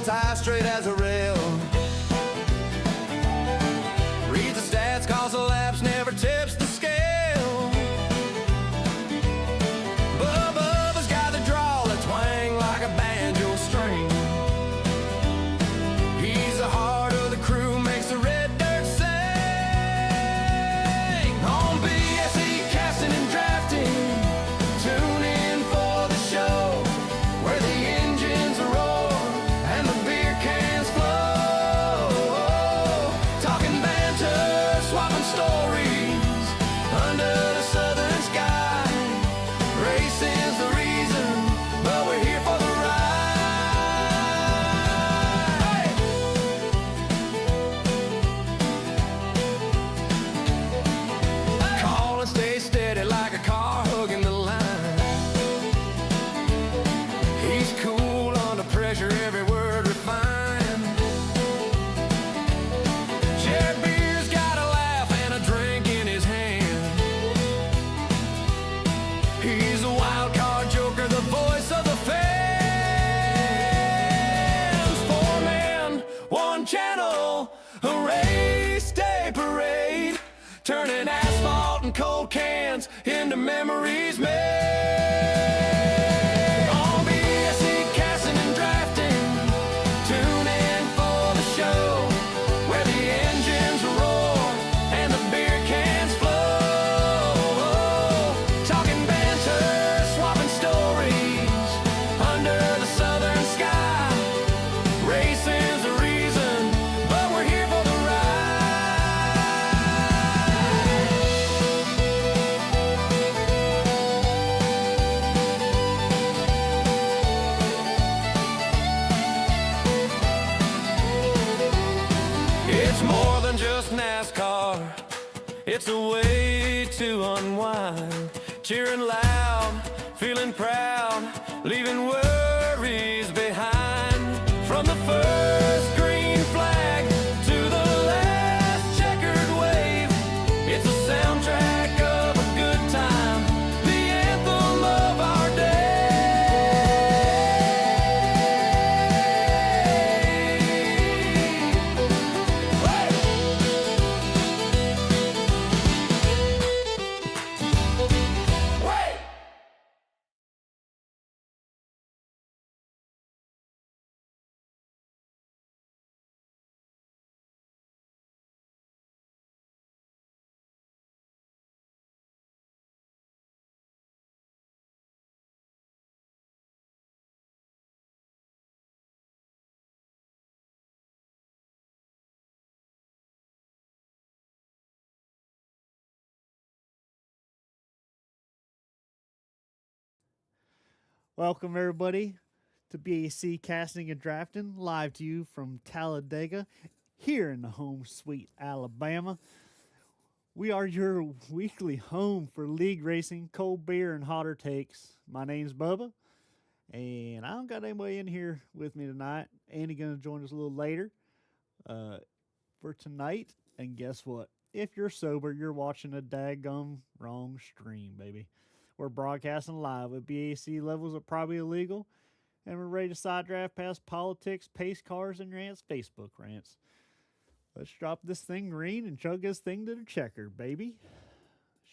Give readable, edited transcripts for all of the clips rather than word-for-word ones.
Tie straight as a rail. Reads the stats, calls the laps, never tips the scale. Bubba's got the draw that twang like a banjo string. He's the heart of the crew, makes the red dirt sing. On B.A.C. casting and drafting, tune in for the show where the engines roar and the beer cans flow. Talking banter, swapping stories under the southern sky. Racing's the reason, but we're here for the ride. Call and stay steady like a car hugging the line. He's cool under pressure, every word refined. Jared Beer's got a laugh and a drink in his hand. He's a wild card joker, the voice of the fans. 4 men, 1 channel, a race day parade, turning asphalt and cold cans into memories made. On B.A.C. casting and drafting, tune in for the show where the engines roar and the beer cans flow. Talking banter, swapping stories under the southern sky. Racing's the reason, but we're here for the ride. It's more than just NASCAR, it's a way to unwind. Cheering loud, feeling proud, leaving worries behind. From the first green flag to the last checkered wave, it's a soundtrack of a good time, the anthem of our day. Welcome, everybody, to B.A.C. Casting and Drafting, live to you from Talladega, here in the home sweet Alabama. We are your weekly home for league racing, cold beer, and hotter takes. My name's Bubba, and I don't got anybody in here with me tonight. Andy going to join us a little later for tonight. And guess what? If you're sober, you're watching a daggum wrong stream, baby. We're broadcasting live with B.A.C. levels are probably illegal, and we're ready to side draft past politics, pace cars, and rants, Facebook rants. Let's drop this thing green and chug this thing to the checker, baby.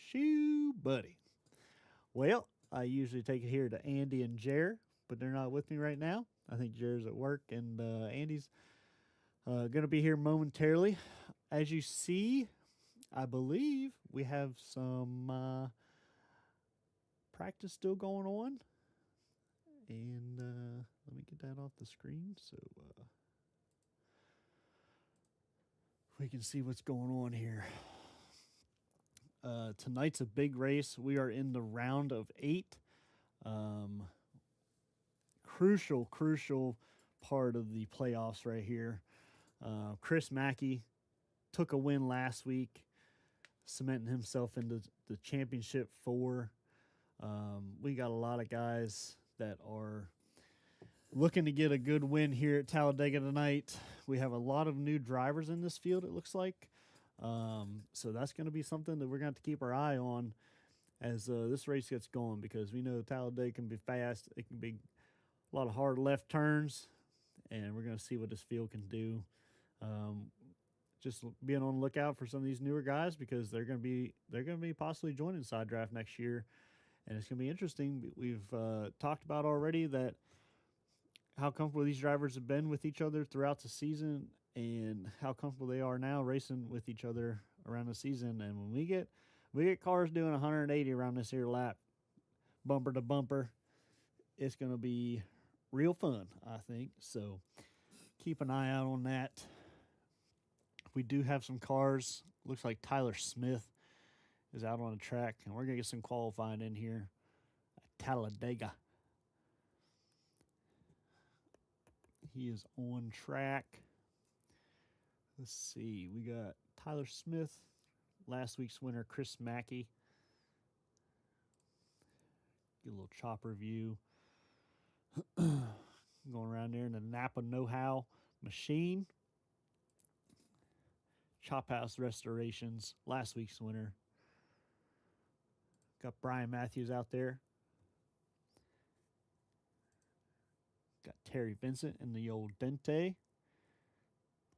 Shoo, buddy. Well, I usually take it here to Andy and Jer, but they're not with me right now. I think Jer's at work, and Andy's going to be here momentarily. As you see, I believe we have some practice still going on. And let me get that off the screen so we can see what's going on here. Tonight's a big race. We are in the round of 8. Crucial part of the playoffs right here. Chris Mackey took a win last week, cementing himself into the championship four. We got a lot of guys that are looking to get a good win here at Talladega tonight. We have a lot of new drivers in this field, it looks like. So that's going to be something that we're going to have to keep our eye on as this race gets going, because we know Talladega can be fast. It can be a lot of hard left turns, and we're going to see what this field can do. Just being on the lookout for some of these newer guys, because they're going to be possibly joining Side Draft next year, and it's going to be interesting. We've talked about already that how comfortable these drivers have been with each other throughout the season, and how comfortable they are now racing with each other around the season. And when we get cars doing 180 around this here lap, bumper to bumper, it's going to be real fun, I think. So keep an eye out on that. We do have some cars. Looks like Tyler Smith is out on the track, and we're going to get some qualifying in here at Talladega. He is on track. Let's see. We got Tyler Smith, last week's winner, Chris Mackey. Get a little chopper view. Going around there in the Napa Know-How machine. Chop House Restorations, last week's winner. Got Brian Matthews out there. Got Terry Vincent in the old Dente.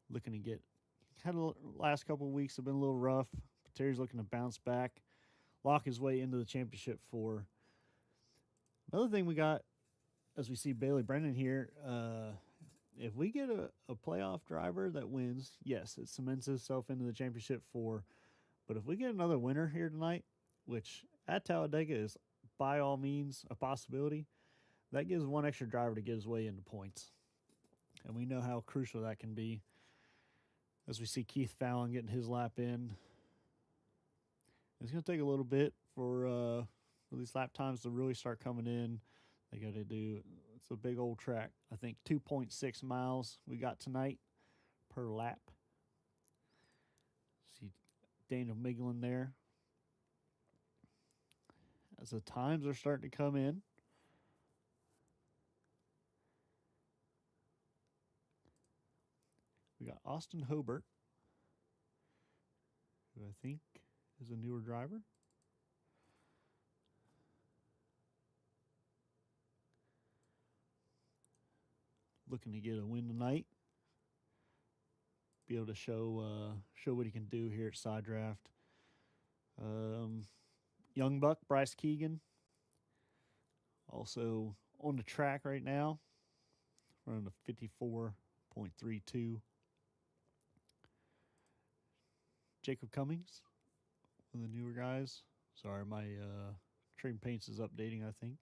Looking to get, kind of last couple of weeks have been a little rough. But Terry's looking to bounce back, lock his way into the championship four. Another thing we got, as we see Bailey Brennan here, if we get a playoff driver that wins, yes, it cements itself into the championship four. But if we get another winner here tonight, which at Talladega is by all means a possibility, that gives one extra driver to get his way into points. And we know how crucial that can be. As we see Keith Fallon getting his lap in. It's going to take a little bit for these lap times to really start coming in. They got to do, it's a big old track. I think 2.6 miles we got tonight per lap. See Daniel Miglin there. As the times are starting to come in. We got Austin Hobart, who I think is a newer driver. Looking to get a win tonight. Be able to show what he can do here at Side Draft. Young Buck, Bryce Keegan, also on the track right now, running a 54.32. Jacob Cummings, one of the newer guys. Sorry, my Trim Paints is updating, I think.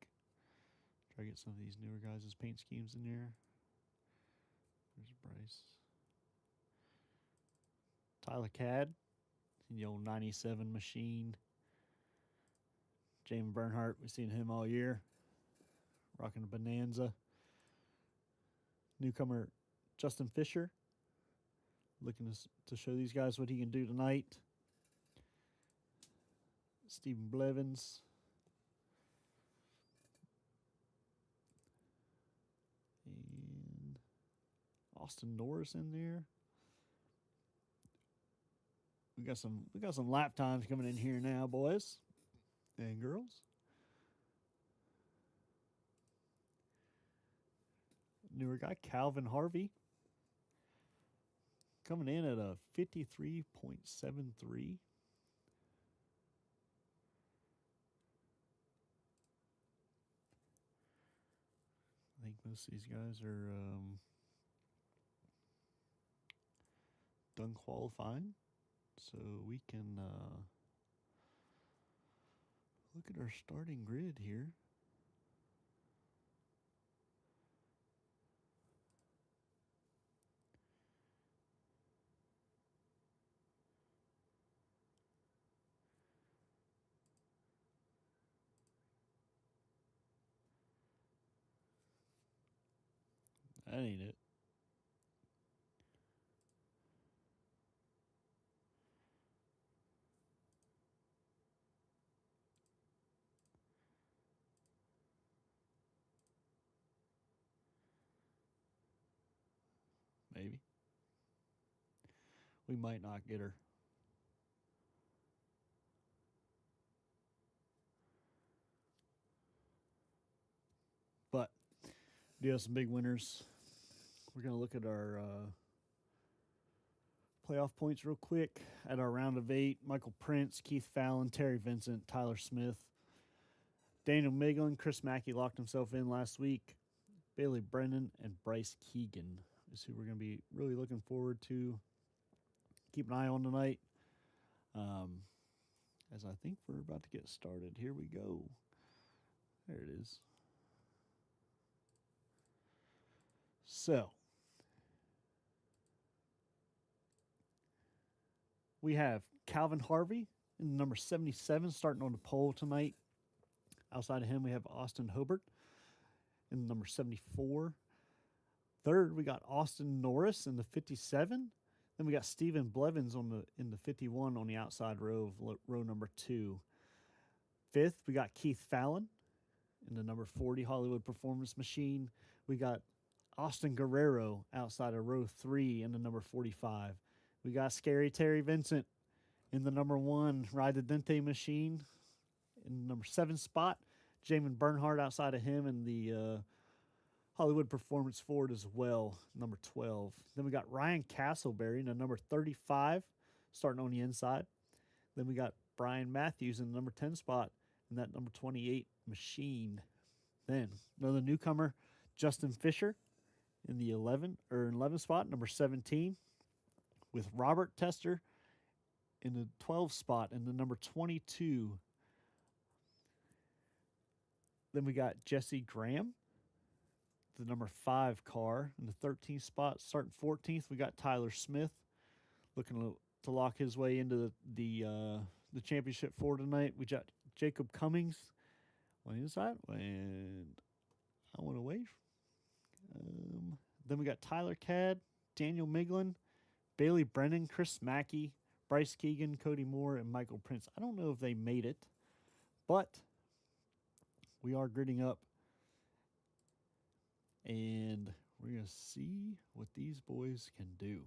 Try to get some of these newer guys' paint schemes in there. There's Bryce. Tyler Cadd, the old 97 machine. Jamin Bernhardt, we've seen him all year. Rocking a Bonanza. Newcomer Justin Fisher. Looking to show these guys what he can do tonight. Stephen Blevins. And Austin Norris in there. We got some lap times coming in here now, boys and girls. Newer guy, Calvin Harvey. Coming in at a 53.73. I think most of these guys are done qualifying. So we can look at our starting grid here. That ain't it. we might not get her. But do have some big winners. We're going to look at our playoff points real quick. At our round of 8, Michael Prince, Keith Fallon, Terry Vincent, Tyler Smith, Daniel Miglin, Chris Mackey locked himself in last week. Bailey Brennan and Bryce Keegan is who we're going to be really looking forward to. Keep an eye on tonight. As I think we're about to get started. Here we go. There it is. So, we have Calvin Harvey in number 77 starting on the pole tonight. Outside of him, we have Austin Hobart in number 74. Third, we got Austin Norris in the 57. Then we got Stephen Blevins in the 51 on the outside row of row number 2. Fifth, we got Keith Fallon in the number 40 Hollywood Performance Machine. We got Austin Guerrero outside of row 3 in the number 45. We got Scary Terry Vincent in the number 1 Ride the Dente Machine in the number 7 spot. Jamin Bernhardt outside of him in the Hollywood Performance Ford as well, number 12. Then we got Ryan Castleberry in the number 35, starting on the inside. Then we got Brian Matthews in the number 10 spot in that number 28 machine. Then another newcomer, Justin Fisher in the 11 spot, number 17, with Robert Tester in the 12 spot in the number 22. Then we got Jesse Graham, the number 5 car in the 13th spot. Starting 14th, we got Tyler Smith looking to lock his way into the championship for tonight. We got Jacob Cummings on the inside, and I went away. Then we got Tyler Cadd, Daniel Miglin, Bailey Brennan, Chris Mackey, Bryce Keegan, Cody Moore, and Michael Prince. I don't know if they made it, but we are gritting up. And we're going to see what these boys can do.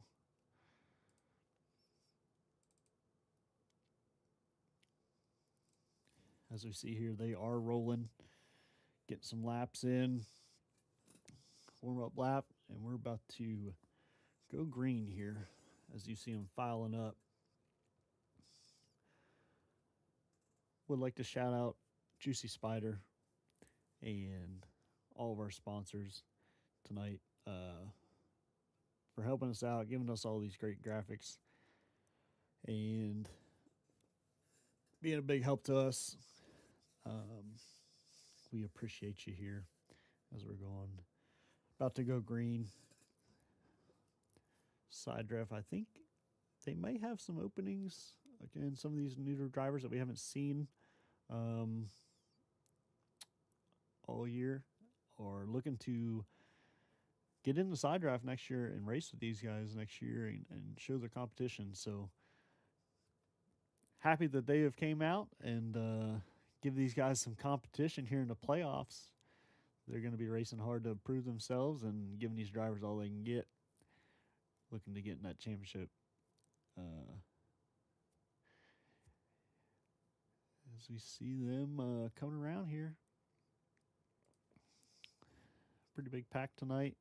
As we see here, they are rolling. Getting some laps in. Warm-up lap. And we're about to go green here as you see them filing up. Would like to shout out Juicy Spider and all of our sponsors tonight for helping us out, giving us all these great graphics, and being a big help to us. We appreciate you here as we're going. About to go green. Side draft, I think they may have some openings. Again, some of these newer drivers that we haven't seen all year, or looking to get in the side draft next year and race with these guys next year and show their competition. So happy that they have came out and give these guys some competition here in the playoffs. They're going to be racing hard to prove themselves and giving these drivers all they can get, looking to get in that championship. As we see them coming around here. Pretty big pack tonight.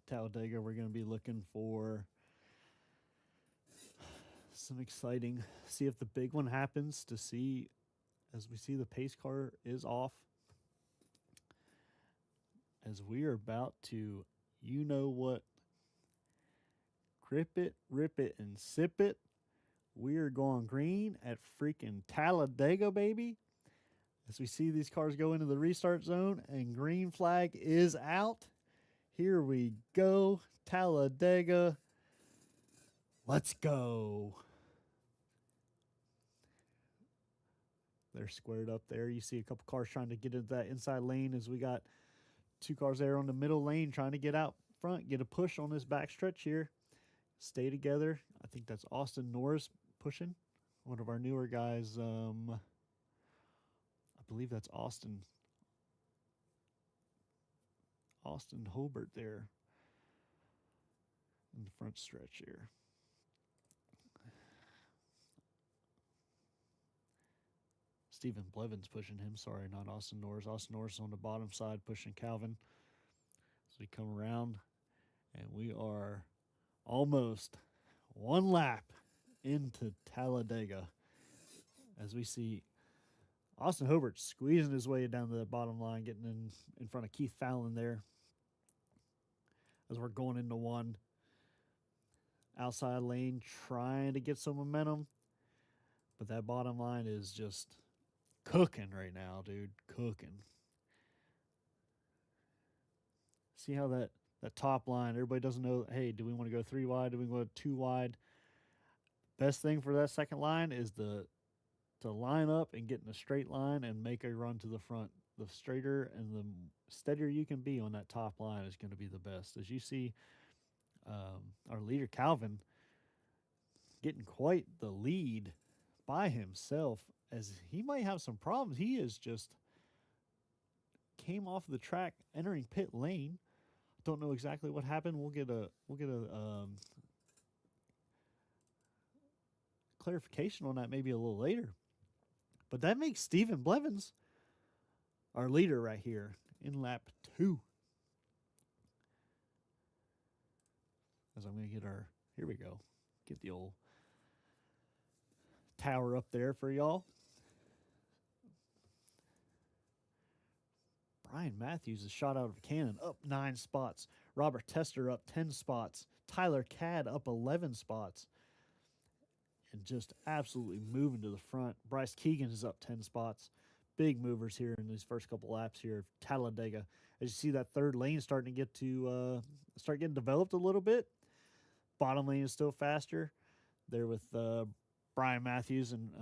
Talladega, we're going to be looking for some exciting, see if the big one happens, to see, as we see the pace car is off, as we are about to, you know what, grip it, rip it, and sip it. We are going green at freaking Talladega, baby. As we see these cars go into the restart zone and green flag is out. Here we go. Talladega. Let's go. They're squared up there. You see a couple cars trying to get into that inside lane, as we got 2 cars there on the middle lane trying to get out front, get a push on this back stretch here. Stay together. I think that's Austin Norris pushing. One of our newer guys. I believe that's Austin. Austin Hobart there in the front stretch here. Stephen Blevins pushing him. Sorry, not Austin Norris. Austin Norris on the bottom side pushing Calvin. So we come around, and we are almost one lap into Talladega as we see Austin Hobart squeezing his way down to the bottom line, getting in front of Keith Fallon there as we're going into one. Outside lane trying to get some momentum, but that bottom line is just cooking right now, dude. Cooking. See how that top line, everybody doesn't know, hey, do we want to go 3 wide? Do we go 2 wide? Best thing for that second line is to line up and get in a straight line and make a run to the front. The straighter and the steadier you can be on that top line is going to be the best. As you see, our leader Calvin getting quite the lead by himself, as he might have some problems. He is just came off the track entering pit lane. Don't know exactly what happened. We'll get a clarification on that maybe a little later. But that makes Stephen Blevins our leader right here in lap 2. As I'm going to get our, here we go, get the old tower up there for y'all. Brian Matthews is shot out of a cannon, up 9 spots. Robert Tester up 10 spots. Tyler Cadd up 11 spots. And just absolutely moving to the front. Bryce Keegan is up 10 spots. Big movers here in these first couple laps here of Talladega. As you see that third lane starting to start getting developed a little bit. Bottom lane is still faster. There with Brian Matthews and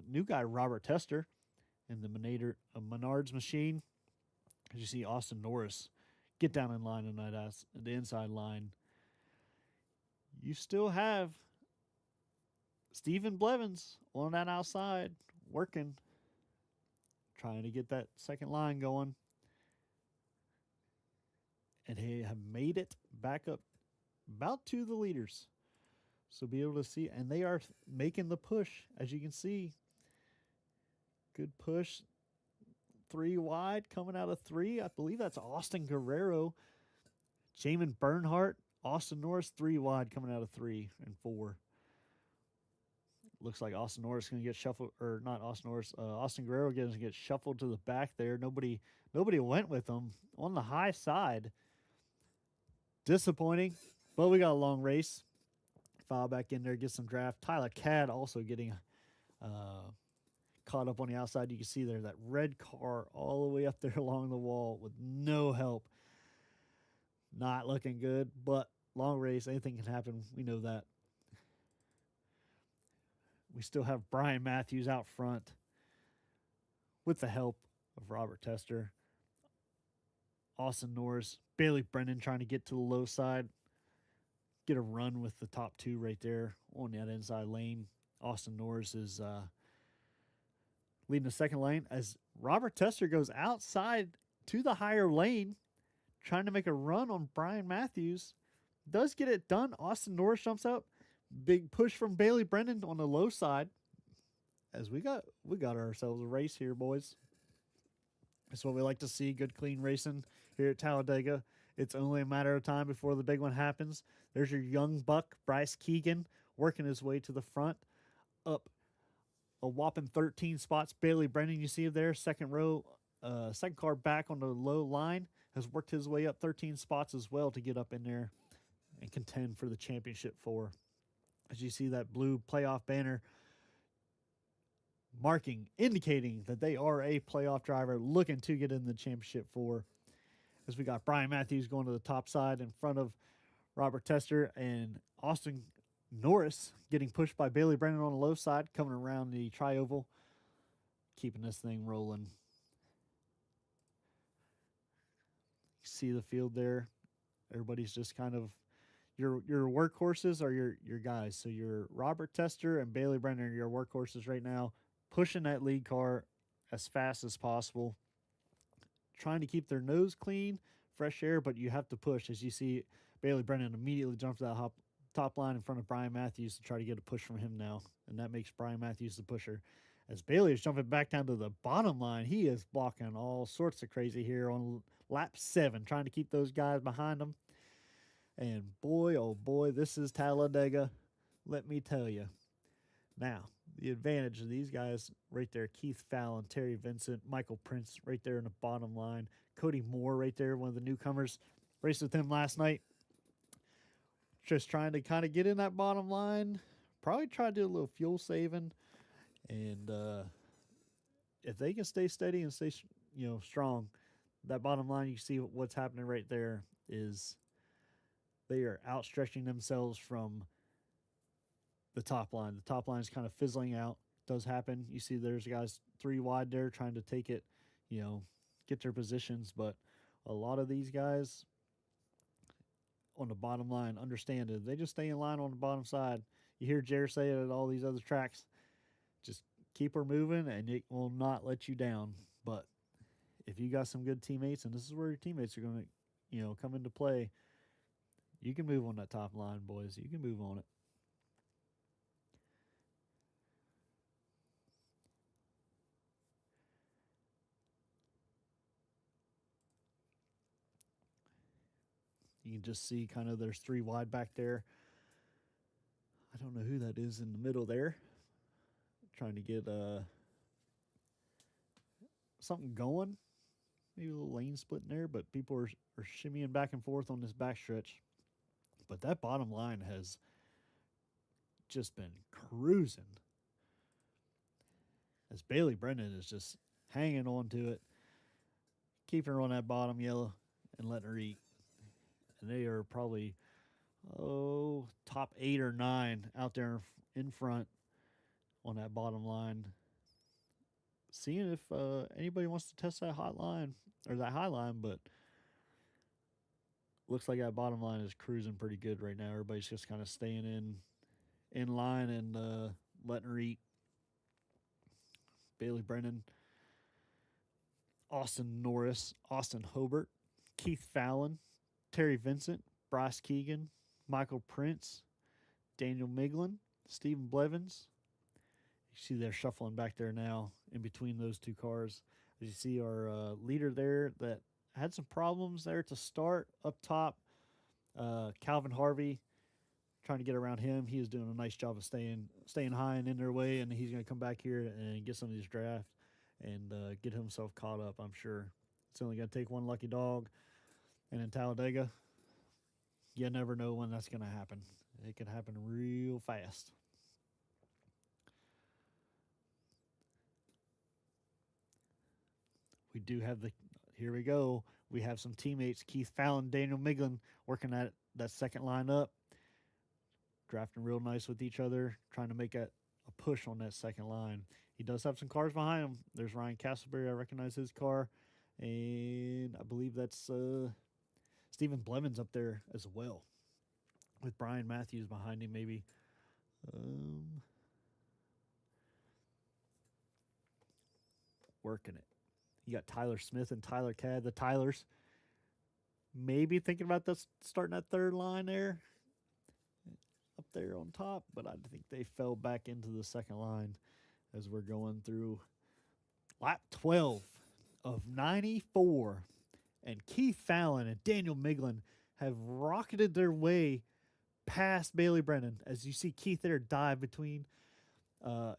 new guy Robert Tester in the Menards machine. As you see Austin Norris get down in line on the inside line. You still have Stephen Blevins on that outside working, trying to get that second line going. And they have made it back up about to the leaders. So be able to see, and they are making the push, as you can see. Good push. 3 wide coming out of 3. I believe that's Austin Guerrero. Jamin Bernhardt, Austin Norris, 3 wide coming out of 3 and 4. Looks like Austin Norris going to get shuffled, or not Austin Norris, Austin Guerrero going to get shuffled to the back there. Nobody went with him on the high side. Disappointing, but we got a long race. File back in there, get some draft. Tyler Cadd also getting caught up on the outside. You can see there that red car all the way up there along the wall with no help. Not looking good, but long race, anything can happen. We know that. We still have Brian Matthews out front with the help of Robert Tester. Austin Norris, Bailey Brennan trying to get to the low side. Get a run with the top 2 right there on that inside lane. Austin Norris is leading the second lane as Robert Tester goes outside to the higher lane, trying to make a run on Brian Matthews. Does get it done. Austin Norris jumps up. Big push from Bailey Brennan on the low side. As we got ourselves a race here, boys. That's what we like to see. Good, clean racing here at Talladega. It's only a matter of time before the big one happens. There's your young buck, Bryce Keegan, working his way to the front. Up a whopping 13 spots. Bailey Brennan, you see him there, second row, second car back on the low line, has worked his way up 13 spots as well to get up in there and contend for the championship 4. As you see that blue playoff banner indicating that they are a playoff driver looking to get in the championship 4. As we got Brian Matthews going to the top side in front of Robert Tester and Austin Norris getting pushed by Bailey Brennan on the low side, coming around the tri-oval, keeping this thing rolling. You see the field there. Everybody's just kind of your workhorses are your guys. So your Robert Tester and Bailey Brennan are your workhorses right now, pushing that lead car as fast as possible, trying to keep their nose clean fresh air, but you have to push. As you see, Bailey Brennan immediately jumped to that top line in front of Brian Matthews to try to get a push from him now, and that makes Brian Matthews the pusher. As Bailey is jumping back down to the bottom line, he is blocking all sorts of crazy here on lap 7, trying to keep those guys behind him. And boy, oh boy, this is Talladega. Let me tell you. Now, the advantage of these guys right there, Keith Fallon, Terry Vincent, Michael Prince right there in the bottom line, Cody Moore right there, one of the newcomers. Raced with him last night. Just trying to kind of get in that bottom line. Probably try to do a little fuel saving. And if they can stay steady and stay, strong, that bottom line, you see what's happening right there is they are outstretching themselves from the top line. The top line is kind of fizzling out. Does happen. You see there's guys 3 wide there trying to take it, get their positions. But a lot of these guys on the bottom line understand it. They just stay in line on the bottom side. You hear Jared say it at all these other tracks. Just keep her moving, and it will not let you down. But if you got some good teammates, and this is where your teammates are going to, come into play, you can move on that top line, boys. You can move on it. You can just see kind of there's 3 wide back there. I don't know who that is in the middle there. Trying to get something going. Maybe a little lane split in there, but people are shimmying back and forth on this backstretch. But that bottom line has just been cruising. As Bailey Brennan is just hanging on to it, keeping her on that bottom yellow and letting her eat. And they are probably, top 8 or 9 out there in front on that bottom line. Seeing if anybody wants to test that hot line or that high line, but looks like that bottom line is cruising pretty good right now. Everybody's just kind of staying in line and letting her eat. Bailey Brennan, Austin Norris, Austin Hobart, Keith Fallon, Terry Vincent, Bryce Keegan, Michael Prince, Daniel Miglin, Stephen Blevins. You see they're shuffling back there now in between those 2 cars. As you see our leader there that had some problems there to start up top. Calvin Harvey, trying to get around him. He is doing a nice job of staying high and in their way, and he's going to come back here and get some of these drafts and get himself caught up, I'm sure. It's only going to take one lucky dog. And in Talladega, you never know when that's going to happen. It can happen real fast. We do have here we go. We have some teammates, Keith Fallon, Daniel Miglin, working at that second line up, drafting real nice with each other, trying to make a push on that second line. He does have some cars behind him. There's Ryan Castleberry. I recognize his car. And I believe that's Stephen Blevins up there as well, with Brian Matthews behind him maybe. Working it. You got Tyler Smith and Tyler Cadd, the Tylers. Maybe thinking about this, starting that third line there, up there on top, but I think they fell back into the second line as we're going through lap 12 of 94. And Keith Fallon and Daniel Miglin have rocketed their way past Bailey Brennan. As you see Keith there dive between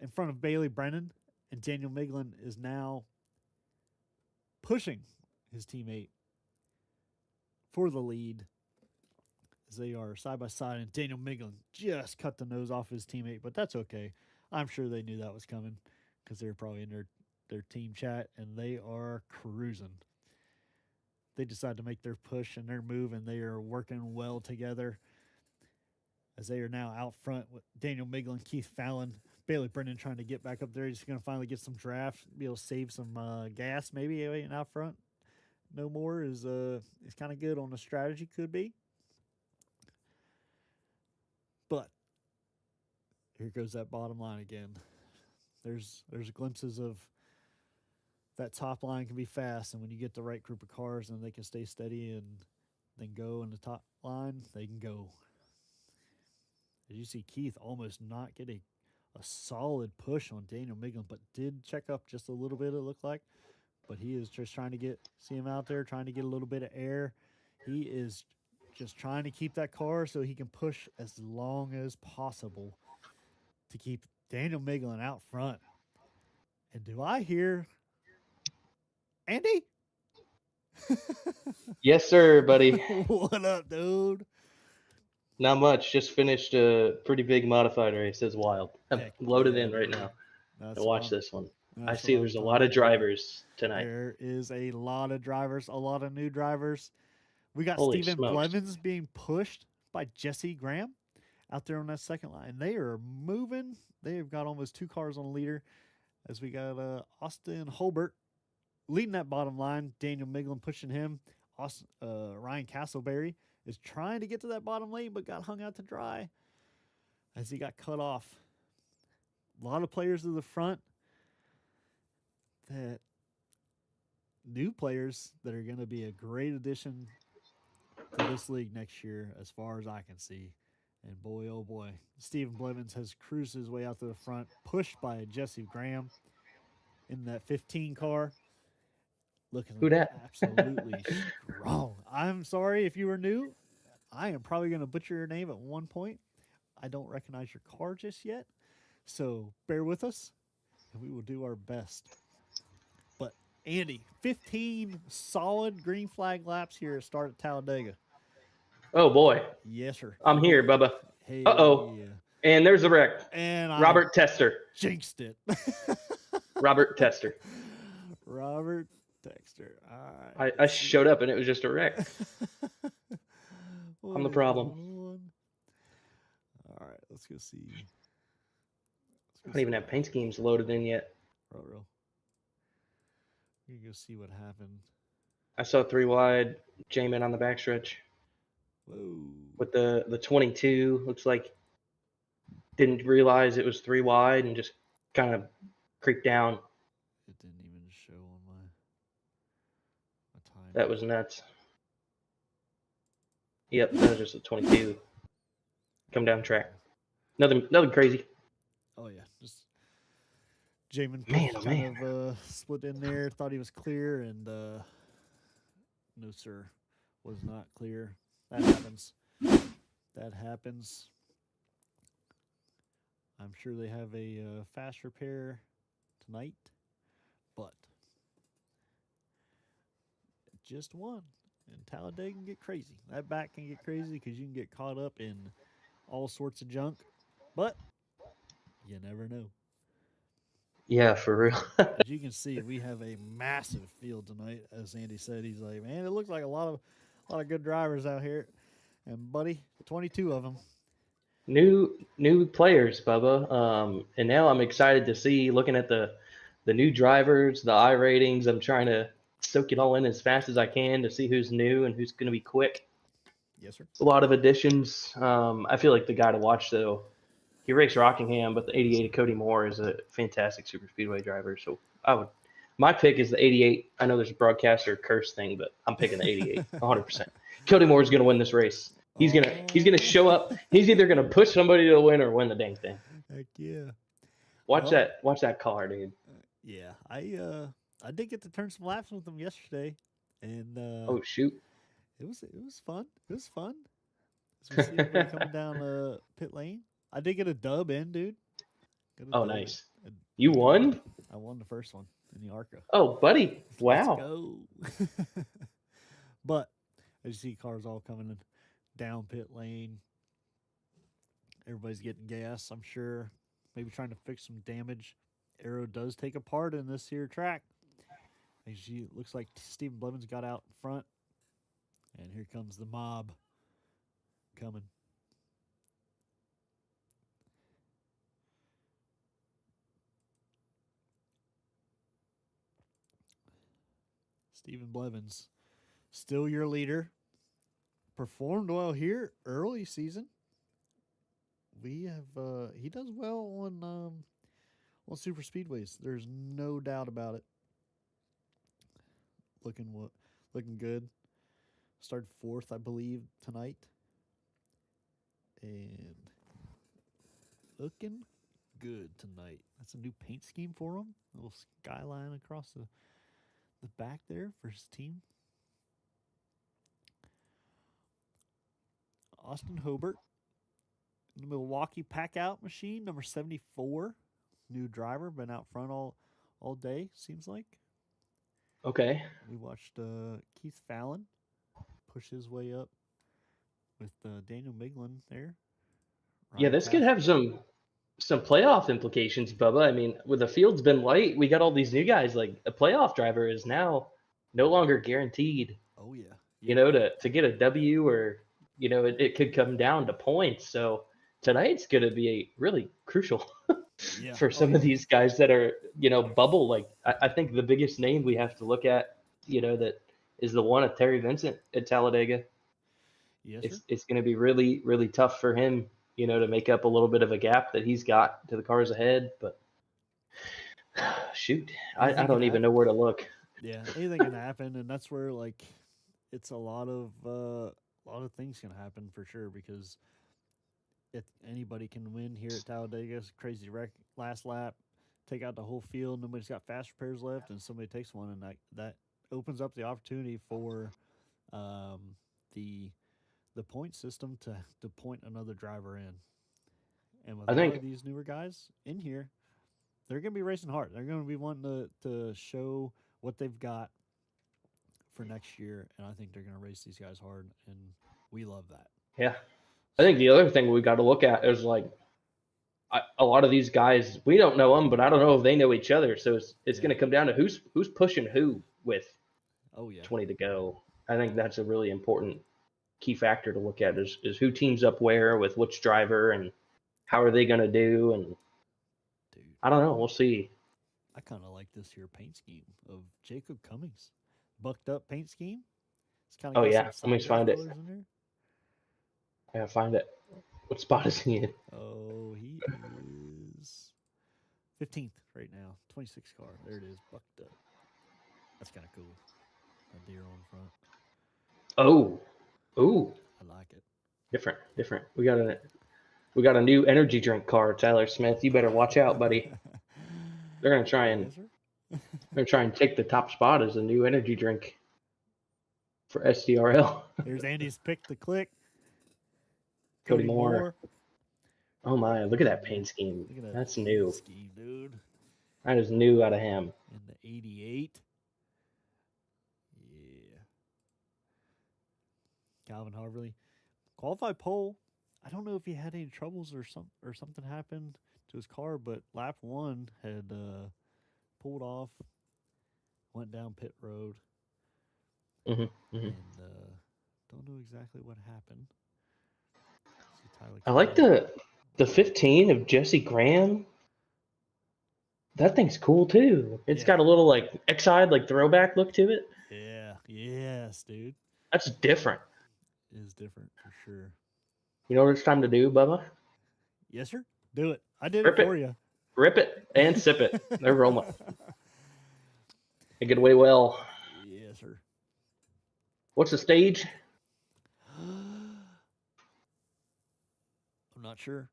in front of Bailey Brennan, and Daniel Miglin is now pushing his teammate for the lead as they are side by side, and Daniel Miglin just cut the nose off his teammate, but that's okay. I'm sure they knew that was coming because they were probably in their team chat, and they are cruising. They decide to make their push and their move, and they are working well together as they are now out front with Daniel Miglin, Keith Fallon, Bailey Brennan trying to get back up there. He's going to finally get some draft, be able to save some gas maybe waiting out front. No more is kind of good on the strategy, could be. But here goes that bottom line again. There's glimpses of that top line can be fast, and when you get the right group of cars and they can stay steady and then go in the top line, they can go. As you see, Keith almost not getting a solid push on Daniel Miglin, but did check up just a little bit, it looked like. But he is just trying to see him out there, trying to get a little bit of air. He is just trying to keep that car so he can push as long as possible to keep Daniel Miglin out front. And do I hear Andy? Yes, sir, buddy. What up, dude? Not much. Just finished a pretty big modified race. It's wild. I'm Heck loaded yeah, in right dude. now That's to what watch this one. I that's see what I'm there's a talking lot of about. drivers tonight. There is a lot of drivers, a lot of new drivers. We got Holy Stephen smokes. Blevins being pushed by Jesse Graham out there on that second line. They are moving. They've got almost 2 cars on the leader as we got Austin Holbert leading that bottom line. Daniel Miglin pushing him. Ryan Castleberry is trying to get to that bottom lane but got hung out to dry as he got cut off. A lot of players to the front. That new players that are going to be a great addition to this league next year, as far as I can see. And boy, oh boy, Stephen Blevins has cruised his way out to the front, pushed by Jesse Graham in that 15 car. Looking Who dat? absolutely strong. I'm sorry if you were new. I am probably going to butcher your name at one point. I don't recognize your car just yet. So bear with us, and we will do our best. But Andy, 15 solid green flag laps here at start at Talladega. Oh, boy. Yes, sir. I'm here, Bubba. Hey. Uh-oh. And there's a wreck. And Robert Tester. Jinxed it. Robert Tester. Robert Texter. All right. I showed up and it was just a wreck. I'm the problem. All right, let's go see. I don't even have paint schemes loaded in yet. Real. We can go see what happened. I saw 3 wide, J-Man on the backstretch. Whoa. With the 22, looks like didn't realize it was 3 wide and just kind of creeped down. It didn't even show on my time. That was nuts. Yep, that was just a 22. Come down track. Nothing crazy. Oh yeah, just Jamin Man, of split in there, thought he was clear, and no sir, was not clear. That happens. That happens. I'm sure they have a fast repair tonight, but just one. And Talladega can get crazy. That back can get crazy because you can get caught up in all sorts of junk, but you never know. Yeah, for real. As you can see, we have a massive field tonight. As Andy said, he's like, man, it looks like a lot of good drivers out here. And buddy, 22 of them. New players, Bubba. And now I'm excited to see, looking at the new drivers, the I ratings. I'm trying to soak it all in as fast as I can to see who's new and who's going to be quick. Yes, sir. A lot of additions. I feel like the guy to watch, though, he raced Rockingham, but the 88 of Cody Moore is a fantastic super speedway driver. So my pick is the 88. I know there's a broadcaster curse thing, but I'm picking the 88, 100%. Cody Moore is going to win this race. He's gonna show up. He's either gonna push somebody to the win or win the dang thing. Heck yeah! Watch that car, dude. Yeah, I did get to turn some laps with him yesterday, and oh shoot, it was fun. It was fun. So we see everybody coming down pit lane. I did get a dub in, dude. Oh, nice. You won? I won the first one in the ARCA. Oh, buddy! Wow. Let's go. But as you see, cars all coming in down pit lane. Everybody's getting gas, I'm sure. Maybe trying to fix some damage. Aero does take a part in this here track. As you looks like Stephen Blevins got out in front. And here comes the mob coming. Stephen Blevins, still your leader. Performed well here early season. We have he does well on super speedways. There's no doubt about it. looking good. Started fourth, I believe, tonight, and looking good tonight. That's a new paint scheme for him. A little skyline across the back there for his team. Austin Hobart, the Milwaukee Pack Out Machine, number 74. New driver, been out front all day, seems like. Okay. We watched Keith Fallon push his way up with Daniel Miglin there. Yeah, Ryan this could have some playoff implications, Bubba. I mean, with the field's been light, we got all these new guys. Like a playoff driver is now no longer guaranteed. Oh yeah. You know, to get a W, or it could come down to points. So tonight's going to be really crucial Yeah. for some of these guys that are bubble. Like I think the biggest name we have to look at, that is the one of Terry Vincent at Talladega. Yes, It's going to be really, really tough for him, to make up a little bit of a gap that he's got to the cars ahead. But shoot, I don't even know where to look. Yeah, anything can happen, and that's where like it's a lot of things can happen for sure, because if anybody can win here at Talladega, it's a crazy wreck last lap, take out the whole field, nobody's got fast repairs left, and somebody takes one, and that opens up the opportunity for the point system to point another driver in. And with I a think lot of these newer guys in here, they're going to be racing hard. They're going to be wanting to show what they've got for next year, and I think they're going to race these guys hard, and we love that. Yeah. I think the other thing we got to look at is like a lot of these guys, we don't know them, but I don't know if they know each other. So it's going to come down to who's pushing who with 20 to go. I think that's a really important key factor to look at is who teams up where with which driver and how are they going to do. And Dude, I don't know. We'll see. I kind of like this here paint scheme of Jacob Cummings. Bucked up paint scheme. It's kind of Let me find it. in there. I gotta find it. What spot is he in? Oh, he is 15th right now. 26 car. There it is. Bucked up. That's kind of cool. A deer on front. Oh. I like it. Different. We got a new energy drink car, Tyler Smith. You better watch out, buddy. They're gonna try and take the top spot as a new energy drink for SDRL. Here's Andy's pick to click. Cody Moore. Oh my! Look at that paint scheme. That's new. Scheme, dude. That is new out of him. In the 88. Yeah. Calvin Harvey, qualified pole. I don't know if he had any troubles or something happened to his car, but lap 1 had pulled off, went down pit road, and don't know exactly what happened. I like the 15 of Jesse Graham. That thing's cool too. It's got a little like X-side, like throwback look to it. Yeah. Yes, dude. That's different. It is different for sure. You know what it's time to do, Bubba? Yes, sir. Do it. I did it for you. Rip it and sip it. They're rolling. They get away well. Yes, sir. What's the stage? I'm not sure.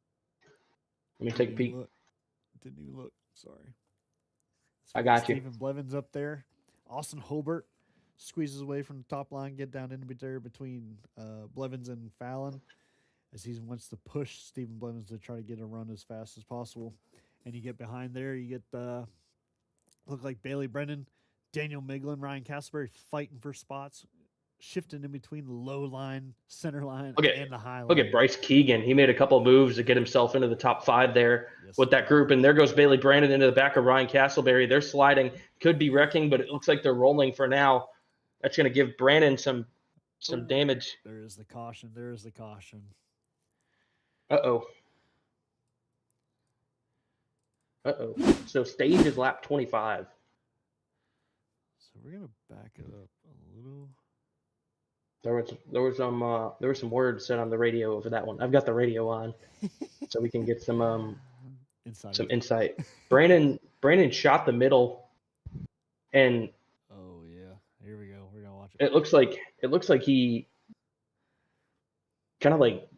Let me take a peek. Didn't even look. Sorry. I got you. Stephen Blevins up there. Austin Hobart squeezes away from the top line, get down into there between Blevins and Fallon, as he wants to push Stephen Blevins to try to get a run as fast as possible. And you get behind there, you get look like Bailey Brennan, Daniel Miglin, Ryan Castleberry fighting for spots, shifting in between the low line, center line, and the high line. Look at Bryce Keegan. He made a couple of moves to get himself into the top 5 there with that group. And there goes Bailey Brandon into the back of Ryan Castleberry. They're sliding. Could be wrecking, but it looks like they're rolling for now. That's going to give Brandon some damage. There is the caution. Uh-oh. So stage is lap 25. So we're going to back it up a little. There was some words said on the radio over that one. I've got the radio on, so we can get some insight. Brandon shot the middle, and oh yeah, here we It looks like he kind of like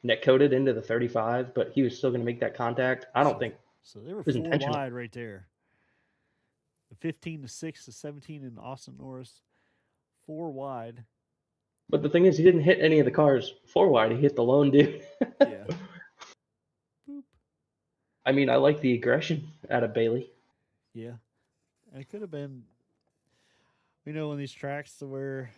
net coded into the 35, but he was still going to make that contact. I don't So, think so they were it was 4 intentional. wide right there. The 15 to 6 to 17 in Austin Norris, 4 wide. But the thing is, he didn't hit any of the cars 4 wide. He hit the lone dude. Yeah. Boop. I mean, I like the aggression out of Bailey. Yeah. And it could have been, on these tracks to where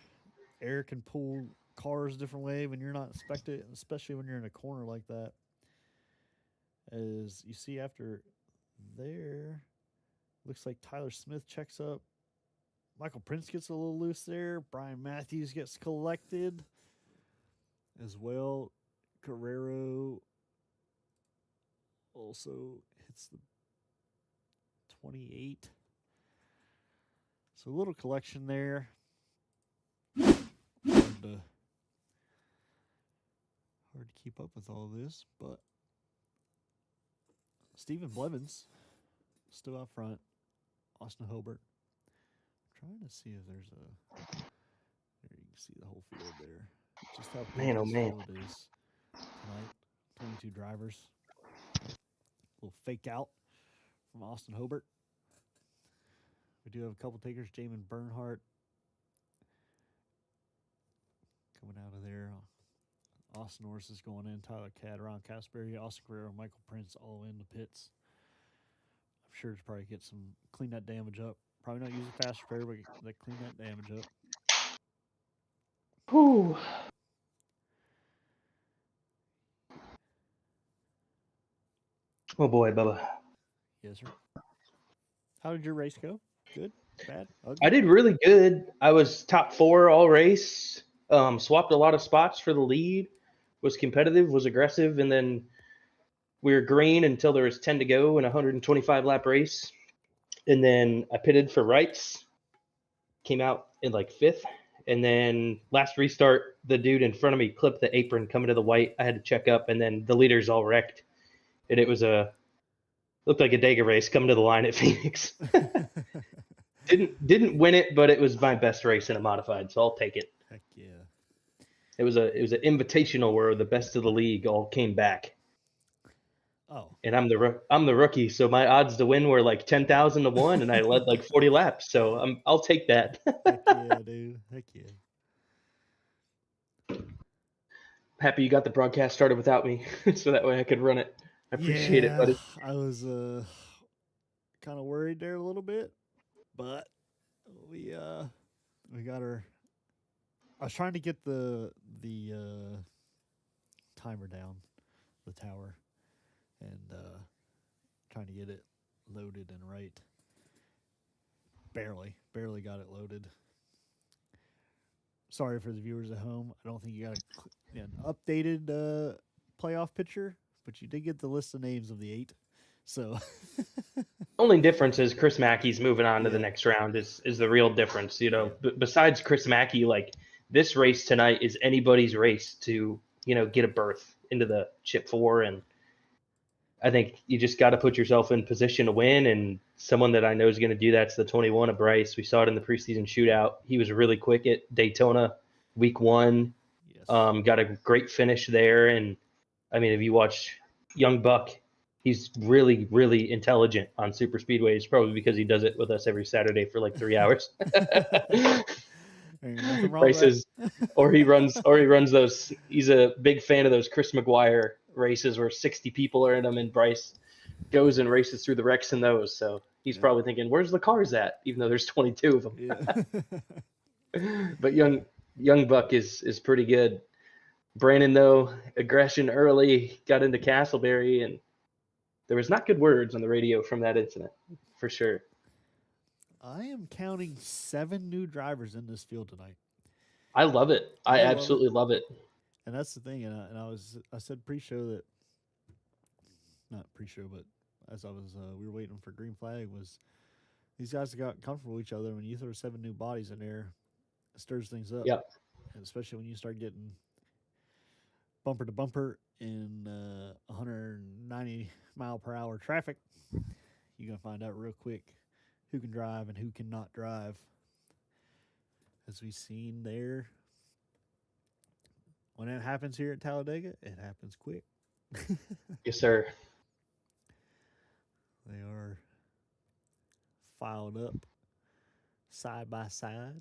air can pull cars a different way when you're not expected, especially when you're in a corner like that. As you see after there, looks like Tyler Smith checks up. Michael Prince gets a little loose there. Brian Matthews gets collected as well. Guerrero also hits the 28. So a little collection there. Hard to keep up with all this, but Stephen Blevins still out front. Austin Hobart. Trying to see if there's a. There you can see the whole field there. Just how big Man, oh this man. field is tonight. 22 drivers. A little fake out from Austin Hobart. We do have a couple takers. Jamin Bernhardt coming out of there. Austin Norris is going in. Tyler Cadd, Ron Casperry, Austin Guerrero, Michael Prince all in the pits. I'm sure to probably get clean that damage up. Probably not use a fast repair, but clean that damage up. Whew. Oh boy, Bubba. Yes, sir. How did your race go? Good? Bad? Ugly? I did really good. I was top 4 all race. Swapped a lot of spots for the lead. Was competitive, was aggressive, and then we were green until there was 10 to go in a 125 lap race. And then I pitted for Wrights. Came out in like 5th. And then last restart, the dude in front of me clipped the apron coming to the white. I had to check up, and then the leaders all wrecked. And it was looked like a Dega race coming to the line at Phoenix. Didn't win it, but it was my best race in a modified, so I'll take it. Heck yeah. It was an invitational where the best of the league all came back. Oh. And I'm the rookie, so my odds to win were like 10,000 to 1, and I led like 40 laps. So I'll take that. Heck yeah, dude. Heck yeah. Happy you got the broadcast started without me, so that way I could run it. I appreciate it, buddy. I was kind of worried there a little bit, but we got her. I was trying to get the timer down, the tower, and trying to get it loaded and right. Barely got it loaded. Sorry for the viewers at home. I don't think you got an updated playoff picture, but you did get the list of names of the 8. So only difference is Chris Mackey's moving on to the Yeah. next round is the real difference. Besides Chris Mackey, like this race tonight is anybody's race to get a berth into the Chip 4, and I think you just got to put yourself in position to win. And someone that I know is going to do that's the 21 of Bryce. We saw it in the preseason shootout. He was really quick at Daytona week 1. yes. Got a great finish there. And I mean, if you watch Young Buck, he's really, really intelligent on super speedways, probably because he does it with us every Saturday for like 3 hours. Ain't nothing wrong with Races, that. or he runs those. He's a big fan of those Chris McGuire races where 60 people are in them, and Bryce goes and races through the wrecks in those. So he's probably thinking, "Where's the cars at?" Even though there's 22 of them. Yeah. But young Buck is pretty good. Brandon, though, aggression early, got into Castleberry, and there was not good words on the radio from that incident, for sure. I am counting 7 new drivers in this field tonight. I love it. I love absolutely love it. And that's the thing. And I said pre-show that, not pre-show, but as we were waiting for green flag, was these guys got comfortable with each other. When you throw 7 new bodies in there, it stirs things up. Yep. And especially when you start getting bumper to bumper in 190 mile per hour traffic, you're gonna find out real quick who can drive and who cannot drive. as we've seen there, when it happens here at Talladega, it happens quick. Yes, sir. They are filed up side by side.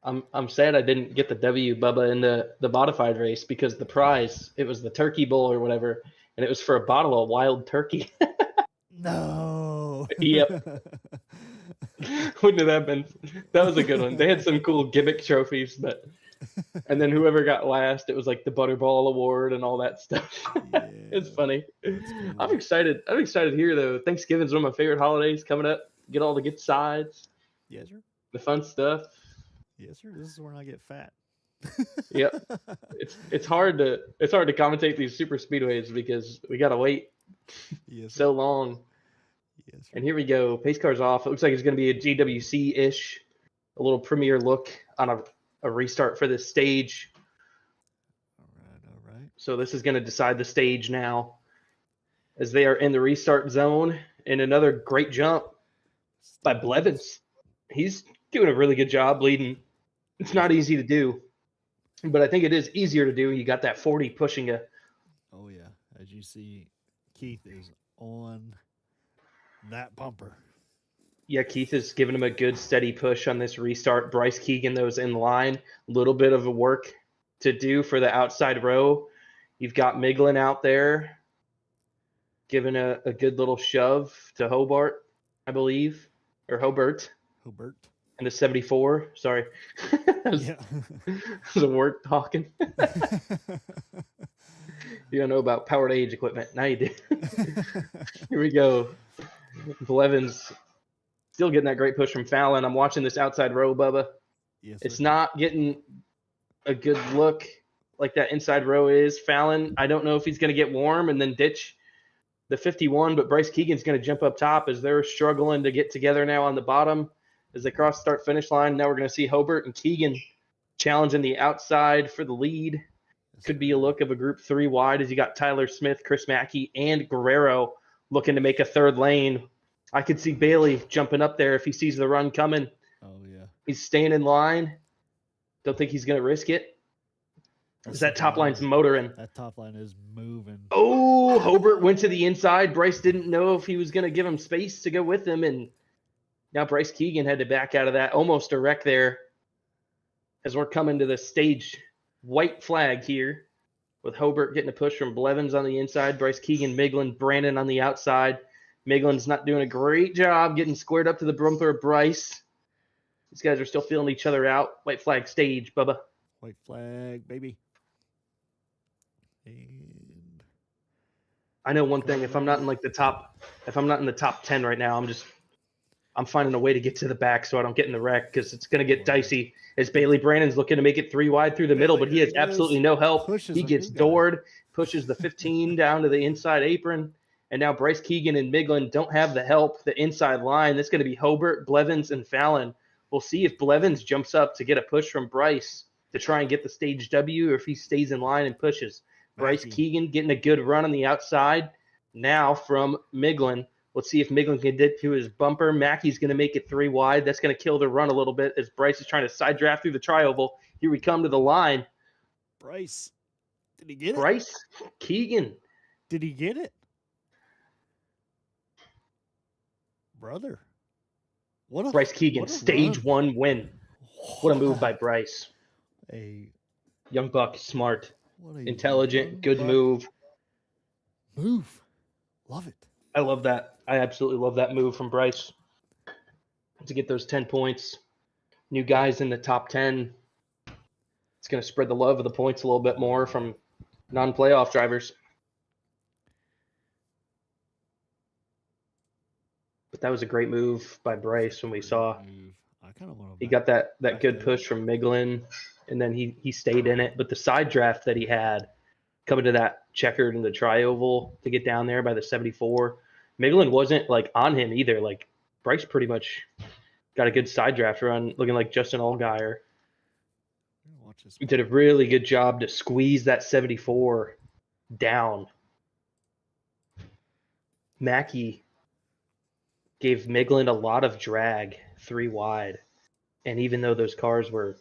I'm sad I didn't get the W, Bubba, in the modified race because the prize, it was the turkey bowl or whatever, and it was for a bottle of wild turkey. No. Yep. Wouldn't have that been? That was a good one. They had some cool gimmick trophies, but and then whoever got last, it was like the Butterball Award and all that stuff. It's Yeah, funny. that's cool. I'm excited. I'm excited here though. Thanksgiving's one of my favorite holidays coming up. Get all the good sides, Yes, sir. the fun stuff. Yes, sir. This is when I get fat. Yep. It's hard to commentate these super speedways because we gotta wait Yes, sir. so long. Yes, sir. And here we go. Pace car's off. It looks like it's going to be a GWC-ish, a little premiere look on a restart for this stage. All right, all right. So this is going to decide the stage now as they are in the restart zone. And another great jump by Blevins. He's doing a really good job leading. It's not easy to do, but I think it is easier to do. You got that 40 pushing you. Oh, yeah. As you see, Keith is on that bumper. Yeah, Keith is giving him a good steady push on this restart. Bryce Keegan, those in line, a little bit of a work to do for the outside row. You've got Miglin out there giving a good little shove to Hobart, I believe, or Hobart Hobart. in the 74. Sorry. Yeah. The word talking. You don't know about powered age equipment. Now you do. Here we go. Blevins still getting that great push from Fallon. I'm watching this outside row, Bubba. Yes, It's sir. not getting a good look like that inside row is. Fallon, I don't know if he's going to get warm and then ditch the 51, but Bryce Keegan's going to jump up top as they're struggling to get together now on the bottom as they cross start finish line. Now we're going to see Hobart and Keegan challenging the outside for the lead. Could be a look of a group 3 wide as you got Tyler Smith, Chris Mackey, and Guerrero looking to make a third lane. I could see Bailey jumping up there if he sees the run coming. Oh, yeah. He's staying in line. Don't think he's going to risk it. As that top line's motoring. That top line is moving. Oh, Hobart went to the inside. Bryce didn't know if he was going to give him space to go with him, and now Bryce Keegan had to back out of that. Almost a wreck there as we're coming to the stage white flag here with Hobart getting a push from Blevins on the inside, Bryce Keegan, Miglin, Brandon on the outside. Miglin's not doing a great job getting squared up to the bumper of Bryce. These guys are still feeling each other out. White flag stage, Bubba. White flag, baby. And I know one thing. If I'm not in the top 10 right now, I'm finding a way to get to the back so I don't get in the wreck because it's going to get dicey as Bailey Brandon's looking to make it 3 wide through the middle, but he has absolutely no help. He gets doored, pushes the 15 down to the inside apron, and now Bryce Keegan and Miglin don't have the help. The inside line, that's going to be Hobart, Blevins, and Fallon. We'll see if Blevins jumps up to get a push from Bryce to try and get the stage W or if he stays in line and pushes. Bryce Keegan getting a good run on the outside now from Miglin. Let's see if Miglin can get to his bumper. Mackey's going to make it 3 wide. That's going to kill the run a little bit as Bryce is trying to side draft through the tri-oval. Here we come to the line. Bryce. Did he get it? Bryce Keegan. Did he get it? Brother. Bryce Keegan, stage 1 win. What a move by Bryce. Young buck, smart, intelligent, good move. Love it. I love that. I absolutely love that move from Bryce to get those 10 points. New guys in the top 10. It's going to spread the love of the points a little bit more from non-playoff drivers. But that was a great move by Bryce when we saw he got that good push from Miglin, and then he stayed in it. But the side draft that he had coming to that checkered in the tri-oval to get down there by the 74, Miglin wasn't on him either. Bryce pretty much got a good side draft run, looking like Justin Allgaier. He did a really good job to squeeze that 74 down. Mackey gave Miglin a lot of drag 3 wide. And even though those cars were,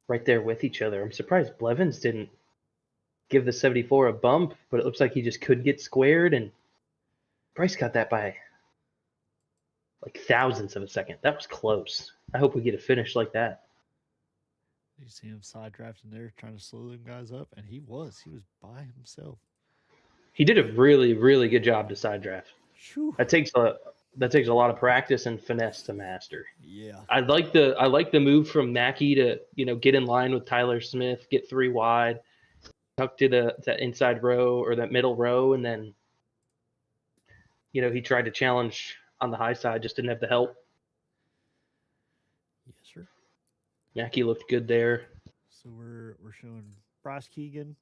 right there with each other, I'm surprised Blevins didn't give the 74 a bump, but it looks like he just couldn't get squared, and Bryce got that by like thousandths of a second. That was close. I hope we get a finish like that. You see him side drafting there, trying to slow them guys up, and he was by himself. He did a really, really good job to side draft. Whew. That takes a lot of practice and finesse to master. Yeah. I like the move from Mackey to get in line with Tyler Smith, get 3 wide, tuck to that inside row or that middle row, and then he tried to challenge on the high side, just didn't have the help. Yes, sir. Mackey looked good there. So we're showing Bryce Keegan,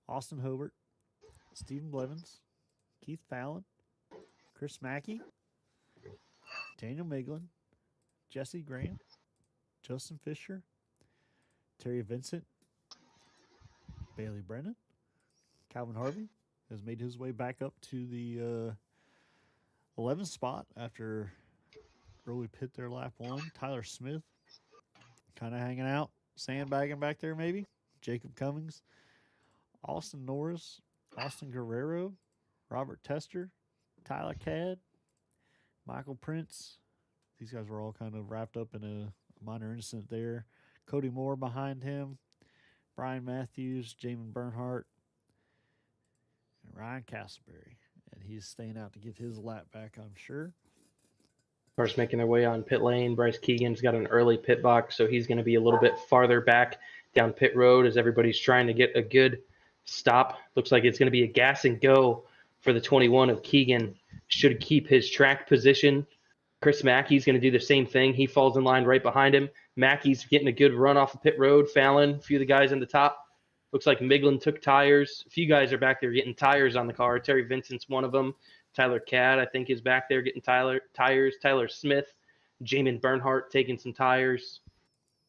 Austin Hobart, Stephen Blevins, Keith Fallon, Chris Mackey, Daniel Miglin, Jesse Graham, Justin Fisher, Terry Vincent, Bailey Brennan, Calvin Harvey has made his way back up to the 11th spot after early pit there lap 1. Tyler Smith kind of hanging out, sandbagging back there maybe. Jacob Cummings, Austin Norris, Austin Guerrero, Robert Tester, Tyler Cadd, Michael Prince. These guys were all kind of wrapped up in a minor incident there. Cody Moore behind him, Brian Matthews, Jamin Bernhardt, and Ryan Castleberry. And he's staying out to get his lap back, I'm sure. Cars making their way on pit lane. Bryce Keegan's got an early pit box, so he's going to be a little bit farther back down pit road as everybody's trying to get a good stop. Looks like it's going to be a gas and go for the 21 of Keegan. Should keep his track position. Chris Mackey's going to do the same thing. He falls in line right behind him. Mackey's getting a good run off the pit road. Fallon, a few of the guys in the top. Looks like Miglin took tires. A few guys are back there getting tires on the car. Terry Vincent's one of them. Tyler Cadd, I think, is back there getting tires. Tyler Smith, Jamin Bernhardt taking some tires.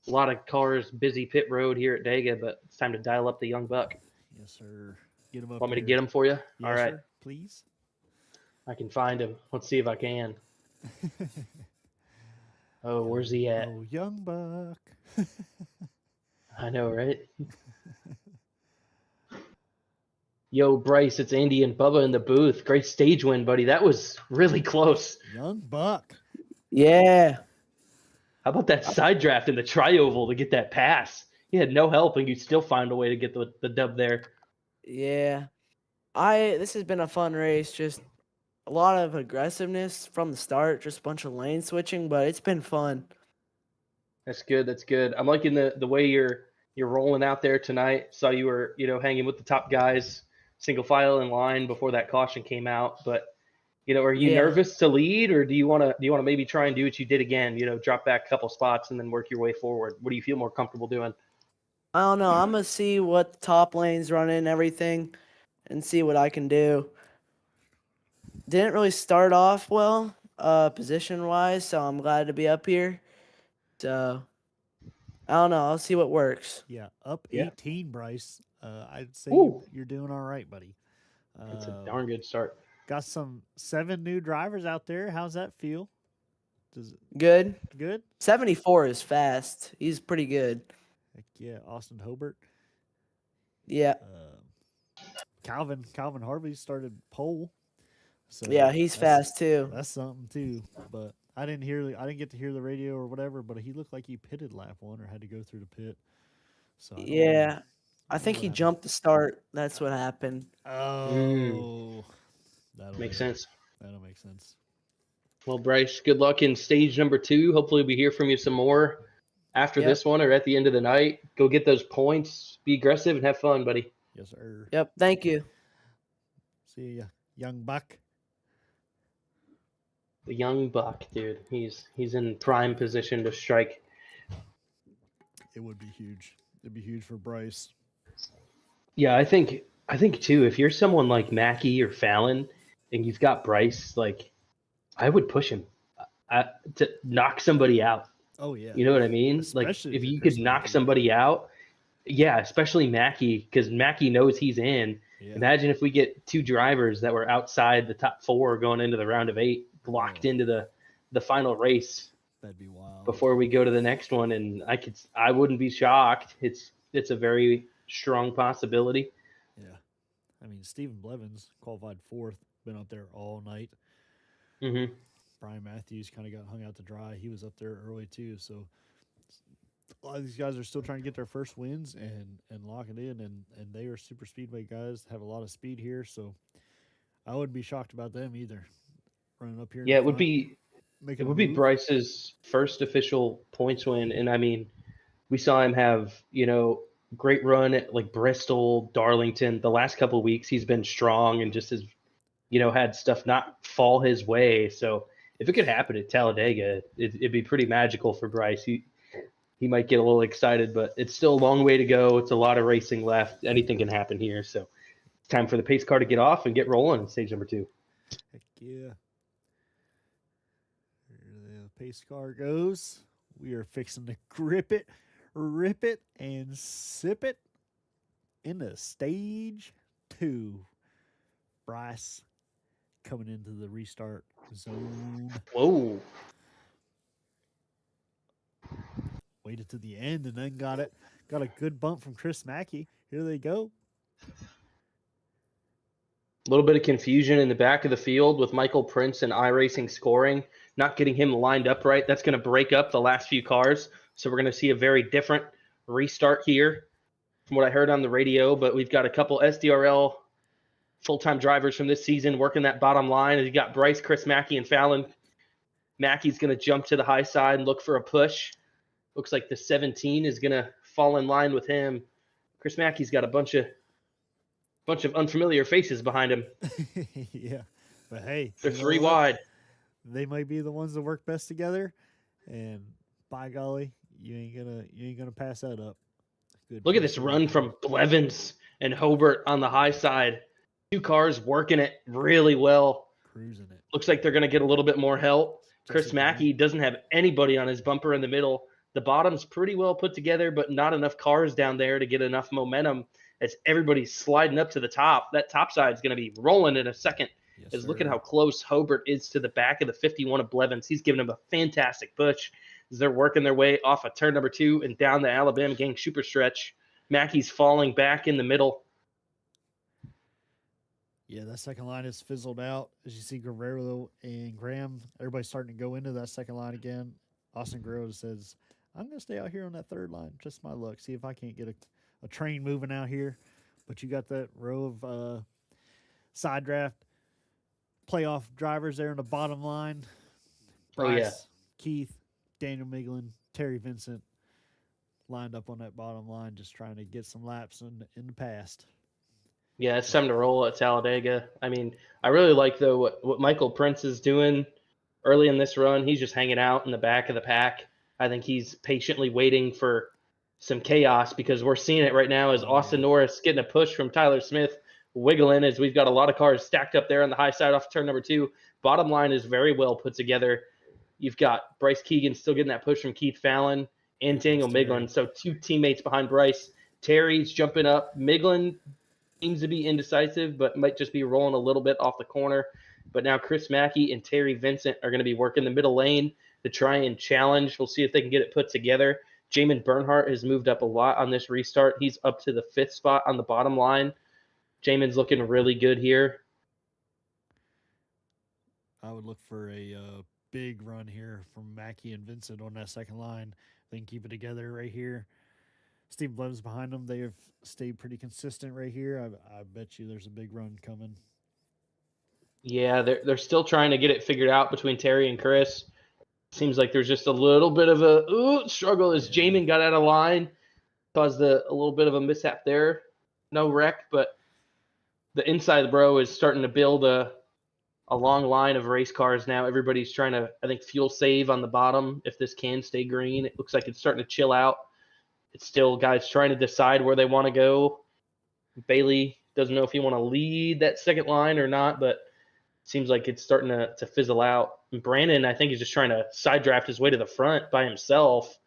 A lot of cars, busy pit road here at Dega, but it's time to dial up the young buck. Yes, sir. Get him up. Want me to get him for you? Yes, all right. Sir, please. I can find him. Let's see if I can. Oh, where's he at? Oh, young buck. I know, right? Yo, Bryce, it's Andy and Bubba in the booth. Great stage win, buddy. That was really close. Young buck. Yeah. How about that side draft in the tri-oval to get that pass? You had no help, and you still find a way to get the dub there. Yeah. This has been a fun race. Just a lot of aggressiveness from the start. Just a bunch of lane switching, but it's been fun. That's good. That's good. I'm liking the way you're rolling out there tonight. Saw you were hanging with the top guys, single file in line before that caution came out. But are you nervous to lead, or do you want to maybe try and do what you did again? Drop back a couple spots and then work your way forward. What do you feel more comfortable doing? I don't know. I'm gonna see what the top lane's running and everything, and see what I can do. Didn't really start off well, position wise, so I'm glad to be up here. So I don't know. I'll see what works. Yeah, up Yeah. 18, Bryce. I'd say Ooh. you're doing all right, buddy. That's a darn good start. Got 7 new drivers out there. How's that feel? Good. Good? 74 is fast. He's pretty good. Heck yeah, Austin Hobart. Yeah. Calvin Harvey started pole. So Yeah, he's fast too. That's something too. But I didn't get to hear the radio or whatever, but he looked like he pitted lap 1 or had to go through the pit. So I don't know. Yeah. I don't think know he what jumped the start. That's what happened. Oh. That'll Makes sense. That'll make sense. Well, Bryce, good luck in stage number 2. Hopefully we hear from you some more after Yep. this one or at the end of the night. Go get those points. Be aggressive and have fun, buddy. Yes, sir. Yep. Thank you. See ya, young buck. The young buck, dude. He's in prime position to strike. It would be huge. It'd be huge for Bryce. Yeah, I think too, if you're someone like Mackey or Fallon and you've got Bryce, like I would push him to knock somebody out. Oh yeah. You know what I mean? Like Especially if if you it could goes knock Mackey. somebody out, yeah, especially Mackey, because Mackey knows he's in. Yeah. Imagine if we get 2 drivers that were outside the top 4 going into the round of 8, locked into the final race That'd be wild. before we go to the next one, and I wouldn't be shocked. It's a very strong possibility. Yeah. I mean, Stephen Blevins qualified 4th, been up there all night. Mm-hmm. Brian Matthews kind of got hung out to dry. He was up there early too. So a lot of these guys are still trying to get their first wins and lock it in. And they are super speedway guys, have a lot of speed here. So I wouldn't be shocked about them either. Running up here. Yeah, it would be move. Bryce's first official points win, and I mean, we saw him have great run at like Bristol, Darlington. The last couple of weeks, he's been strong and just has had stuff not fall his way. So if it could happen at Talladega, it'd be pretty magical for Bryce. He might get a little excited, but it's still a long way to go. It's a lot of racing left. Anything can happen here. So it's time for the pace car to get off and get rolling in stage number 2. Heck yeah. Here the pace car goes. We are fixing to grip it, rip it, and sip it into stage 2. Bryce coming into the restart zone. Whoa. Waited to the end and then got a good bump from Chris Mackey. Here they go. A little bit of confusion in the back of the field with Michael Prince and iRacing scoring, not getting him lined up right. That's going to break up the last few cars. So we're going to see a very different restart here from what I heard on the radio. But we've got a couple SDRL full-time drivers from this season working that bottom line. You got Bryce, Chris Mackey, and Fallon. Mackey's going to jump to the high side and look for a push. Looks like the 17 is going to fall in line with him. Chris Mackey's got a bunch of unfamiliar faces behind him. Yeah, but hey, they're 3 wide. They might be the ones that work best together, and by golly, you ain't gonna pass that up. Good. Look at this run from Blevins and Hobart on the high side. 2 cars working it really well. Cruising it. Looks like they're going to get a little bit more help. Chris Mackey doesn't have anybody on his bumper in the middle. The bottom's pretty well put together, but not enough cars down there to get enough momentum as everybody's sliding up to the top. That top side's going to be rolling in a second. Yes, Look at how close Hobart is to the back of the 51 of Blevins. He's giving him a fantastic push as they're working their way off of turn number 2 and down the Alabama Gang super stretch. Mackey's falling back in the middle. Yeah, that second line is fizzled out. As you see, Guerrero and Graham, everybody's starting to go into that second line again. Austin Guerrero says, I'm going to stay out here on that third line. Just my luck. See if I can't get a train moving out here. But you got that row of side draft playoff drivers there in the bottom line. Bryce, Keith, Daniel Miglin, Terry Vincent lined up on that bottom line, just trying to get some laps in the past. Yeah, it's time to roll at Talladega. I mean, I really like, though, what Michael Prince is doing early in this run. He's just hanging out in the back of the pack. I think he's patiently waiting for some chaos because we're seeing it right now as Austin Norris getting a push from Tyler Smith, wiggling as we've got a lot of cars stacked up there on the high side off turn number 2. Bottom line is very well put together. You've got Bryce Keegan still getting that push from Keith Fallon and Daniel Miglin. So 2 teammates behind Bryce. Terry's jumping up. Miglin seems to be indecisive, but might just be rolling a little bit off the corner. But now Chris Mackey and Terry Vincent are going to be working the middle lane to try and challenge. We'll see if they can get it put together. Jamin Bernhardt has moved up a lot on this restart. He's up to the 5th spot on the bottom line. Jamin's looking really good here. I would look for a big run here from Mackey and Vincent on that second line. They can keep it together right here. Steve Blevins behind them. They have stayed pretty consistent right here. I bet you there's a big run coming. Yeah, they're still trying to get it figured out between Terry and Chris. Seems like there's just a little bit of a struggle as Jamin got out of line. Caused a little bit of a mishap there. No wreck, but the inside of the row is starting to build a long line of race cars now. Everybody's trying to, I think, fuel save on the bottom if this can stay green. It looks like it's starting to chill out. It's still guys trying to decide where they want to go. Bailey doesn't know if he want to lead that second line or not, but it seems like it's starting to fizzle out. And Brandon, I think, is just trying to side draft his way to the front by himself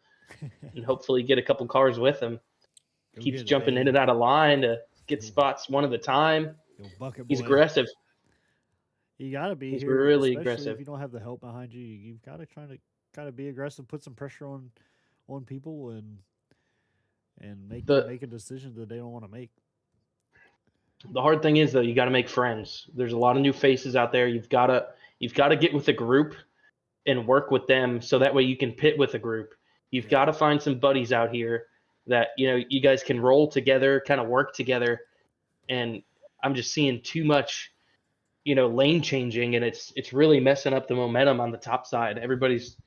and hopefully get a couple cars with him. Keeps jumping in and out of line to get spots one at a time. He's aggressive. You got to be He's here, really especially aggressive. if you don't have the help behind you. You've got to try to kind of be aggressive, put some pressure on people, and make a decision that they don't want to make. The hard thing is though, you got to make friends. There's a lot of new faces out there. You've got to get with a group and work with them so that way you can pit with a group. You've got to find some buddies out here that you guys can roll together, kind of work together. And I'm just seeing too much, lane changing, and it's really messing up the momentum on the top side. Everybody's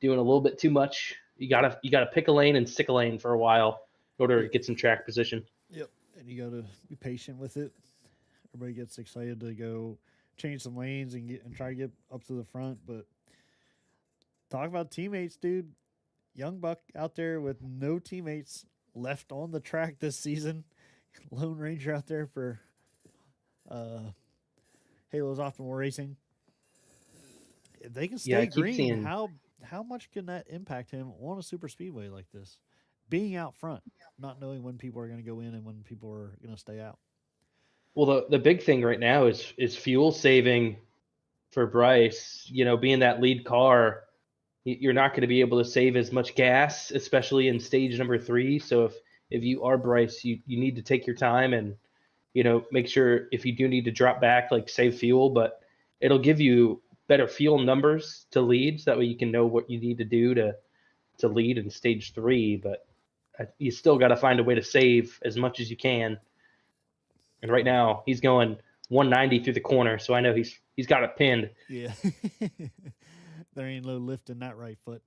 doing a little bit too much. You gotta pick a lane and stick a lane for a while in order to get some track position. Yep. And you got to be patient with it. Everybody gets excited to go change some lanes and try to get up to the front, but talk about teammates, dude. Young Buck out there with no teammates left on the track this season. Lone Ranger out there for Halo's Optimal Racing. If they can stay green, how much can that impact him on a super speedway like this? Being out front, not knowing when people are going to go in and when people are going to stay out. Well, the big thing right now is fuel saving for Bryce. Being that lead car, you're not going to be able to save as much gas, especially in stage number 3. So if you are Bryce, you need to take your time and make sure if you do need to drop back, like save fuel, but it'll give you better fuel numbers to lead, so that way you can know what you need to do to lead in stage 3. But you still got to find a way to save as much as you can. And right now he's going 190 through the corner, so I know he's got it pinned. Yeah. There ain't no lift in that right foot.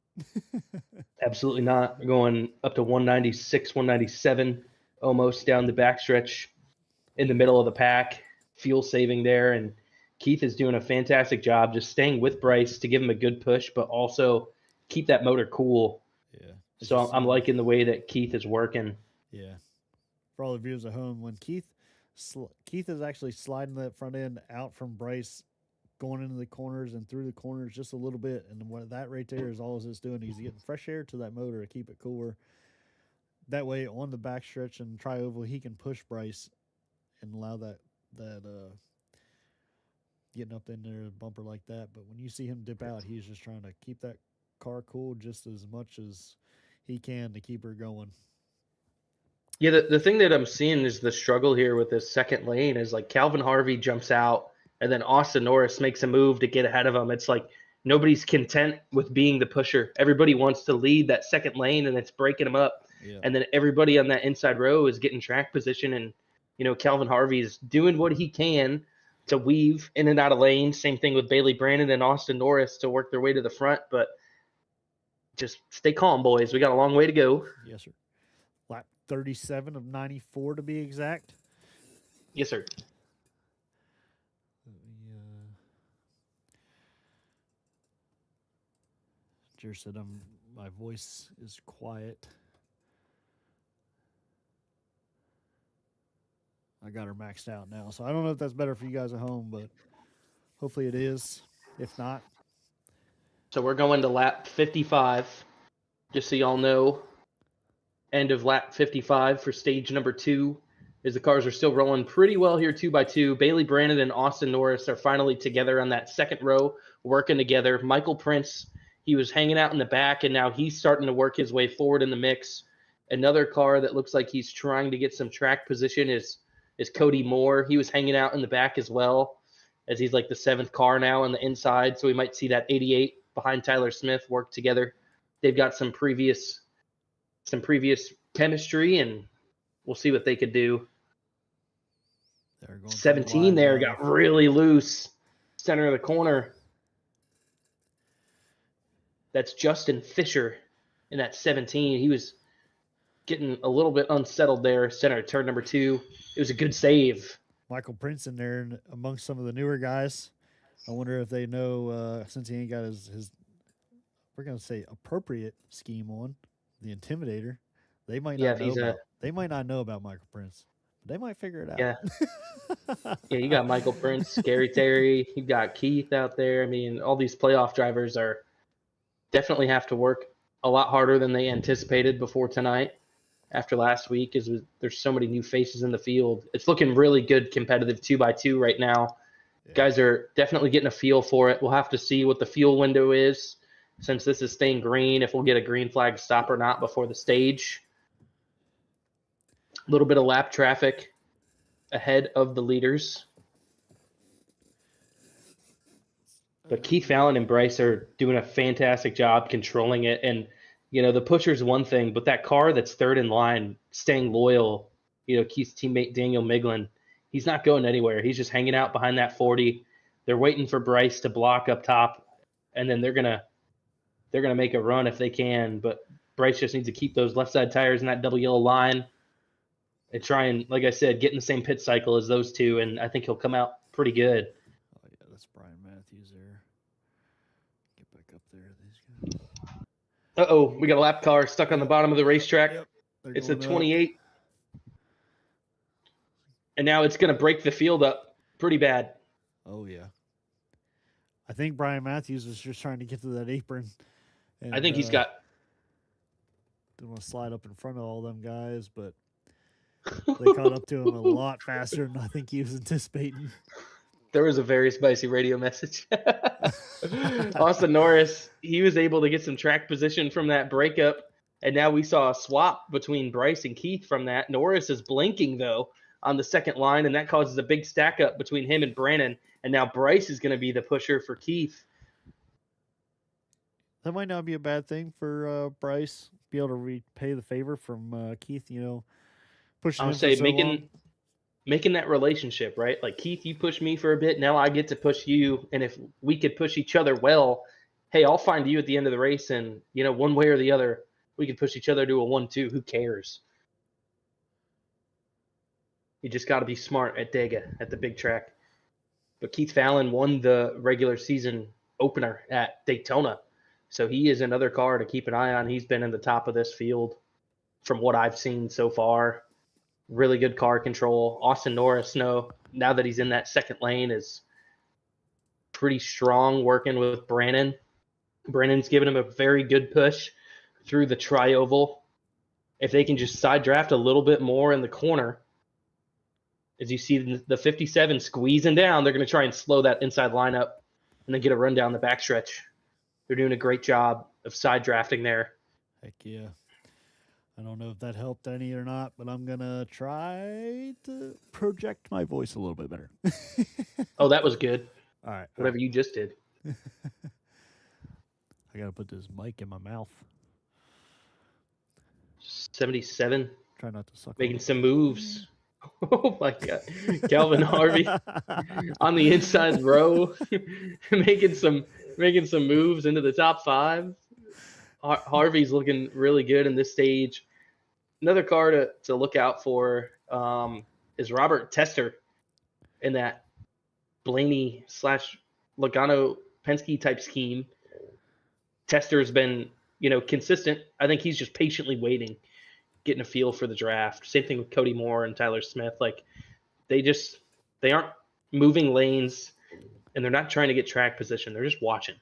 Absolutely not. We're going up to 196, 197, almost down the backstretch in the middle of the pack. Fuel saving there, and Keith is doing a fantastic job just staying with Bryce to give him a good push, but also keep that motor cool. Yeah. So I'm liking the way that Keith is working. Yeah. For all the viewers at home, when Keith is actually sliding that front end out from Bryce, going into the corners and through the corners just a little bit, and what that right there is all it's doing. He's getting fresh air to that motor to keep it cooler. That way, on the backstretch and tri-oval, he can push Bryce and allow that getting up in there, a bumper like that. But when you see him dip out, he's just trying to keep that car cool just as much as he can to keep her going. Yeah, the thing that I'm seeing is the struggle here with this second lane is like Calvin Harvey jumps out, and then Austin Norris makes a move to get ahead of him. It's like nobody's content with being the pusher. Everybody wants to lead that second lane, and it's breaking them up. Yeah. And then everybody on that inside row is getting track position, and Calvin Harvey is doing what he can to weave in and out of lanes. Same thing with Bailey Brandon and Austin Norris to work their way to the front. But just stay calm, boys. We got a long way to go. Yes, sir. Lap 37 of 94 to be exact. Yes, sir. Jer said my voice is quiet. I got her maxed out now, so I don't know if that's better for you guys at home, but hopefully it is. If not, so we're going to lap 55, just so y'all know. End of lap 55 for stage number 2, as the cars are still rolling pretty well here 2 by 2. Bailey Brandon and Austin Norris are finally together on that second row, working together. Michael Prince, he was hanging out in the back, and now he's starting to work his way forward in the mix. Another car that looks like he's trying to get some track position is Cody Moore. He was hanging out in the back as well, as he's like the 7th car now on the inside. So we might see that 88 behind Tyler Smith work together. They've got some previous chemistry, and we'll see what they could do. 17 there got really loose, center of the corner. That's Justin Fisher in that 17. He was getting a little bit unsettled there, center turn number 2. It was a good save. Michael Prince in there and amongst some of the newer guys. I wonder if they know, since he ain't got his we're going to say appropriate scheme on, the Intimidator. They might not know they might not know about Michael Prince. They might figure it out. Yeah. Yeah, you got Michael Prince, Scary Terry, you got Keith out there. I mean, all these playoff drivers are definitely have to work a lot harder than they anticipated before tonight. After last week, there's so many new faces in the field. It's looking really good competitive 2 by 2 right now. Guys are definitely getting a feel for it. We'll have to see what the fuel window is since this is staying green, if we'll get a green flag stop or not before the stage. A little bit of lap traffic ahead of the leaders. But Keith Fallon and Bryce are doing a fantastic job controlling it. And, the pusher's one thing, but that car that's third in line, staying loyal, Keith's teammate Daniel Miglin, he's not going anywhere. He's just hanging out behind that 40. They're waiting for Bryce to block up top, and then they're gonna make a run if they can. But Bryce just needs to keep those left side tires in that double yellow line and try and, like I said, get in the same pit cycle as those two, and I think he'll come out pretty good. Oh yeah, that's Brian Matthews there. Get back up there. These guys. We got a lap car stuck on the bottom of the racetrack. Yep, It's a 28. And now it's going to break the field up pretty bad. Oh yeah. I think Brian Matthews was just trying to get to that apron. And, I think he's got. Didn't want to slide up in front of all them guys, but they caught up to him a lot faster than I think he was anticipating. There was a very spicy radio message. Austin Norris, he was able to get some track position from that breakup, and now we saw a swap between Bryce and Keith from that. Norris is blinking, though, on the second line, and that causes a big stack up between him and Brandon, and now Bryce is going to be the pusher for Keith. That might not be a bad thing for Bryce. Be able to repay the favor from Keith, pushing him for so long. Making that relationship, right? Like, Keith, you push me for a bit. Now I get to push you. And if we could push each other well, hey, I'll find you at the end of the race. And, one way or the other, we can push each other to a 1-2. Who cares? You just got to be smart at Dega, at the big track. But Keith Fallon won the regular season opener at Daytona. So he is another car to keep an eye on. He's been in the top of this field from what I've seen so far. Really good car control. Austin Norris, now that he's in that second lane, is pretty strong working with Brandon. Brandon's giving him a very good push through the tri-oval. If they can just side draft a little bit more in the corner, as you see the 57 squeezing down, they're going to try and slow that inside lineup and then get a run down the backstretch. They're doing a great job of side drafting there. Heck yeah. I don't know if that helped any or not, but I'm going to try to project my voice a little bit better. Oh, that was good. All right. Whatever you just did. I got to put this mic in my mouth. 77. Try not to suck. Making some moves. Oh, my God. Calvin Harvey on the inside row. making some moves into the top five. Harvey's looking really good in this stage. Another car to look out for is Robert Tester in that Blaney / Logano Penske type scheme. Tester's been, consistent. I think he's just patiently waiting, getting a feel for the draft. Same thing with Cody Moore and Tyler Smith. Like, they aren't moving lanes, and they're not trying to get track position. They're just watching.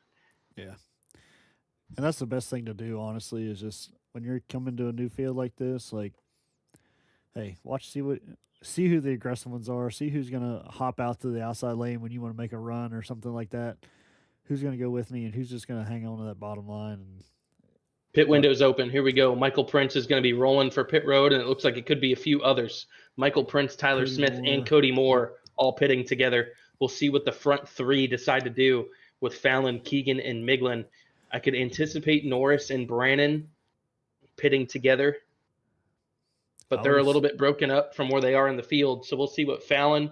Yeah. And that's the best thing to do, honestly, is just when you're coming to a new field like this, like, hey, see who the aggressive ones are, see who's going to hop out to the outside lane when you want to make a run or something like that, who's going to go with me, and who's just going to hang on to that bottom line. And pit window's open. Here we go. Michael Prince is going to be rolling for pit road, and it looks like it could be a few others. Michael Prince, Tyler Smith, and Cody Moore all pitting together. We'll see what the front three decide to do with Fallon, Keegan, and Miglin. I could anticipate Norris and Brannon pitting together, but they're a little bit broken up from where they are in the field. So we'll see what Fallon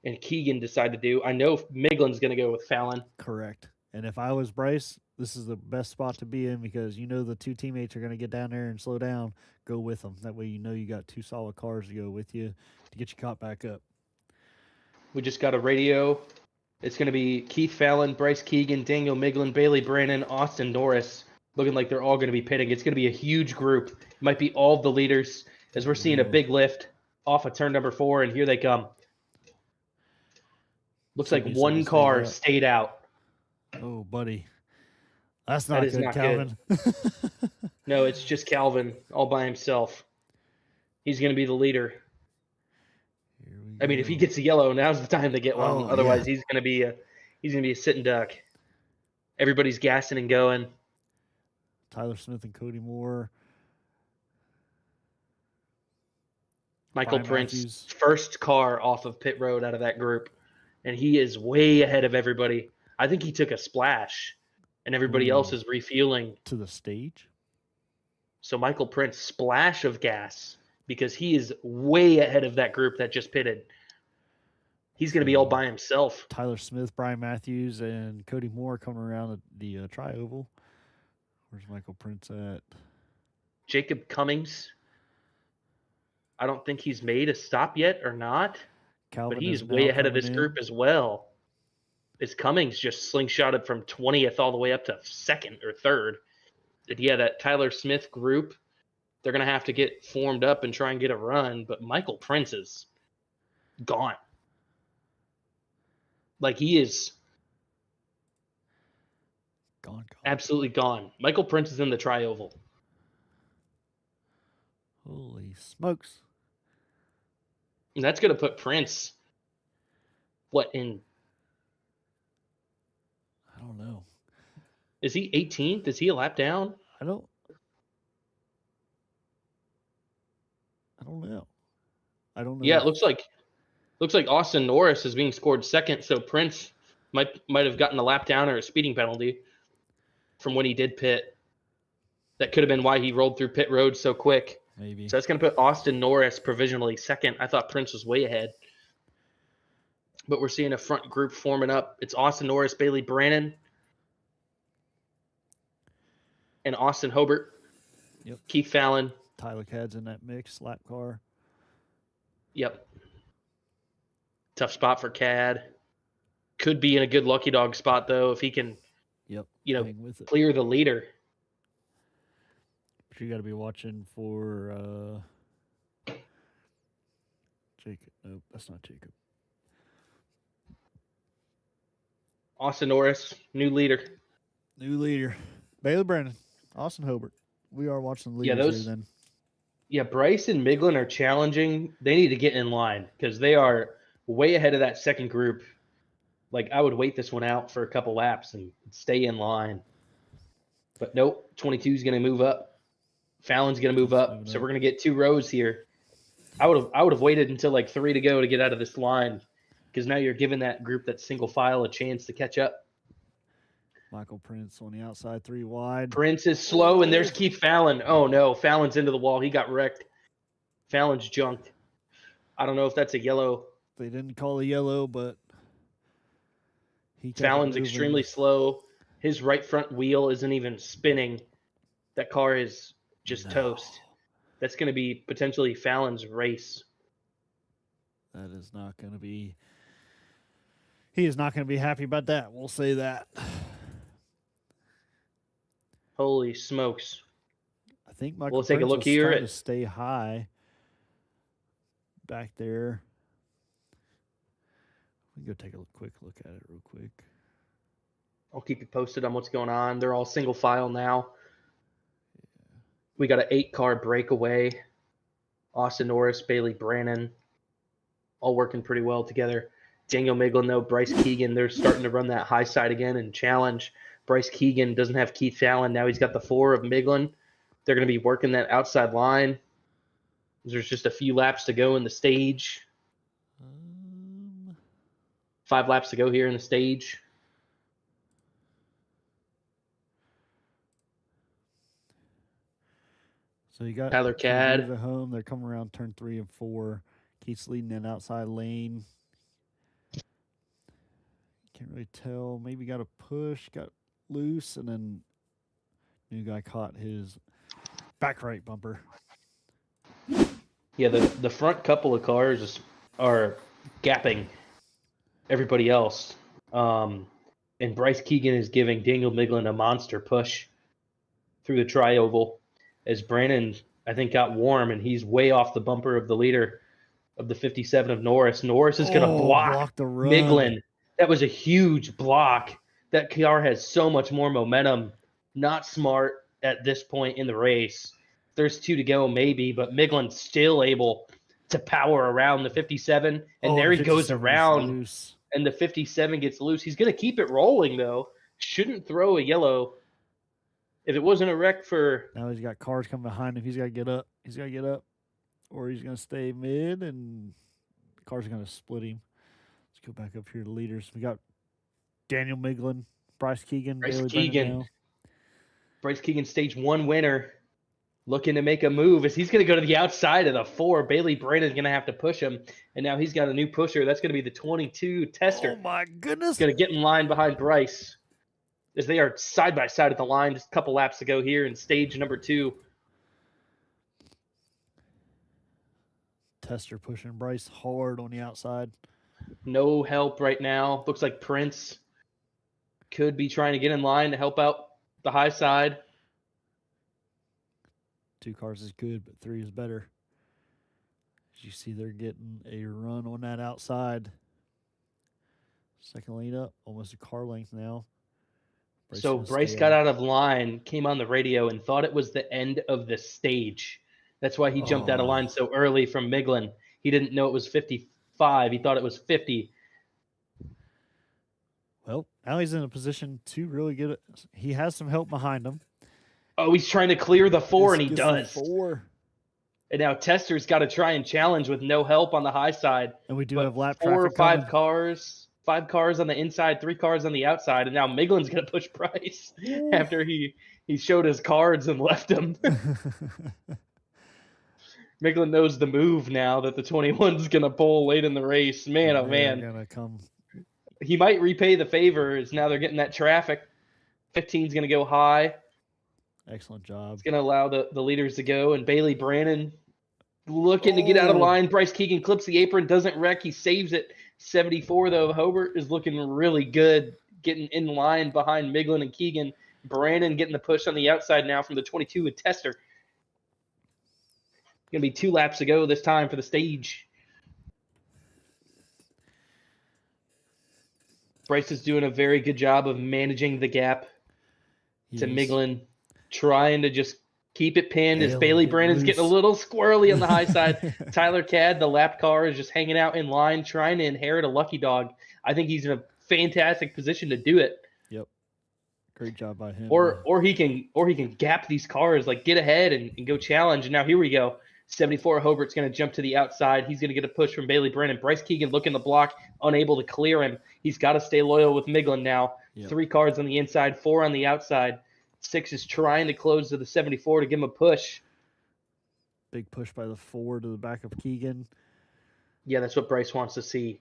and Keegan decide to do. I know Miglin's going to go with Fallon. Correct. And if I was Bryce, this is the best spot to be in because the two teammates are going to get down there and slow down. Go with them. That way you got two solid cars to go with you to get you caught back up. We just got a radio. It's going to be Keith Fallon, Bryce Keegan, Daniel Miglin, Bailey Brannon, Austin Norris, looking like they're all going to be pitting. It's going to be a huge group. It might be all of the leaders as we're seeing a big lift off of turn number 4, and here they come. Looks like one car stayed out. Oh, buddy. That's not good, Calvin. Good. No, it's just Calvin all by himself. He's going to be the leader. I mean, if he Ooh. gets a yellow, now's the time to get one. Oh, Otherwise, yeah. he's gonna be a sitting duck. Everybody's gassing and going. Tyler Smith and Cody Moore. Michael Brian Prince, Matthews. first car off of pit road out of that group, and he is way ahead of everybody. I think he took a splash, and everybody else Ooh. is refueling. To the stage. So Michael Prince, splash of gas, because he is way ahead of that group that just pitted. He's going to be all by himself. Tyler Smith, Brian Matthews, and Cody Moore coming around the tri-oval. Where's Michael Prince at? Jacob Cummings. I don't think he's made a stop yet or not, Calvin but he's is way now ahead of coming this in. group as well. Is Cummings just slingshotted from 20th all the way up to second or third. And yeah, that Tyler Smith group, they're going to have to get formed up and try and get a run, but Michael Prince is gone. Like, he is Gone. absolutely gone. Michael Prince is in the tri-oval. Holy smokes. And that's going to put Prince, in? I don't know. Is he 18th? Is he a lap down? I don't know. I don't know. Yeah, it looks like Austin Norris is being scored second, so Prince might have gotten a lap down or a speeding penalty from when he did pit. That could have been why he rolled through pit road so quick. Maybe. So that's going to put Austin Norris provisionally second. I thought Prince was way ahead. But we're seeing a front group forming up. It's Austin Norris, Bailey Brannon, and Austin Hobart. Yep. Keith Fallon. Tyler Cad's in that mix, lap car. Yep. Tough spot for Cad. Could be in a good lucky dog spot, though, if he can, Yep. Hang with it. clear the leader. But you got to be watching for Jacob. Nope, that's not Jacob. Austin Norris, new leader. New leader. Bailey Brandon. Austin Hobart. We are watching the Yeah, leaders those- here then. Yeah, Bryce and Miglin are challenging. They need to get in line because they are way ahead of that second group. Like, I would wait this one out for a couple laps and stay in line. But nope, 22 is going to move up. Fallon's going to move up. So we're going to get 2 rows here. I would have waited until like 3 to go to get out of this line because now you're giving that group that single file a chance to catch up. Michael Prince on the outside, 3 wide. Prince is slow, and there's Keith Fallon. Oh, no. Fallon's into the wall. He got wrecked. Fallon's junked. I don't know if that's a yellow. They didn't call a yellow, but Fallon's extremely slow. His right front wheel isn't even spinning. That car is just toast. That's going to be potentially Fallon's race. That is not going to be. He is not going to be happy about that. We'll say that. Holy smokes. I think Michael We'll take a Prince look was here trying to at- stay high back there. We can go take a quick look at it real quick. I'll keep you posted on what's going on. They're all single file now. We got an 8-car breakaway. Austin Norris, Bailey Brannon, all working pretty well together. Daniel Miglin, though, Bryce Keegan, they're starting to run that high side again and challenge. Bryce Keegan doesn't have Keith Fallon. Now he's got the 4 of Miglin. They're going to be working that outside line. There's just a few laps to go in the stage. 5 laps to go here in the stage. So you got Tyler Cad. at home. They're coming around turn 3 and 4. Keith's leading that outside lane. Can't really tell. Maybe got a push, got loose, and then new guy caught his back right bumper. Yeah, the front couple of cars are gapping everybody else. And Bryce Keegan is giving Daniel Miglin a monster push through the tri-oval as Brandon, I think, got warm, and he's way off the bumper of the leader of the 57 of Norris. Norris is going to block the run. Miglin. That was a huge block. That car has so much more momentum. Not smart at this point in the race. There's 2 to go maybe, but Miglin's still able to power around the 57, and Oh, there he the goes 57 is around, loose. and the 57 gets loose. He's going to keep it rolling, though. Shouldn't throw a yellow. If it wasn't a wreck for Now he's got cars coming behind him. He's got to get up. He's got to get up, or he's going to stay mid, and the cars are going to split him. Let's go back up here to leaders. We got Daniel Miglin, Bryce Keegan, Bryce Bailey Keegan. Brennan now. Bryce Keegan, stage 1 winner, looking to make a move as he's going to go to the outside of the 4. Bailey Brandon's going to have to push him, and now he's got a new pusher. That's going to be the 22 Tester. Oh my goodness! Going to get in line behind Bryce as they are side by side at the line. Just a couple laps to go here in stage number 2. Tester pushing Bryce hard on the outside. No help right now. Looks like Prince could be trying to get in line to help out the high side. 2 cars is good, but 3 is better. As you see, they're getting a run on that outside. Second lane up, almost a car length now. So Bryce got out of line, came on the radio, and thought it was the end of the stage. That's why he jumped out of line so early from Miglin. He didn't know it was 55. He thought it was 50. Well, now he's in a position to really get it. He has some help behind him. Oh, he's trying to clear the 4, and he Gets the does. 4. And now Tester's got to try and challenge with no help on the high side. And we do But have lap 4 or traffic 5 coming. cars. 5 cars on the inside, 3 cars on the outside, and now Miglin's going to push Bryce after he showed his cards and left him. Miglin knows the move now that the 21's going to pull late in the race. Man, oh man. Gonna come. He might repay the favor as now they're getting that traffic. 15's going to go high. Excellent job. It's going to allow the leaders to go, and Bailey Brannon looking to get out of line. Bryce Keegan clips the apron, doesn't wreck. He saves it. 74, though. Hobart is looking really good, getting in line behind Miglin and Keegan. Brandon getting the push on the outside now from the 22 with Tester. Going to be 2 laps to go this time for the stage. Bryce is doing a very good job of managing the gap to Miglin, trying to just keep it pinned as Bailey Brandon's getting a little squirrely on the high side. Tyler Cadd, the lap car, is just hanging out in line, trying to inherit a lucky dog. I think he's in a fantastic position to do it. Yep. Great job by him. Or he can gap these cars, like get ahead and go challenge. And now here we go. 74 Hobart's going to jump to the outside. He's going to get a push from Bailey Brandon. Bryce Keegan looking the block, unable to clear him. He's got to stay loyal with Miglin now. Yep. 3 cars on the inside, 4 on the outside. 6 is trying to close to the 74 to give him a push. Big push by the 4 to the back of Keegan. Yeah, that's what Bryce wants to see.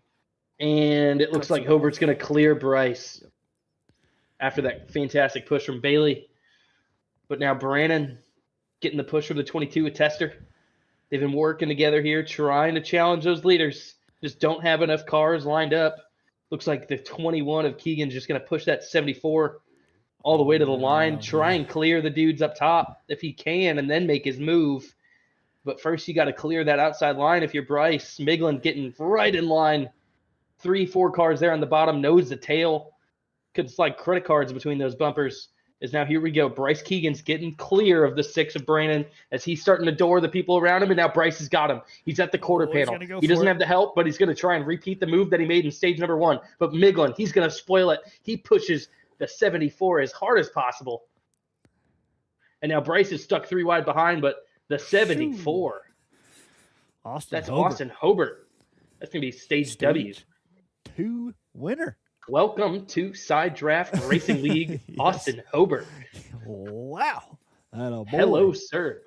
And it looks like Hobart's going to clear Bryce after that fantastic push from Bailey. But now Brandon getting the push from the 22 with Tester. They've been working together here, trying to challenge those leaders. Just don't have enough cars lined up. Looks like the 21 of Keegan's just going to push that 74 all the way to the line, try and clear the dudes up top if he can, and then make his move. But first you got to clear that outside line if you're Bryce. Miglin getting right in line. 3-4 cars there on the bottom, nose to tail. Could slide credit cards between those bumpers. Is now here we go. Bryce Keegan's getting clear of the 6 of Brandon as he's starting to door the people around him, and now Bryce has got him. He's at the quarter panel. He doesn't have the help, but he's going to try and repeat the move that he made in stage number 1. But Miglin, he's going to spoil it. He pushes the 74 as hard as possible. And now Bryce is stuck 3 wide behind, but the 74. That's Austin Hobart. That's going to be stage W. 2 winner. Welcome to Side Draft Racing League, yes. Austin Hobart. Wow. Hello, sir.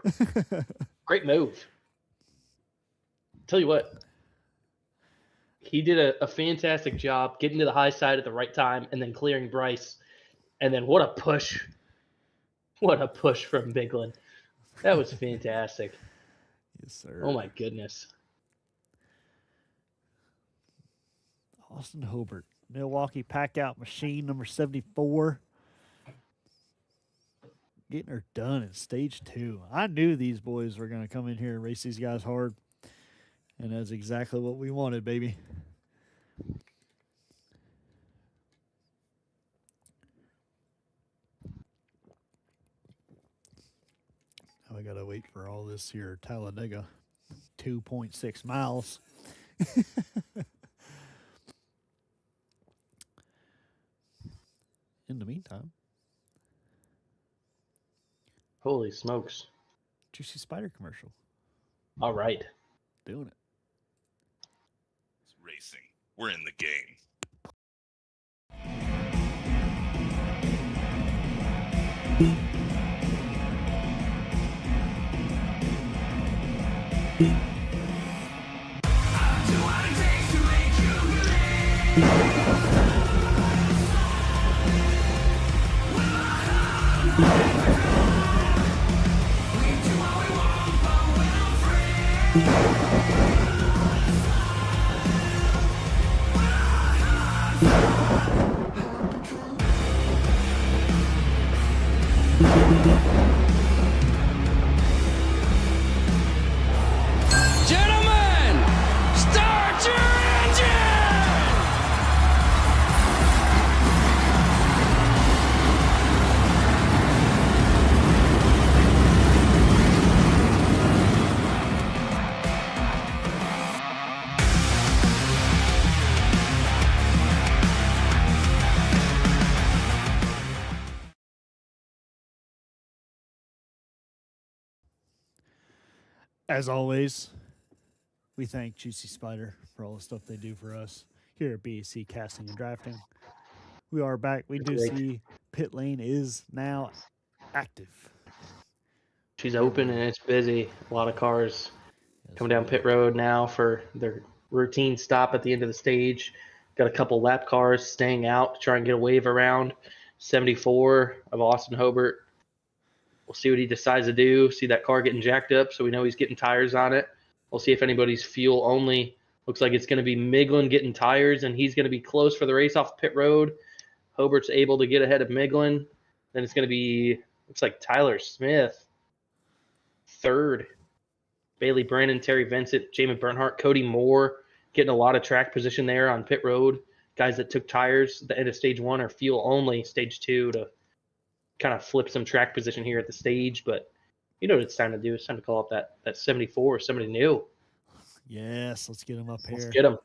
Great move. Tell you what, he did a fantastic job getting to the high side at the right time and then clearing Bryce. And then what a push. What a push from Miglin. That was fantastic. Yes, sir. Oh, my goodness. Austin Hobart. Milwaukee Pack-Out Machine, number 74. Getting her done in stage 2. I knew these boys were going to come in here and race these guys hard. And that's exactly what we wanted, baby. Now I got to wait for all this here Talladega 2.6 miles. In the meantime, Holy smokes! Juicy Spider commercial. All right. Doing it. Racing. We're in the game. Gentlemen, start your engine! As always, we thank Juicy Spider for all the stuff they do for us here at B.A.C. Casting and Drafting. We are back. We do Great. see pit lane is now active. She's open and it's busy. A lot of cars Yes, coming down pit road now for their routine stop at the end of the stage. Got a couple lap cars staying out to try and get a wave around. 74 of Austin Hobart. We'll see what he decides to do. See that car getting jacked up, so we know he's getting tires on it. We'll see if anybody's fuel only. Looks like it's going to be Miglin getting tires, and he's going to be close for the race off pit road. Hobart's able to get ahead of Miglin. Then it's going to be, looks like Tyler Smith, third. Bailey Brennan, Terry Vincent, Jamin Bernhardt, Cody Moore getting a lot of track position there on pit road. Guys that took tires at the end of stage one are fuel only, stage two, to kind of flip some track position here at the stage. But you know what it's time to do. It's time to call up that 74 or somebody new. Yes, let's get him up here. Let's get him.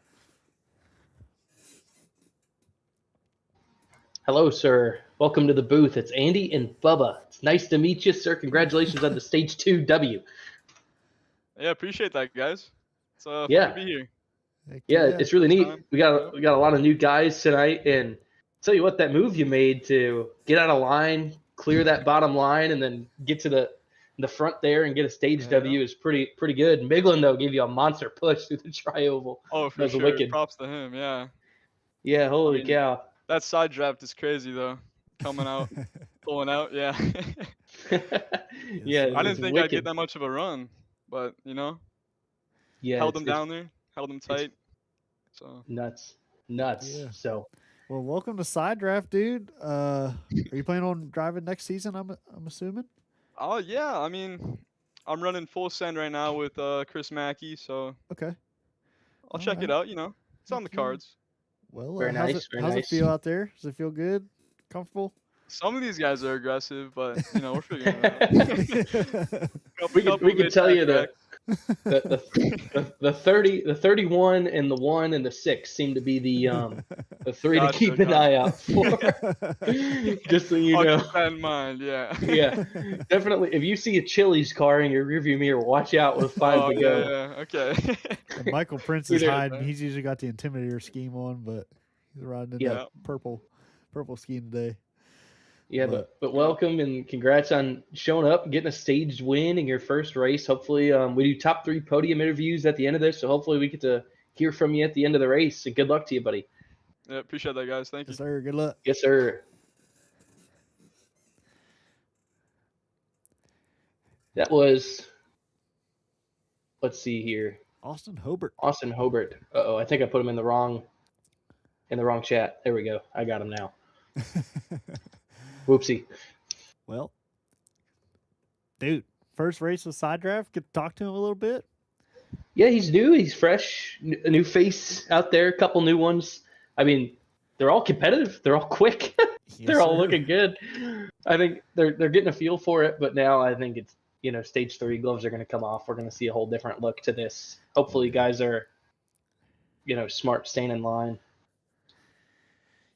Hello, sir. Welcome to the booth. It's Andy and Bubba. It's nice to meet you, sir. Congratulations on the stage 2 W. Yeah, appreciate that, guys. It's fun Yeah. to be here. Heck Yeah, it's really neat. time. We got a lot of new guys tonight, and tell you what, that move you made to get out of line, clear that bottom line, and then get to the front there and get a stage Yeah. W is pretty good. Miglin though gave you a monster push through the tri-oval. Oh, for That was sure. wicked. Props to him. Yeah, Yeah, holy mean, cow. that side draft is crazy though. Coming out, pulling out. Yeah. Yeah, I it didn't was think I'd wicked. get that much of a run, but Yeah, held it's them down there, held them tight. So nuts. Yeah. So Well, welcome to Side Draft, dude. Are you planning on driving next season? I'm assuming. oh yeah, I mean, I'm running full send right now with Chris Mackey, so Okay. I'll check it Alright. out. It's on the Heck yeah. cards. Well, Very how's nice, it, very how's nice. it feel out there? Does it feel good? Comfortable? Some of these guys are aggressive, but we're figuring it out. we can tell you that. the 31 and the 1 and the 6 seem to be the 3 Gotcha, to keep an gotcha. eye out for. Just so you I'll know. keep that in mind. Yeah. Yeah, definitely. If you see a Chili's car in your rearview mirror, watch out with 5 Oh, to go. yeah. Okay. And Michael Prince is Either- hiding. He's usually got the Intimidator scheme on, but he's riding in Yeah. that purple scheme today. Yeah, but welcome and congrats on showing up, getting a staged win in your first race. Hopefully, we do top 3 podium interviews at the end of this, so hopefully we get to hear from you at the end of the race. And good luck to you, buddy. Yeah, appreciate that, guys. Thank you. Yes, sir. Good luck. Yes, sir. That was, let's see here, Austin Hobart. Austin Hobart. Uh-oh, I think I put him in the wrong chat. There we go. I got him now. Whoopsie. Well, dude, first race with Side Draft. Get to talk to him a little bit. Yeah, he's new. He's fresh. A new face out there. A couple new ones. I mean, they're all competitive. They're all quick. Yes, They're all sir. looking good. I think they're getting a feel for it, but now I think stage 3 gloves are going to come off. We're going to see a whole different look to this. Hopefully, guys are, smart, staying in line.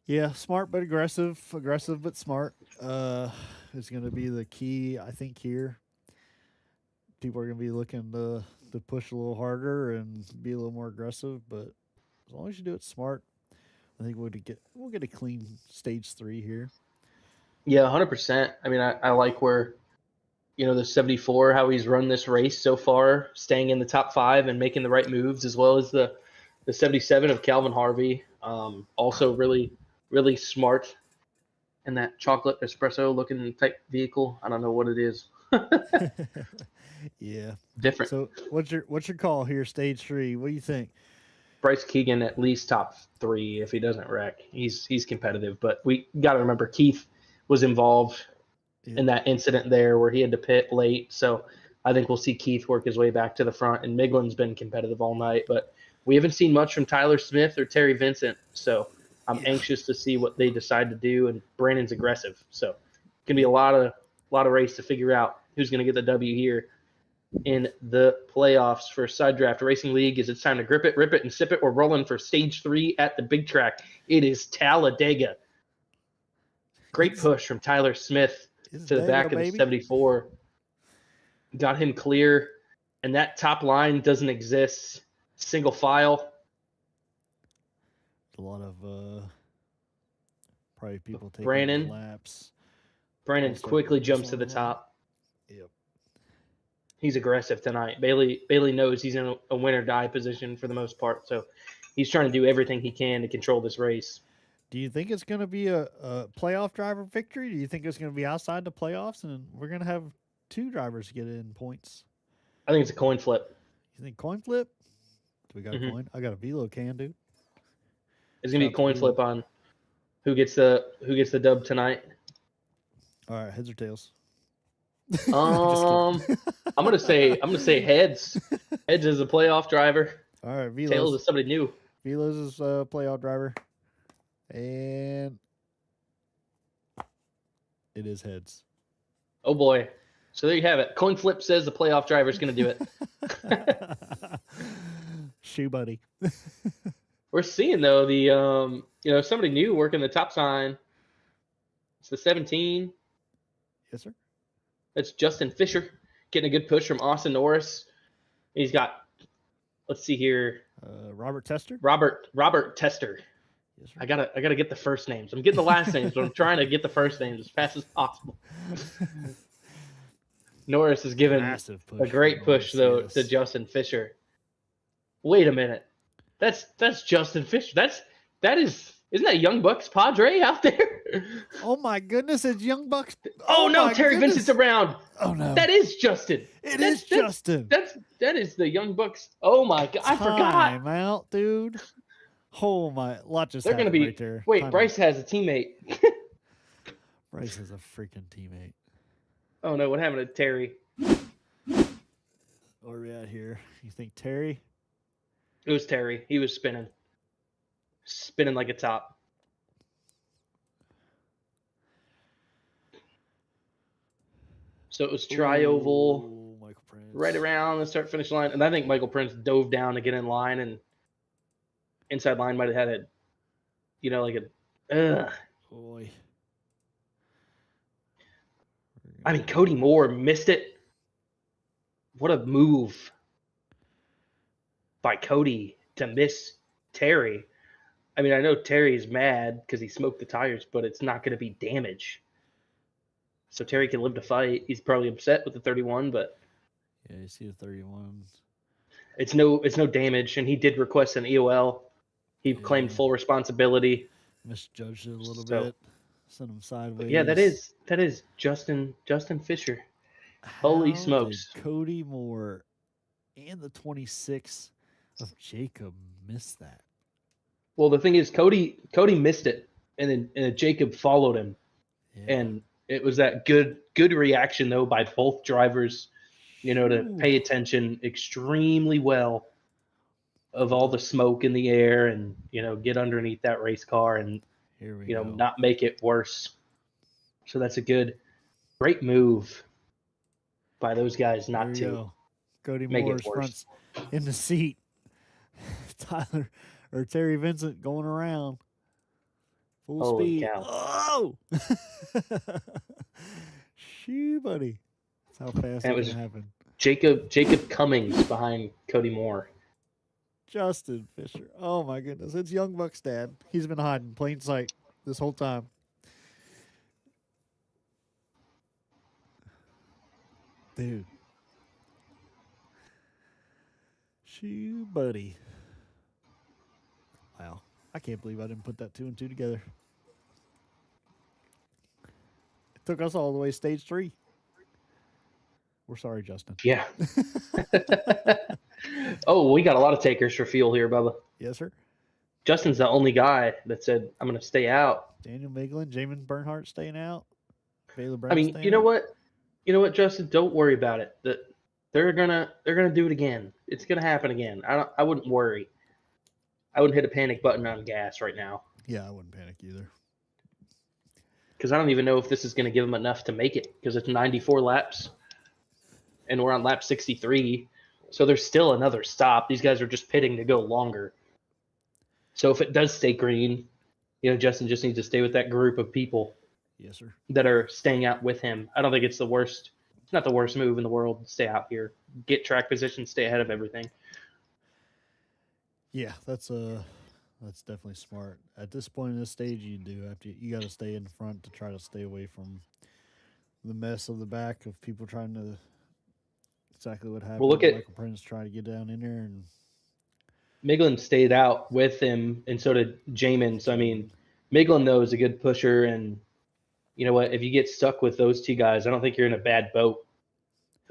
Yeah, smart but aggressive, aggressive but smart. Is going to be the key, I think. Here, people are going to be looking to push a little harder and be a little more aggressive. But as long as you do it smart, I think we'll get a clean stage 3 here. Yeah, 100%. I mean, I like where, the 74, how he's run this race so far, staying in the top 5 and making the right moves, as well as the 77 of Calvin Harvey. Also really, really smart in that chocolate espresso looking type vehicle. I don't know what it is. Yeah, Different. So what's your call here, stage 3? What do you think? Bryce Keegan at least top 3 if he doesn't wreck. He's competitive, but we got to remember Keith was involved in that incident there where he had to pit late. So I think we'll see Keith work his way back to the front, and Miglin's been competitive all night, but we haven't seen much from Tyler Smith or Terry Vincent. So I'm anxious to see what they decide to do, and Brandon's aggressive. So it's going to be a lot of race to figure out who's going to get the W here in the playoffs for Side Draft Racing League. Is it's time to grip it, rip it, and sip it. We're rolling for stage 3 at the big track. It is Talladega. Great push from Tyler Smith to the back of the 74. Got him clear, and that top line doesn't exist. Single file. A lot of probably people taking Brandon. laps. Brandon quickly jumps to the top. Yep. He's aggressive tonight. Bailey knows he's in a win or die position for the most part, so he's trying to do everything he can to control this race. Do you think it's going to be a playoff driver victory? Do you think it's going to be outside the playoffs and we're going to have 2 drivers get in points? I think it's a coin flip. You think coin flip? Do we got a coin? I got a velo can, dude. It's going to be a coin flip on who gets the dub tonight. All right, heads or tails? I'm gonna say heads. Heads is a playoff driver. All right, Velos. Tails is somebody new. Velos is a playoff driver, and it is heads. Oh boy! So there you have it. Coin flip says the playoff driver is gonna do it. Shoe buddy. We're seeing though the somebody new working the top sign. It's the 17. Yes, sir. That's Justin Fisher getting a good push from Austin Norris. He's got, let's see here, Robert Tester. Robert Tester. Yes, sir. I gotta get the first names. I'm getting the last names, but I'm trying to get the first names as fast as possible. Norris is giving a great push though to Justin Fisher. Wait a minute, that's Justin Fisher. Isn't that Young Bucks Padre out there? Oh my goodness, it's Young Bucks. Oh no, Terry Vincent's around. Oh no, that is Justin. It is Justin. That is the Young Bucks. Oh my god, I forgot. Time out, dude. Oh my, lot just They're gonna be right there. Wait, Time Bryce has a teammate. Bryce is a freaking teammate. Oh no, what happened to Terry? Where are we at here? You think Terry? It was Terry. He was spinning like a top. So it was tri-oval. Ooh, Michael Prince. Right around the start-finish line. And I think Michael Prince dove down to get in line, and inside line might have had Boy. I mean, Cody Moore missed it. What a move by Cody to miss Terry. I mean, I know Terry's mad because he smoked the tires, but it's not going to be damage. So Terry can live to fight. He's probably upset with the 31, but yeah, you see the 31. It's no damage, and he did request an EOL. He claimed full responsibility. Misjudged it a little bit. Sent him sideways. Yeah, that is Justin Fisher. Holy How smokes! did Cody Moore and the 26 of Jacob miss that? Well, the thing is, Cody missed it, and then Jacob followed him, and it was that good reaction though by both drivers, to pay attention extremely well of all the smoke in the air, and get underneath that race car and Here we go. not make it worse. So that's a great move. by those guys There not you to go. Cody make Moore's it worse. front's in the seat. Tyler or Terry Vincent going around full Holy speed. cow. Oh, shoo, buddy. That's how fast And it it was can happen. Jacob Cummings behind Cody Moore. Justin Fisher. Oh my goodness, it's Young Buck's dad. He's been hiding in plain sight this whole time. Dude. Shoo, buddy. Wow. I can't believe I didn't put that 2 and 2 together. It took us all the way to stage 3. We're sorry, Justin. Yeah. Oh, we got a lot of takers for fuel here, Bubba. Yes, sir. Justin's the only guy that said, I'm going to stay out. Daniel Miglin, Jamin Bernhardt staying out. Baylor Brown I mean, staying you know out. what? You know what, Justin? Don't worry about it. They're gonna do it again. It's gonna happen again. I wouldn't worry. I wouldn't hit a panic button on gas right now Yeah, I wouldn't panic either. because I don't even know if this is gonna give them enough to make it because it's 94 laps and we're on lap 63. So there's still another stop. These guys are just pitting to go longer. So if it does stay green, Justin just needs to stay with that group of people Yes, sir. that are staying out with him. I don't think it's the worst. It's not the worst move in the world to stay out here. Get track position, stay ahead of everything. Yeah, that's definitely smart. At this point in this stage, you got to stay in front to try to stay away from the mess of the back of people trying to exactly what happened. Well, look at Michael Prince trying to get down in there, and Miglin stayed out with him, and so did Jamin. So I mean, Miglin though is a good pusher, and you know what? If you get stuck with those two guys, I don't think you're in a bad boat.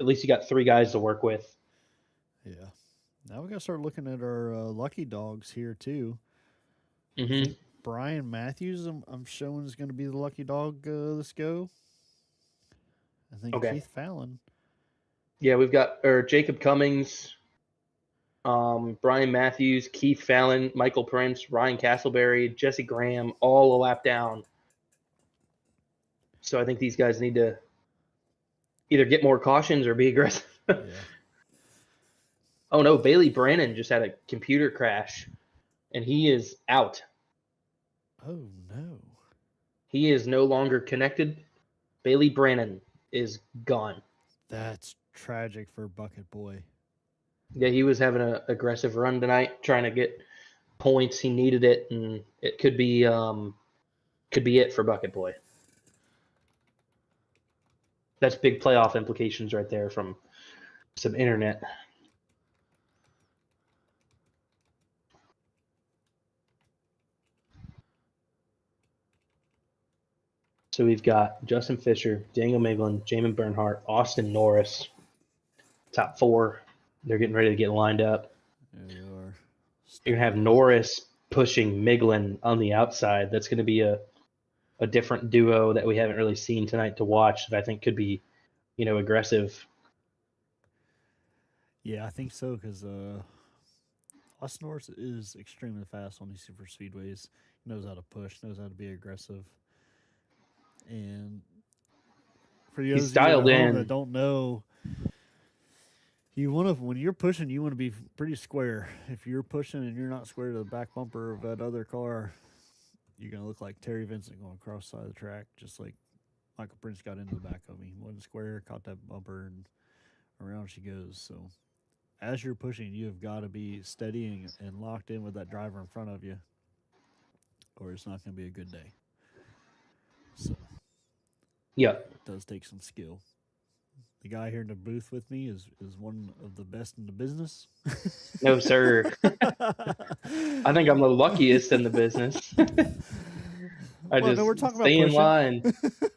At least you got 3 guys to work with. yeah. Now we got to start looking at our lucky dogs here too. I Mm-hmm. think Brian Matthews, I'm showing is going to be the lucky dog. Let's go. I think Okay. Keith Fallon. Yeah, we've got Jacob Cummings, Brian Matthews, Keith Fallon, Michael Prince, Ryan Castleberry, Jesse Graham, all a lap down. So I think these guys need to either get more cautions or be aggressive. Yeah. Oh no, Bailey Brannon just had a computer crash, and he is out. Oh no. He is no longer connected. Bailey Brannon is gone. That's tragic for Bucket Boy. Yeah, he was having an aggressive run tonight, trying to get points. He needed it, and it could be it for Bucket Boy. That's big playoff implications right there from some internet. So we've got Justin Fisher, Daniel Miglin, Jamin Bernhardt, Austin Norris, top 4. They're getting ready to get lined up. There you are. You're gonna have Norris pushing Miglin on the outside. That's going to be a different duo that we haven't really seen tonight to watch that I think could be, aggressive. Yeah, I think so because Austin Norris is extremely fast on these super speedways. He knows how to push, knows how to be aggressive, and for the He's others of you at dialed home in. that don't know, when you're pushing, you want to be pretty square. If you're pushing and you're not square to the back bumper of that other car, you're gonna look like Terry Vincent going across the side of the track, just like Michael Prince got into the back of me. He wasn't square, caught that bumper, and around she goes. So as you're pushing, you have got to be steady and locked in with that driver in front of you, or it's not going to be a good day. So Yeah. it does take some skill. The guy here in the booth with me is one of the best in the business. No, sir. I think I'm the luckiest in the business. I Well, just no, we're talking about stay in pushing. line.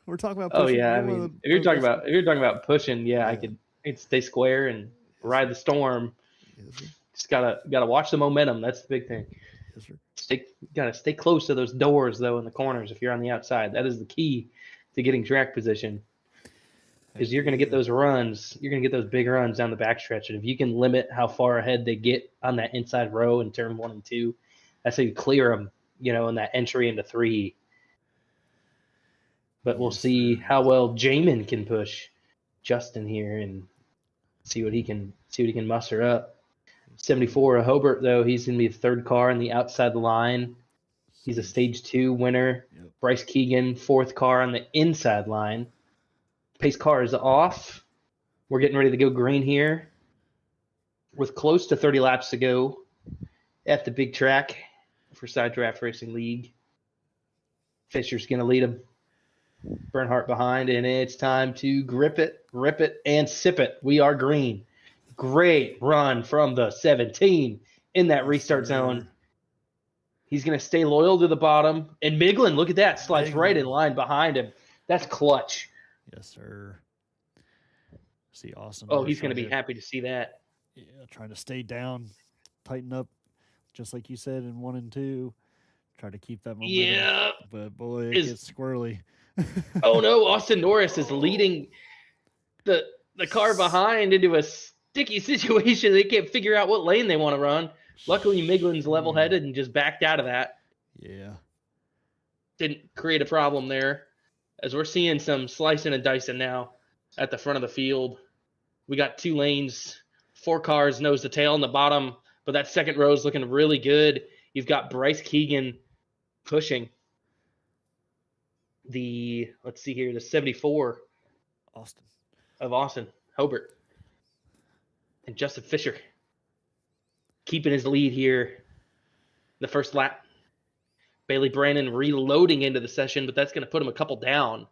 We're talking about Oh pushing. yeah, I You're one of mean, the if you're talking best- about pushing, yeah, Yeah. I could stay square and ride the storm. Yes, sir. Just gotta watch the momentum. That's the big thing. Yes, sir. Gotta stay close to those doors though in the corners if you're on the outside. That is the key to getting track position. Because you're gonna get those runs, you're gonna get those big runs down the backstretch, and if you can limit how far ahead they get on that inside row in turn 1 and 2, that's how you clear them, in that entry into 3. But we'll Yes, see sir. how well Jamin can push. Justin here and see what he can muster up. 74 Hobart though, he's gonna be the third car on the outside line. He's a stage 2 winner. Yep. Bryce Keegan, fourth car on the inside line. Pace car is off. We're getting ready to go green here with close to 30 laps to go at the big track for Side Draft Racing League. Fisher's going to lead him. Bernhardt behind, and it's time to grip it, rip it, and sip it. We are green. Great run from the 17 in that restart zone. He's going to stay loyal to the bottom. And Miglin, look at that, slides right in line behind him. That's clutch. Yes, sir. See Austin. Oh, he's going to be happy to see that. Yeah, trying to stay down, tighten up, just like you said in 1 and 2. Try to keep that momentum. Yeah. But boy, it gets squirrely. Oh no, Austin Norris is leading the car behind into a sticky situation. They can't figure out what lane they want to run. Luckily, Miglin's level-headed and just backed out of that. Yeah. Didn't create a problem there. As we're seeing some slicing and dicing now at the front of the field. We got 2 lanes, 4 cars nose to tail in the bottom, but that second row is looking really good. You've got Bryce Keegan pushing the 74 of Austin Hobart. And Justin Fisher keeping his lead here the first lap. Bailey Brandon reloading into the session, but that's going to put him a couple down.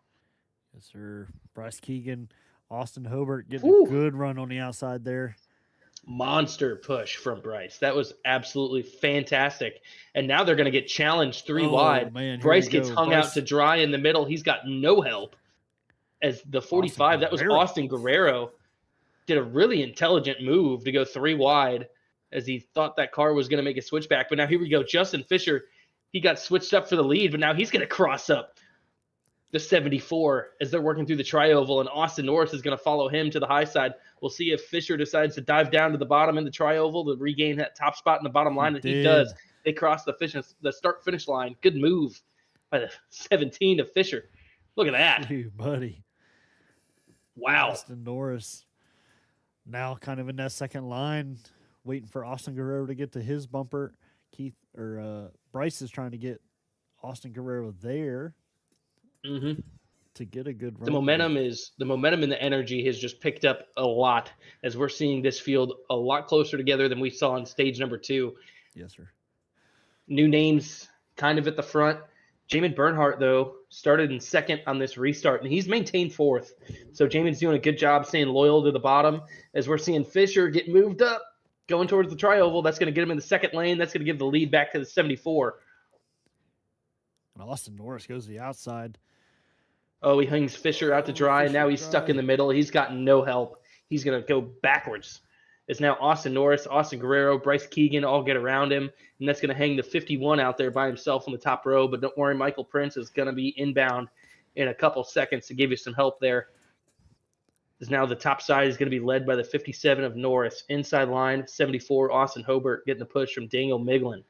Yes, sir. Bryce Keegan, Austin Hobart getting a good run on the outside there. Monster push from Bryce. That was absolutely fantastic. And now they're going to get challenged 3 wide. Man, Bryce gets hung out to dry in the middle. He's got no help. As the 45, that was Austin Guerrero, did a really intelligent move to go 3 wide as he thought that car was going to make a switchback. But now here we go. Justin Fisher, he got switched up for the lead, but now he's going to cross up the 74 as they're working through the tri-oval, and Austin Norris is going to follow him to the high side. We'll see if Fisher decides to dive down to the bottom in the tri-oval to regain that top spot in the bottom line, and he does. They cross the start-finish line. Good move by the 17 of Fisher. Look at that. Dude, buddy. Wow. Austin Norris now kind of in that second line, waiting for Austin Guerrero to get to his bumper. Bryce is trying to get Austin Guerrero there. Mm-hmm. To get a good run. The momentum and the energy has just picked up a lot as we're seeing this field a lot closer together than we saw in stage number 2. Yes, sir. New names kind of at the front. Jamin Bernhardt, though, started in second on this restart, and he's maintained 4th. So Jamin's doing a good job staying loyal to the bottom as we're seeing Fisher get moved up, going towards the tri-oval. That's going to get him in the second lane. That's going to give the lead back to the 74. And Austin Norris goes to the outside. Oh, he hangs Fisher out to dry, and now he's stuck in the middle. He's got no help. He's going to go backwards. It's now Austin Norris, Austin Guerrero, Bryce Keegan all get around him, and that's going to hang the 51 out there by himself on the top row. But don't worry, Michael Prince is going to be inbound in a couple seconds to give you some help there. As now the top side is going to be led by the 57 of Norris. Inside line, 74, Austin Hobart getting the push from Daniel Miglin.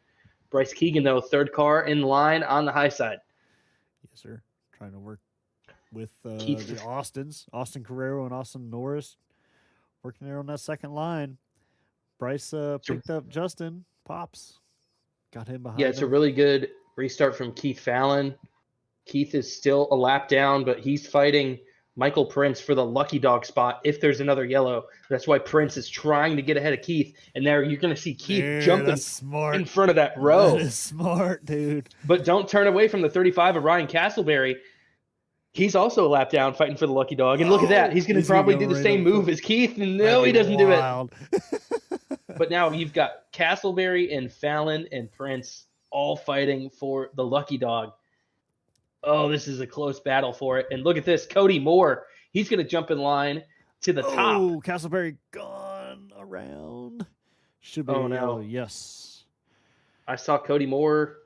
Bryce Keegan, though, third car in line on the high side. Yes, sir. Trying to work with the Austins, Austin Guerrero and Austin Norris, working there on that second line. Bryce picked up Justin Pops, got him behind. Yeah, it's a really good restart from Keith Fallon. Keith is still a lap down, but he's fighting Michael Prince for the lucky dog spot if there's another yellow. That's why Prince is trying to get ahead of Keith. And there you're going to see Keith jumping in front of that row. That is smart, dude. But don't turn away from the 35 of Ryan Castleberry. He's also a lap down fighting for the lucky dog. And look at that. He's going to probably do the same move as Keith. And no, he doesn't do it. But now you've got Castleberry and Fallon and Prince all fighting for the lucky dog. Oh, this is a close battle for it. And look at this. Cody Moore. He's going to jump in line to the top. Oh, Castleberry gone around. Should be no. Yes. I saw Cody Moore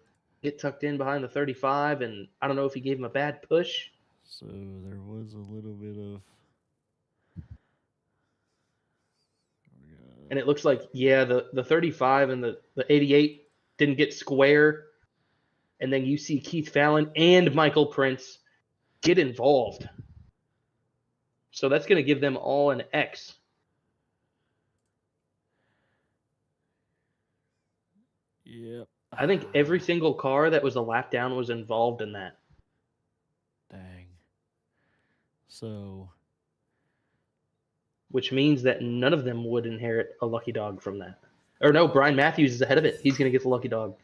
get tucked in behind the 35, and I don't know if he gave him a bad push. So there was a little bit of... And it looks like, yeah, the 35 and the 88 didn't get square. And then you see Keith Fallon and Michael Prince get involved. So that's going to give them all an X. Yep. I think every single car that was a lap down was involved in that. Dang. So, Which means that none of them would inherit a lucky dog from that. Or no, Brian Matthews is ahead of it. He's going to get the lucky dog.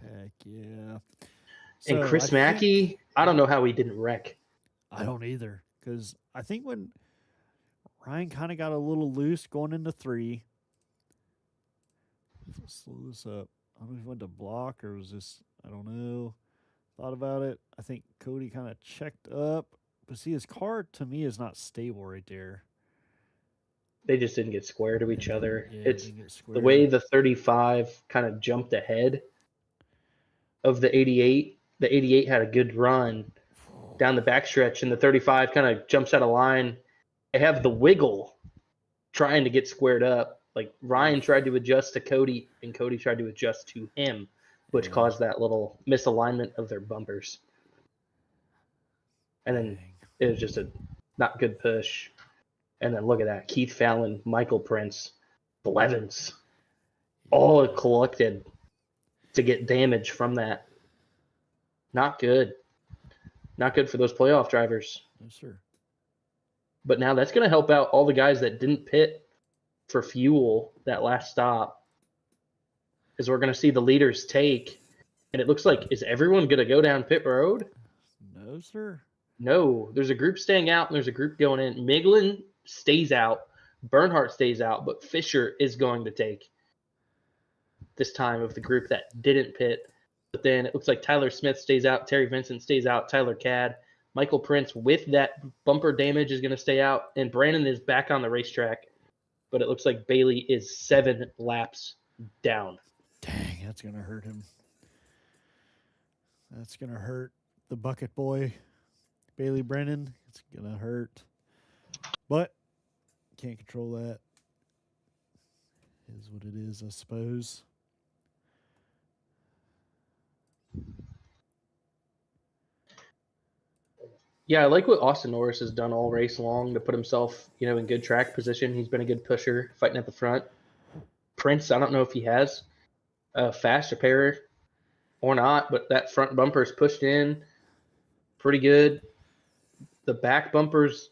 heck yeah. And So, Chris I think- Mackey, I don't know how he didn't wreck. I don't either. Because I think when Ryan kind of got a little loose going into 3. Let's slow this up. I don't know if he went to block or was this, I don't know. Thought about it. I think Cody kind of checked up. But see, his car to me is not stable right there. They just didn't get square to each other. Yeah, It's didn't get the square. way the 35 kind of jumped ahead of the 88. The 88 had a good run down the backstretch, and the 35 kind of jumps out of line. They have the wiggle trying to get squared up. Like Ryan tried to adjust to Cody, and Cody tried to adjust to him, which Yeah. caused that little misalignment of their bumpers. And then Dang. it was just a not good push. And then look at that. Keith Fallon, Michael Prince, Blevins, all collected to get damage from that. Not good. Not good for those playoff drivers. No, sir. But now that's going to help out all the guys that didn't pit for fuel that last stop. Because we're going to see the leaders take. And it looks like, is everyone going to go down pit road? No, sir. No. There's a group staying out and there's a group going in. Miglin stays out. Bernhardt stays out. But Fisher is going to take this time of the group that didn't pit. But then it looks like Tyler Smith stays out. Terry Vincent stays out. Tyler Cadd. Michael Prince with that bumper damage is going to stay out. And Brandon is back on the racetrack. But it looks like Bailey is 7 laps down. Dang, that's going to hurt him. That's going to hurt the bucket boy, Bailey Brennan. It's going to hurt. But can't control that. Is what it is, I suppose. Yeah, I like what Austin Norris has done all race long to put himself, in good track position. He's been a good pusher, fighting at the front. Prince, I don't know if he has a fast repairer or not, but that front bumper is pushed in pretty good. The back bumper's,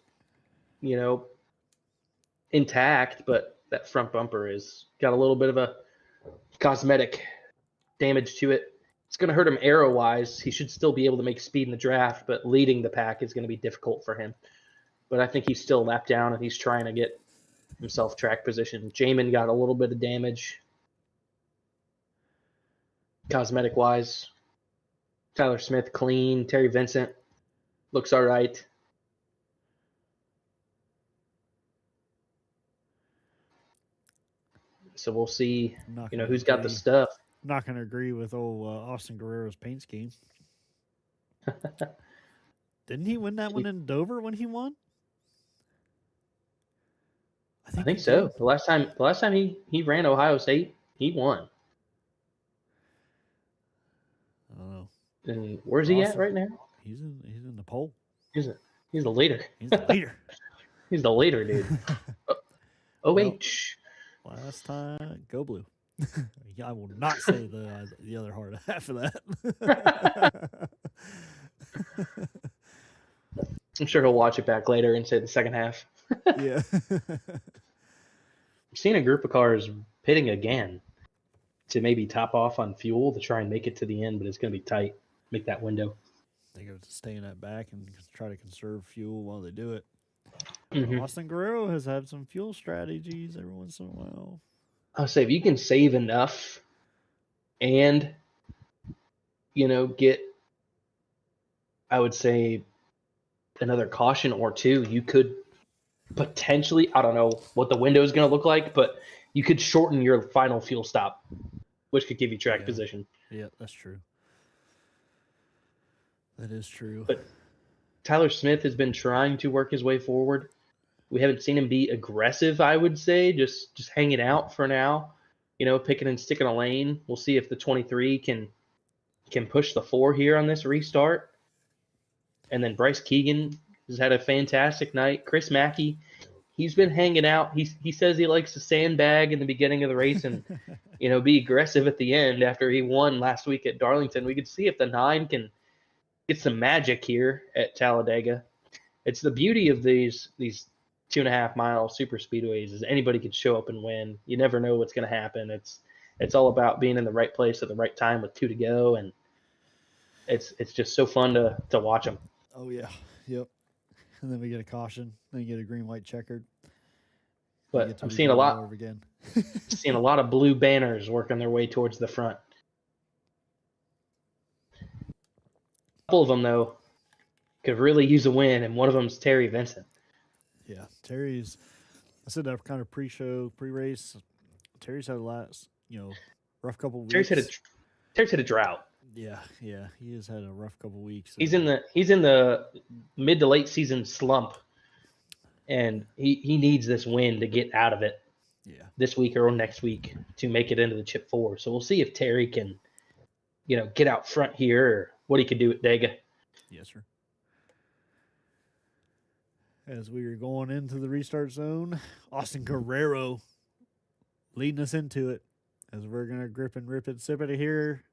intact, but that front bumper is got a little bit of a cosmetic damage to it. It's going to hurt him aero-wise. He should still be able to make speed in the draft, but leading the pack is going to be difficult for him. But I think he's still lapped down, and he's trying to get himself track position. Jamin got a little bit of damage cosmetic-wise. Tyler Smith, clean. Terry Vincent looks all right. So we'll see, Not gonna who's got the agree. stuff. I'm not going to agree with old Austin Guerrero's paint scheme. Didn't he win that one in Dover when he won? I think he so. did. The last time he ran Ohio State, he won. I don't know. And where's he at Awesome. right now? He's in the pole. He's the leader. He's the leader. He's the leader, dude. OH. Last time, go blue. I will not say the other hard half of that. I'm sure he'll watch it back later and say the second half. Yeah. I'm seeing a group of cars pitting again to maybe top off on fuel to try and make it to the end, but it's going to be tight. Make that window. They go to stay in that back and try to conserve fuel while they do it. Mhm. Austin Guerrero has had some fuel strategies every once in a while. I'll say if you can save enough and, get, I would say, another caution or two, you could potentially, I don't know what the window is going to look like, but you could shorten your final fuel stop, which could give you track Yeah. position. Yeah, that's true. That is true. But Tyler Smith has been trying to work his way forward. We haven't seen him be aggressive, I would say, just hanging out for now, picking and sticking a lane. We'll see if the 23 can push the 4 here on this restart. And then Bryce Keegan has had a fantastic night. Chris Mackey, he's been hanging out. He says he likes to sandbag in the beginning of the race and be aggressive at the end after he won last week at Darlington. We could see if the 9 can get some magic here at Talladega. It's the beauty of these 2.5 mile super speedways is anybody could show up and win. You never know what's going to happen. It's all about being in the right place at the right time with 2 to go, and it's just so fun to watch them. Oh yeah, yep. And then we get a caution, then you get a green white checkered. But I'm seeing a lot again. seeing a lot of blue banners working their way towards the front. A couple of them though could really use a win, and one of them's Terry Vincent. Yeah, Terry's. I said that kind of pre-race. Terry's had a last, rough couple weeks. Terry's had a drought. Yeah, he has had a rough couple weeks. He's in the mid to late season slump, and he needs this win to get out of it. Yeah, this week or next week to make it into the Chip 4. So we'll see if Terry can, get out front here or what he can do at Dega. Yes, sir. As we are going into the restart zone, Austin Guerrero leading us into it as we're going to grip and rip it, sip it here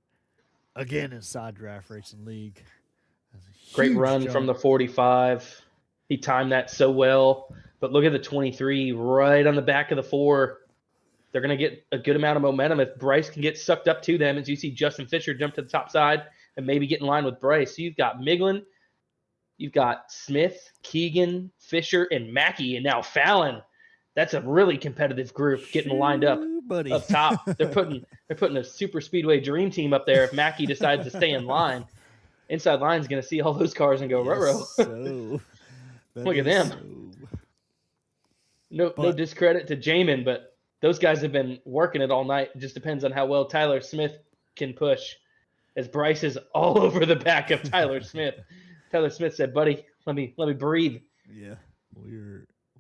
again in Side Draft Racing League. Great run from the 45. He timed that so well. But look at the 23 right on the back of the 4. They're going to get a good amount of momentum if Bryce can get sucked up to them. As you see Justin Fisher jump to the top side and maybe get in line with Bryce. So you've got Miglin, you've got Smith, Keegan, Fisher, and Mackey, and now Fallon. That's a really competitive group getting lined up top. They're putting a super speedway dream team up there if Mackey decides to stay in line. Inside line's going to see all those cars and go, ruh-roh. So, look at them. No discredit to Jamin, but those guys have been working it all night. It just depends on how well Tyler Smith can push, as Bryce is all over the back of Tyler Smith. Tyler Smith said, "Buddy, let me breathe." Yeah, we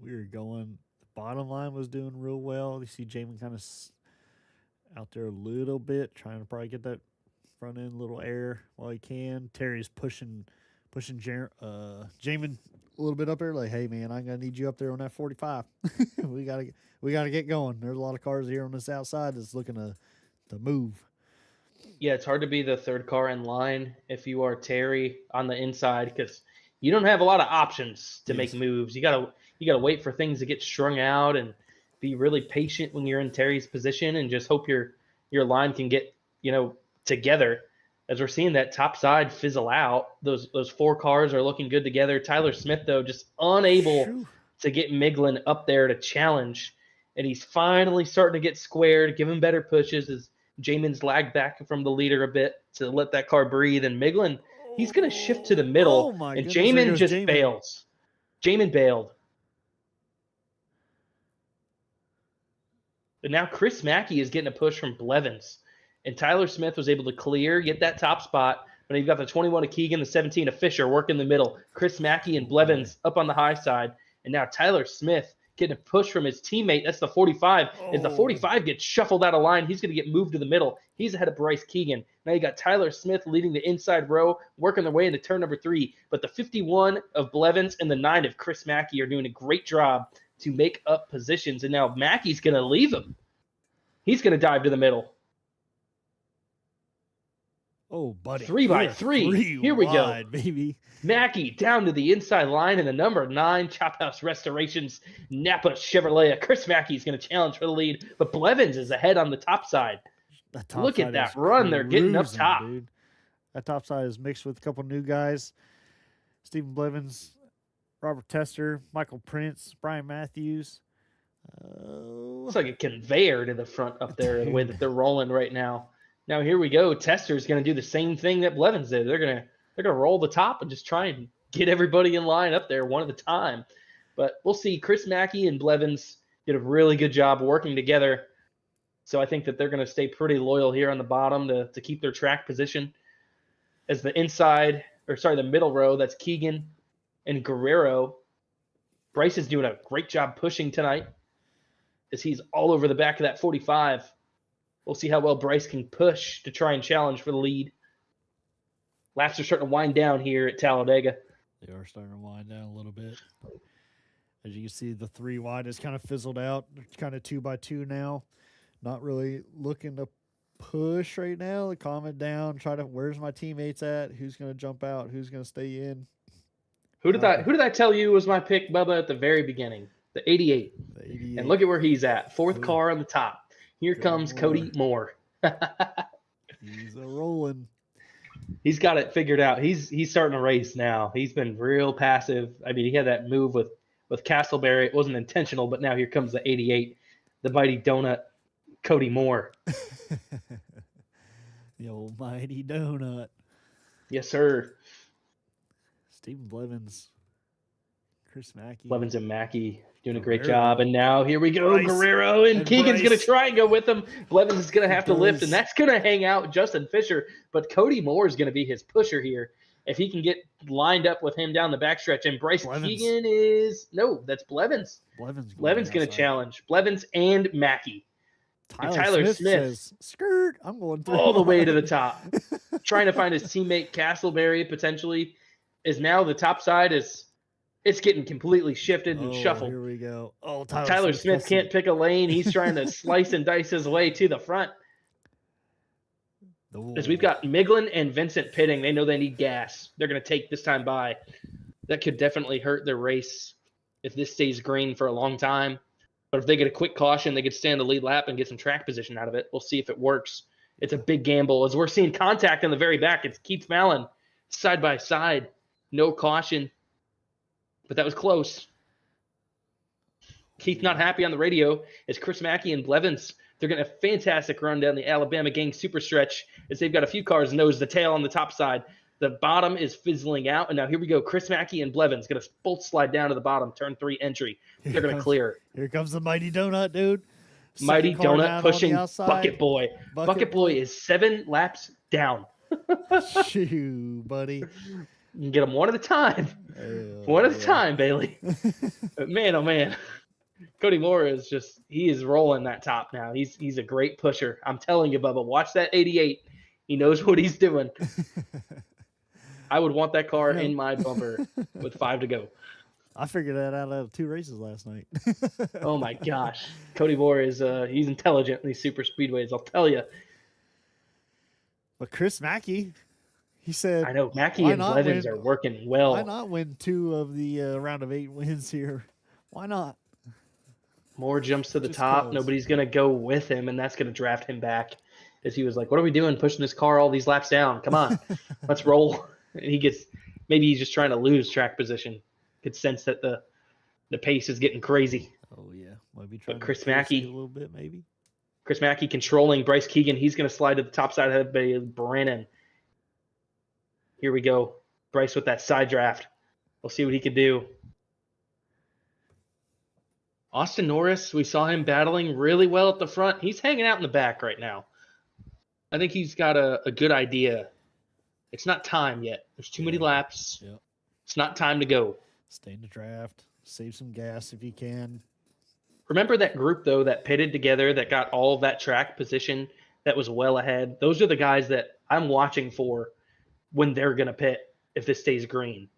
were going. The bottom line was doing real well. You see Jamin kind of out there a little bit, trying to probably get that front end little air while he can. Terry's pushing Jamin a little bit up there, like, hey man, I'm gonna need you up there on that 45. we gotta get going. There's a lot of cars here on this outside that's looking to move. Yeah, it's hard to be the third car in line if you are Terry on the inside, because you don't have a lot of options to make moves. You gotta wait for things to get strung out and be really patient when you're in Terry's position and just hope your line can get together. As we're seeing that top side fizzle out, those 4 cars are looking good together. Tyler Smith, though, just unable to get Miglin up there to challenge. And he's finally starting to get squared, give him better pushes as Jamin's lagged back from the leader a bit to let that car breathe. And Miglin, he's going to shift to the middle, and Jamin just bails. Jamin bailed. But now Chris Mackey is getting a push from Blevins. And Tyler Smith was able to clear, get that top spot. But you've got the 21 of Keegan, the 17 of Fisher work in the middle. Chris Mackey and Blevins up on the high side. And now Tyler Smith getting a push from his teammate. That's the 45. As the 45 gets shuffled out of line, he's going to get moved to the middle. He's ahead of Bryce Keegan. Now you got Tyler Smith leading the inside row, working their way into turn number 3. But the 51 of Blevins and the 9 of Chris Mackey are doing a great job to make up positions. And now Mackey's going to leave him. He's going to dive to the middle. Oh, buddy. 3 by 3. Here we go. Baby. Mackey down to the inside line in the number 9 Chop House Restorations Napa Chevrolet. Chris Mackey's going to challenge for the lead, but Blevins is ahead on the top side. Look at that run. They're getting up top. Dude. That top side is mixed with a couple new guys. Stephen Blevins, Robert Tester, Michael Prince, Brian Matthews. It's like a conveyor to the front up there, the way that they're rolling right now. Now here we go. Tester's going to do the same thing that Blevins did. They're going to roll the top and just try and get everybody in line up there one at a time. But we'll see. Chris Mackey and Blevins did a really good job working together. So I think that they're going to stay pretty loyal here on the bottom to keep their track position. As the the middle row, that's Keegan and Guerrero. Bryce is doing a great job pushing tonight as he's all over the back of that 45. We'll see how well Bryce can push to try and challenge for the lead. Laps are starting to wind down here at Talladega. They are starting to wind down a little bit. As you can see, the 3 wide has kind of fizzled out. It's kind of 2x2 now. Not really looking to push right now. Calm it down. Try to, where's my teammates at? Who's going to jump out? Who's going to stay in? Who did I tell you was my pick, Bubba, at the very beginning? The 88. The 88. And look at where he's at. 4th Ooh. car on the top. Here comes Cody Moore. He's a rolling. He's got it figured out. He's starting to race now. He's been real passive. I mean, he had that move with Castleberry. It wasn't intentional, but now here comes the 88, the mighty donut, Cody Moore. The old mighty donut. Yes, sir. Stephen Blevins. Chris Mackey. Blevins and Mackey doing a great Guerrero. job. And now here we go. Bryce. Guerrero and Keegan's going to Bryce. try and go with him. Blevins is going to have to lift, does. and that's going to hang out Justin Fisher. But Cody Moore is going to be his pusher here. If he can get lined up with him down the backstretch. And Bryce Blevins. Keegan is – no, that's Blevins. Blevins going to challenge. Blevins and Mackey. Tyler Smith says, skirt, I'm going through. All the way to the top. Trying to find his teammate Castleberry potentially is now the top side is – it's getting completely shifted and shuffled. Here we go. Oh, Tyler Smith can't pick a lane. He's trying to slice and dice his way to the front. As we've got Miglin and Vincent pitting. They know they need gas. They're going to take this time by. That could definitely hurt their race if this stays green for a long time. But if they get a quick caution, they could stay on the lead lap and get some track position out of it. We'll see if it works. It's a big gamble. As we're seeing contact in the very back, it's Keith Fallon side by side. No caution. But that was close. Keith not happy on the radio as Chris Mackey and Blevins. They're getting a fantastic run down the Alabama Gang super stretch as they've got a few cars nose to tail on the top side. The bottom is fizzling out. And now here we go. Chris Mackey and Blevins going to both slide down to the bottom. Turn 3 entry. They're going to clear. Here comes the mighty donut, dude. Mighty Second car donut down pushing on the outside. Bucket Boy. Bucket Boy is 7 laps down. Shoo, buddy. You can get them one at a time. One at a time, Bailey. But man, oh man. Cody Moore is just, he is rolling that top now. He's a great pusher. I'm telling you, Bubba, watch that 88. He knows what he's doing. I would want that car in my bumper with 5 to go. I figured that out of 2 races last night. Oh my gosh. Cody Moore is he's intelligent in these super speedways, I'll tell you. But Chris Mackey, he said, I know Mackey why and not Blevins win? are working well. why not win 2 of the round of 8 wins here? Why not? Moore jumps to the Just top. close. Nobody's going to go with him, and that's going to draft him back. As he was like, what are we doing pushing this car all these laps down? Come on, let's roll. And he gets, maybe he's just trying to lose track position. Could sense that the pace is getting crazy. Oh, yeah. Maybe trying Chris to pace Mackey- it a little bit, maybe. Chris Mackey controlling Bryce Keegan. He's going to slide to the top side of Brennan. Here we go. Bryce with that side draft. We'll see what he can do. Austin Norris, we saw him battling really well at the front. He's hanging out in the back right now. I think he's got a good idea. It's not time yet. There's too many laps. Yep. It's not time to go. Stay in the draft. Save some gas if you can. Remember that group, though, that pitted together, that got all of that track position, that was well ahead? Those are the guys that I'm watching for when they're going to pit if this stays green.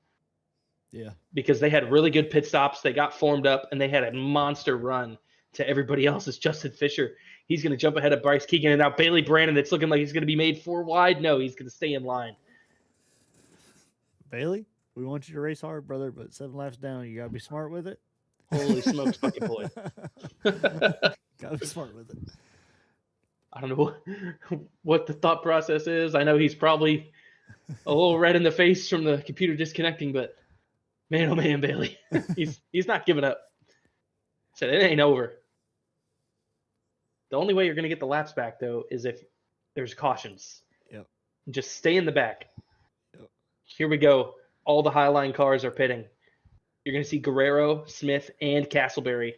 Yeah. Because they had really good pit stops. They got formed up, and they had a monster run to everybody else's. Justin Fisher, he's going to jump ahead of Bryce Keegan. And now Bailey Brandon, it's looking like he's going to be made 4 wide. No, he's going to stay in line. Bailey, we want you to race hard, brother, but 7 laps down, you got to be smart with it. Holy smokes, Bucket Boy. Got to be smart with it. I don't know what the thought process is. I know he's probably a little red in the face from the computer disconnecting, but man, oh man, Bailey, he's not giving up. Said it ain't over. The only way you're going to get the laps back, though, is if there's cautions. Yep. Just stay in the back. Yep. Here we go. All the Highline cars are pitting. You're going to see Guerrero, Smith, and Castleberry.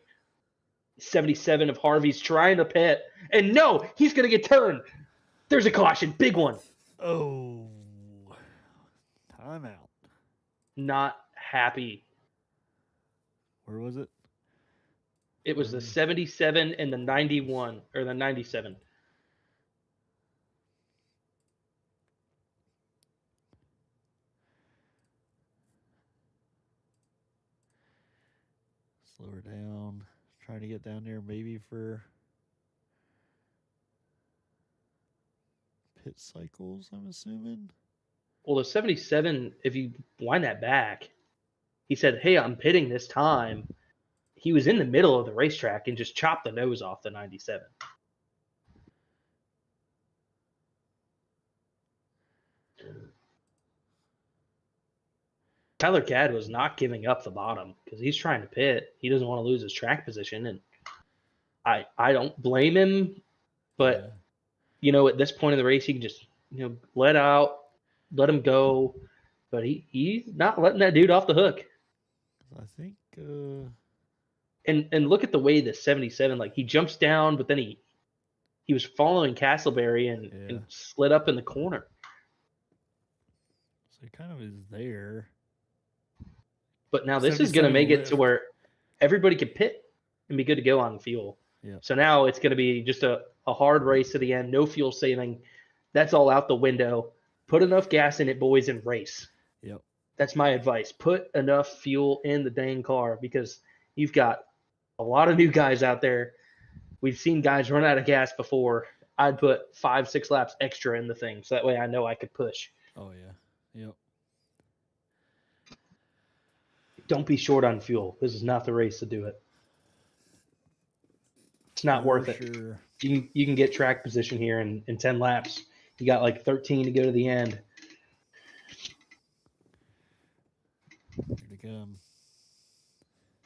77 of Harvey's trying to pit. And no, he's going to get turned. There's a caution. Big one. Oh. Time out. Not happy. Where was it? It was the 77 and the 91, or the 97. Slow her down. Trying to get down there maybe for pit cycles, I'm assuming. Well, the 77, if you wind that back, he said, "Hey, I'm pitting this time." He was in the middle of the racetrack and just chopped the nose off the 97. Tyler Gadd was not giving up the bottom because he's trying to pit. He doesn't want to lose his track position, and I don't blame him. But at this point in the race, he can just let him go. But he's not letting that dude off the hook. I think. And look at the way the 77, like he jumps down, but then he was following Castleberry and slid up in the corner. So he kind of is there. But now this is going to make it to where everybody can pit and be good to go on fuel. Yeah. So now it's going to be just a hard race to the end, no fuel saving. That's all out the window. Put enough gas in it, boys, and race. Yep. That's my advice. Put enough fuel in the dang car because you've got a lot of new guys out there. We've seen guys run out of gas before. I'd put 5-6 laps extra in the thing so that way I know I could push. Oh, yeah. Yep. Don't be short on fuel. This is not the race to do it. It's not worth it. You can get track position here in 10 laps. You got like 13 to go to the end. Here they come.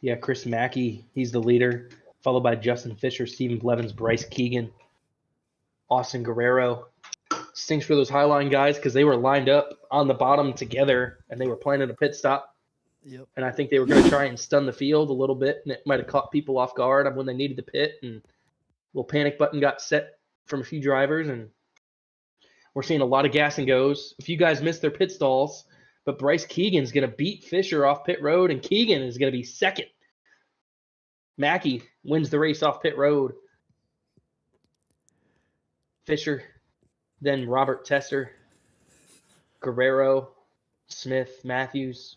Yeah, Chris Mackey, he's the leader, followed by Justin Fisher, Stephen Blevins, Bryce Keegan, Austin Guerrero. Stinks for those Highline guys because they were lined up on the bottom together and they were planning a pit stop. Yep. And I think they were going to try and stun the field a little bit, and it might have caught people off guard when they needed to pit. And a little panic button got set from a few drivers, and we're seeing a lot of gas and goes. A few guys missed their pit stalls, but Bryce Keegan's going to beat Fisher off pit road, and Keegan is going to be second. Mackey wins the race off pit road. Fisher, then Robert Tester, Guerrero, Smith, Matthews.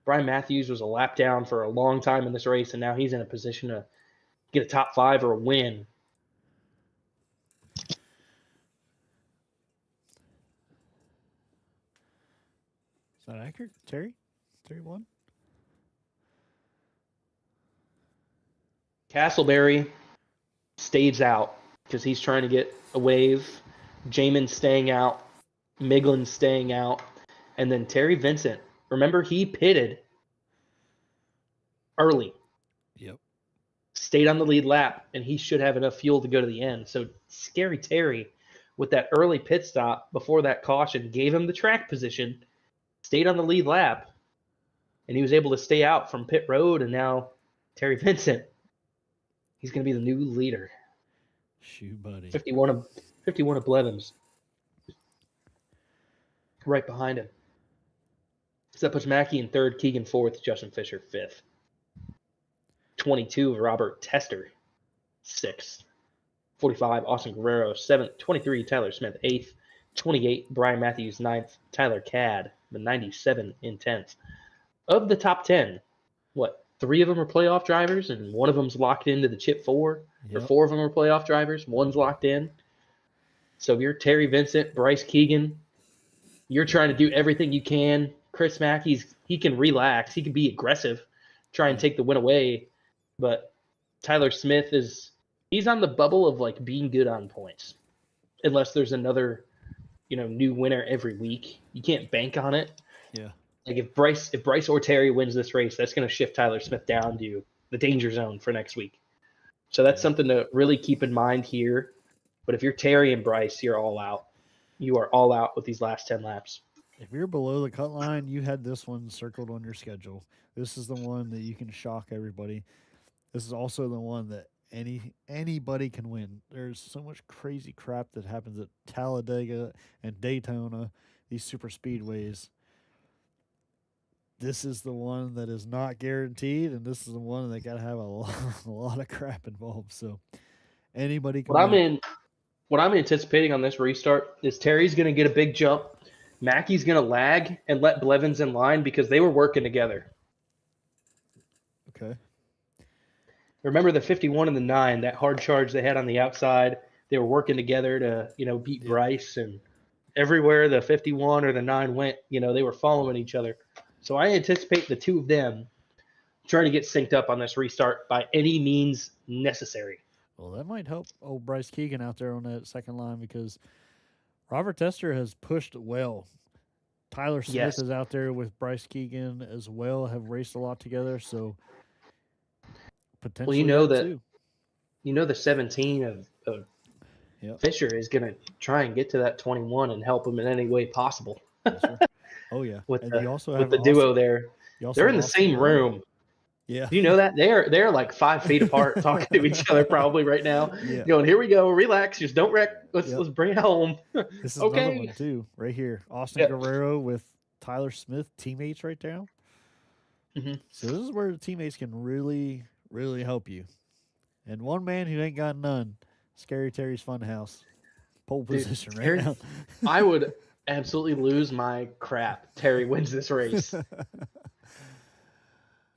Brian Matthews was a lap down for a long time in this race, and now he's in a position to get a top 5 or a win. Is that accurate? Terry? Terry won? Castleberry stays out because he's trying to get a wave. Jamin's staying out. Miglin's staying out. And then Terry Vincent. Remember, he pitted early. Yep. Stayed on the lead lap, and he should have enough fuel to go to the end. So Scary Terry, with that early pit stop before that caution, gave him the track position, stayed on the lead lap, and he was able to stay out from pit road. And now Terry Vincent, he's going to be the new leader. Shoot, buddy. 51 of Blevins. Right behind him. So that puts Mackey in third, Keegan fourth, Justin Fisher fifth. 22 of Robert Tester, sixth. 45, Austin Guerrero, seventh. 23, Tyler Smith, eighth. 28, Brian Matthews, ninth. Tyler Cadd, the 97 in 10th. Of the top 10, 3 of them are playoff drivers, and one of them's locked into the Chip 4? Or 4 of them are playoff drivers, one's locked in. So if you're Terry Vincent, Bryce Keegan, you're trying to do everything you can. Chris Mackey, he can relax. He can be aggressive, try and take the win away. But Tyler Smith he's on the bubble of being good on points. Unless there's another, new winner every week. You can't bank on it. Yeah. If Bryce or Terry wins this race, that's going to shift Tyler Smith down to the danger zone for next week. So that's something to really keep in mind here. But if you're Terry and Bryce, you're all out. You are all out with these last 10 laps. If you're below the cut line, you had this one circled on your schedule. This is the one that you can shock everybody. This is also the one that anybody can win. There's so much crazy crap that happens at Talladega and Daytona, these super speedways. This is the one that is not guaranteed, and this is the one that got to have a lot of crap involved. So anybody can win. What I'm anticipating on this restart is Terry's going to get a big jump. Mackey's going to lag and let Blevins in line because they were working together. Okay. Remember the 51 and the 9, that hard charge they had on the outside. They were working together to, beat Bryce, and everywhere the 51 or the 9 went, they were following each other. So I anticipate the two of them trying to get synced up on this restart by any means necessary. Well, that might help old Bryce Keegan out there on that second line because Robert Tester has pushed well. Tyler Smith Yes. is out there with Bryce Keegan as well, have raced a lot together, so potentially too. The 17 of Yep. Fisher is going to try and get to that 21 and help him in any way possible. Yes, sir. Oh yeah, with and the, you also with have the duo there. you also They're have in the Austin same Guerrero. room. Yeah. Do you know that? They're like 5 feet apart talking to each other probably right now. Yeah. Going, here we go, relax, just don't wreck. Let's bring it home. This is Okay. another one too, right here. Austin Yep. Guerrero with Tyler Smith, teammates right there. Mhm. So this is where the teammates can really, really help you. And one man who ain't got none, Scary Terry's Funhouse. Pole Dude, position right Terry- now. I would absolutely lose my crap. Terry wins this race.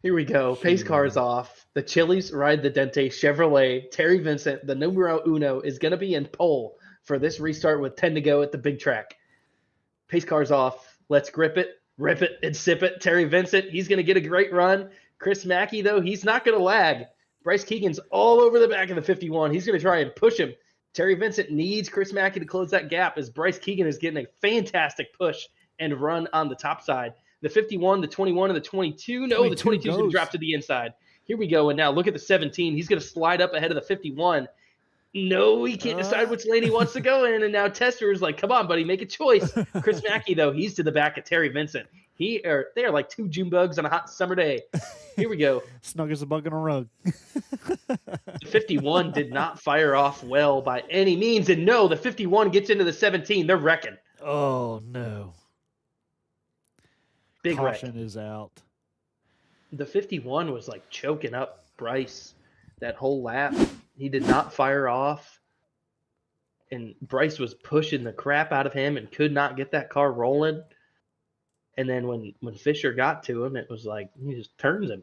Here we go. Pace car is off. The Chili's ride the Dente Chevrolet. Terry Vincent, the numero uno, is going to be in pole for this restart with 10 to go at the big track. Pace car's off. Let's grip it, rip it, and sip it. Terry Vincent, he's going to get a great run. Chris Mackey, though, he's not going to lag. Bryce Keegan's all over the back of the 51. He's going to try and push him. Terry Vincent needs Chris Mackey to close that gap as Bryce Keegan is getting a fantastic push and run on the top side. The 51, the 21, and the 22. No, the 22 is going to drop to the inside. Here we go. And now look at the 17. He's going to slide up ahead of the 51. No, he can't decide which lane he wants to go in. And now Tester is like, come on, buddy, make a choice. Chris Mackey, though, he's to the back of Terry Vincent. They are like two June bugs on a hot summer day. Here we go. Snug as a bug on a rug. The 51 did not fire off well by any means. And no, the 51 gets into the 17. They're wrecking. Oh, no. Big Caution wreck. is out. The 51 was like choking up Bryce that whole lap. He did not fire off. And Bryce was pushing the crap out of him and could not get that car rolling. And then when Fisher got to him, it was like he just turns him.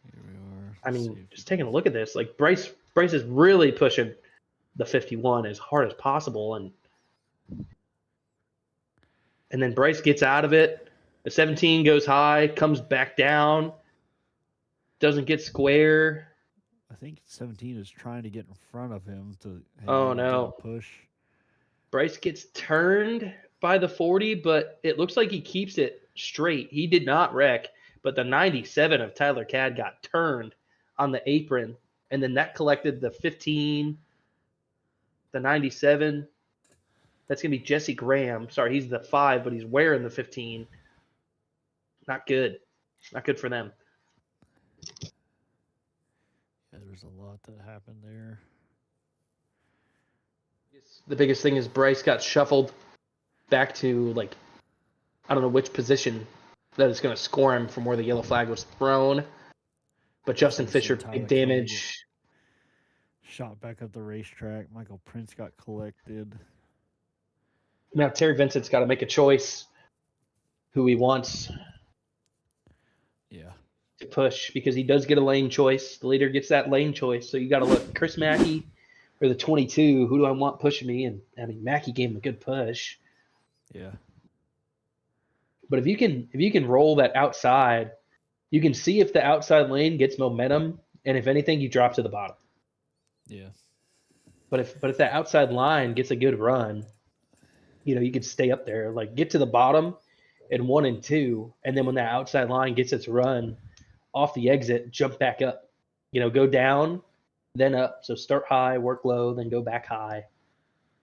Here we are. I Let's mean, see if just taking a look at this, like Bryce is really pushing the 51 as hard as possible, and then Bryce gets out of it. The 17 goes high, comes back down, doesn't get square. I think 17 is trying to get in front of him to Oh, get a no. push. Bryce gets turned by the 40, but it looks like he keeps it straight. He did not wreck, but the 97 of Tyler Cadd got turned on the apron, and then that collected the 15, the 97. That's going to be Jesse Graham. Sorry, he's the 5, but he's wearing the 15. Not good. Not good for them. Yeah, there's a lot that happened there. The biggest thing is Bryce got shuffled back to, like, I don't know which position that is going to score him from where the yellow flag was thrown. But Justin Fisher, Tyler big damage. Shot back up the racetrack. Michael Prince got collected. Now Terry Vincent's got to make a choice who he wants Yeah. to push because he does get a lane choice. The leader gets that lane choice. So you got to look Chris Mackey or the 22. Who do I want pushing me? And I mean, Mackey gave him a good push. Yeah. But if you can roll that outside, you can see if the outside lane gets momentum, and if anything, you drop to the bottom. Yeah. But if that outside line gets a good run, you could stay up there, like get to the bottom in 1 and 2, and then when that outside line gets its run off the exit, jump back up. Go down, then up. So start high, work low, then go back high,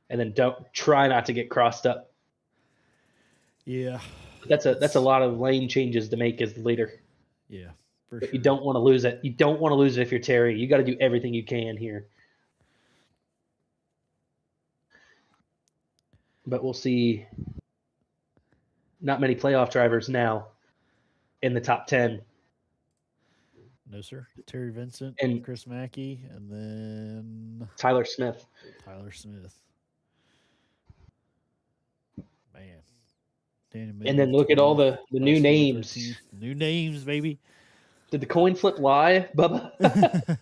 and then don't try not to get crossed up. Yeah. That's a lot of lane changes to make as the leader. Yeah. For But sure. you don't want to lose it. You don't want to lose it if you're Terry. You got to do everything you can here. But we'll see. Not many playoff drivers now in the top 10. No, sir. Terry Vincent, And- Chris Mackey, and then Tyler Smith. Tyler Smith. Man. Danny And then Middleton, look at all 12th, the new Bryce Keegan, names. 13th. New names, baby. Did the coin flip lie, Bubba?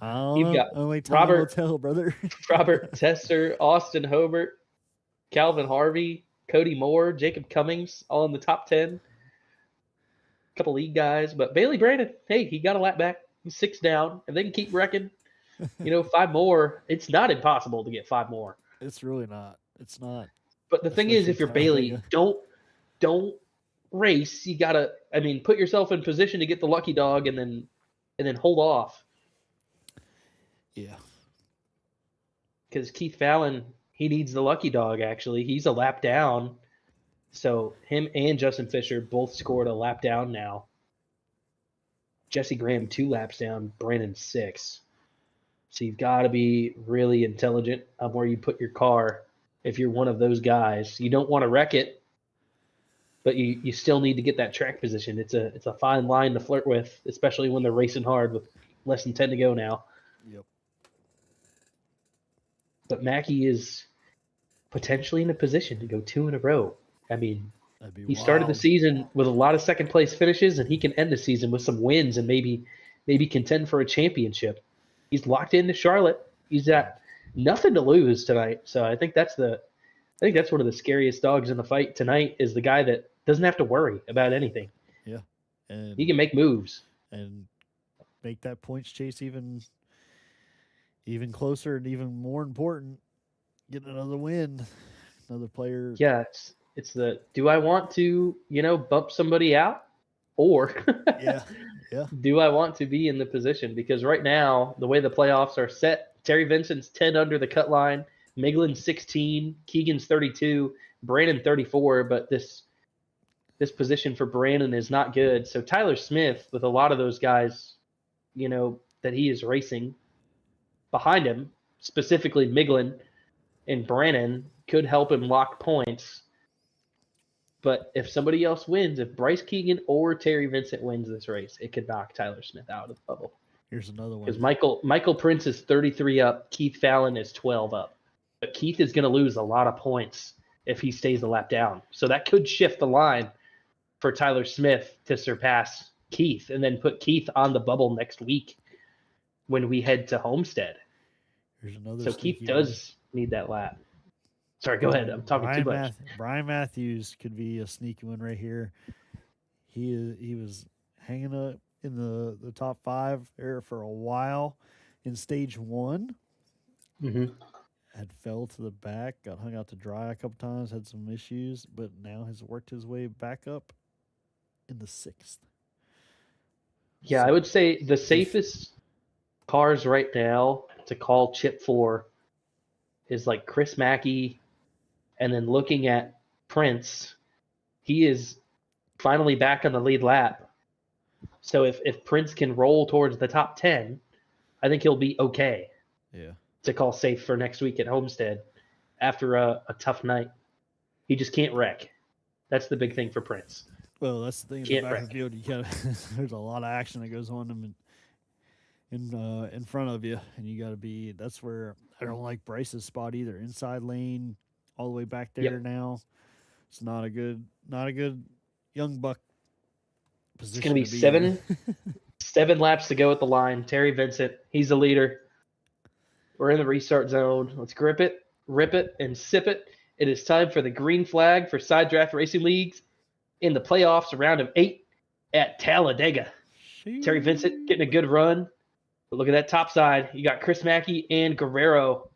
I don't You've know. got Only time will Robert tell, brother. Robert Tester, Austin Hobart, Calvin Harvey, Cody Moore, Jacob Cummings, all in the top 10. A couple league guys, but Bailey Brandon, hey, he got a lap back. He's 6 down. If they can keep wrecking, 5 more, it's not impossible to get 5 more. It's really not. It's not. But the thing is, Especially if you're Talladega. Bailey, don't race. You gotta, put yourself in position to get the lucky dog, and then hold off. Yeah. Because Keith Fallon, he needs the lucky dog. Actually, he's a lap down. So him and Justin Fisher both scored a lap down now. Jesse Graham 2 laps down. Brandon 6. So you've got to be really intelligent on where you put your car if you're one of those guys. You don't want to wreck it, but you still need to get that track position. It's a fine line to flirt with, especially when they're racing hard with less than 10 to go now. Yep. But Mackey is potentially in a position to go 2 in a row. I mean, That'd be he started the wild. season with a lot of second place finishes, and he can end the season with some wins and maybe contend for a championship. He's locked into Charlotte. He's got nothing to lose tonight. So I think that's one of the scariest dogs in the fight tonight is the guy that doesn't have to worry about anything. Yeah. And He can make moves. and make that points chase even closer and even more important. Get another win. Another player. Yeah, it's the do I want to, bump somebody out or Yeah. Yeah. do I want to be in the position? Because right now, the way the playoffs are set, Terry Vincent's 10 under the cut line, Miglin's 16, Keegan's 32, Brandon 34, but this position for Brandon is not good. So Tyler Smith, with a lot of those guys, that he is racing behind him, specifically Miglin and Brandon, could help him lock points. But if somebody else wins, if Bryce Keegan or Terry Vincent wins this race, it could knock Tyler Smith out of the bubble. Here's another one. Because Michael Prince is 33 up, Keith Fallon is 12 up. But Keith is going to lose a lot of points if he stays the lap down. So that could shift the line for Tyler Smith to surpass Keith and then put Keith on the bubble next week when we head to Homestead. Here's another. So Keith sneaky does need that lap. Sorry, go ahead. I'm talking too much. Brian Matthews could be a sneaky one right here. He was hanging up in the top 5 there for a while in stage 1. Mm-hmm. Had fell to the back, got hung out to dry a couple times, had some issues, but now has worked his way back up in the 6th. Yeah, I would say the safest cars right now to call Chip for is like Chris Mackey, and then looking at Prince, he is finally back on the lead lap. So if Prince can roll towards the top 10, I think he'll be okay. Yeah. To call safe for next week at Homestead after a tough night. He just can't wreck. That's the big thing for Prince. Well, that's the thing. Can't In the back of wreck. the field, you gotta, there's a lot of action that goes on them in front of you, and you got to be. That's where I don't like Bryce's spot either. Inside lane, all the way back there Yep. now. It's not a good young buck It's position. going to be be in. 7 laps to go at the line. Terry Vincent, he's the leader. We're in the restart zone. Let's grip it, rip it, and sip it. It is time for the green flag for Side Draft Racing Leagues in the playoffs, round of 8 at Talladega. Terry Vincent getting a good run. But look at that top side. You got Chris Mackey and Guerrero.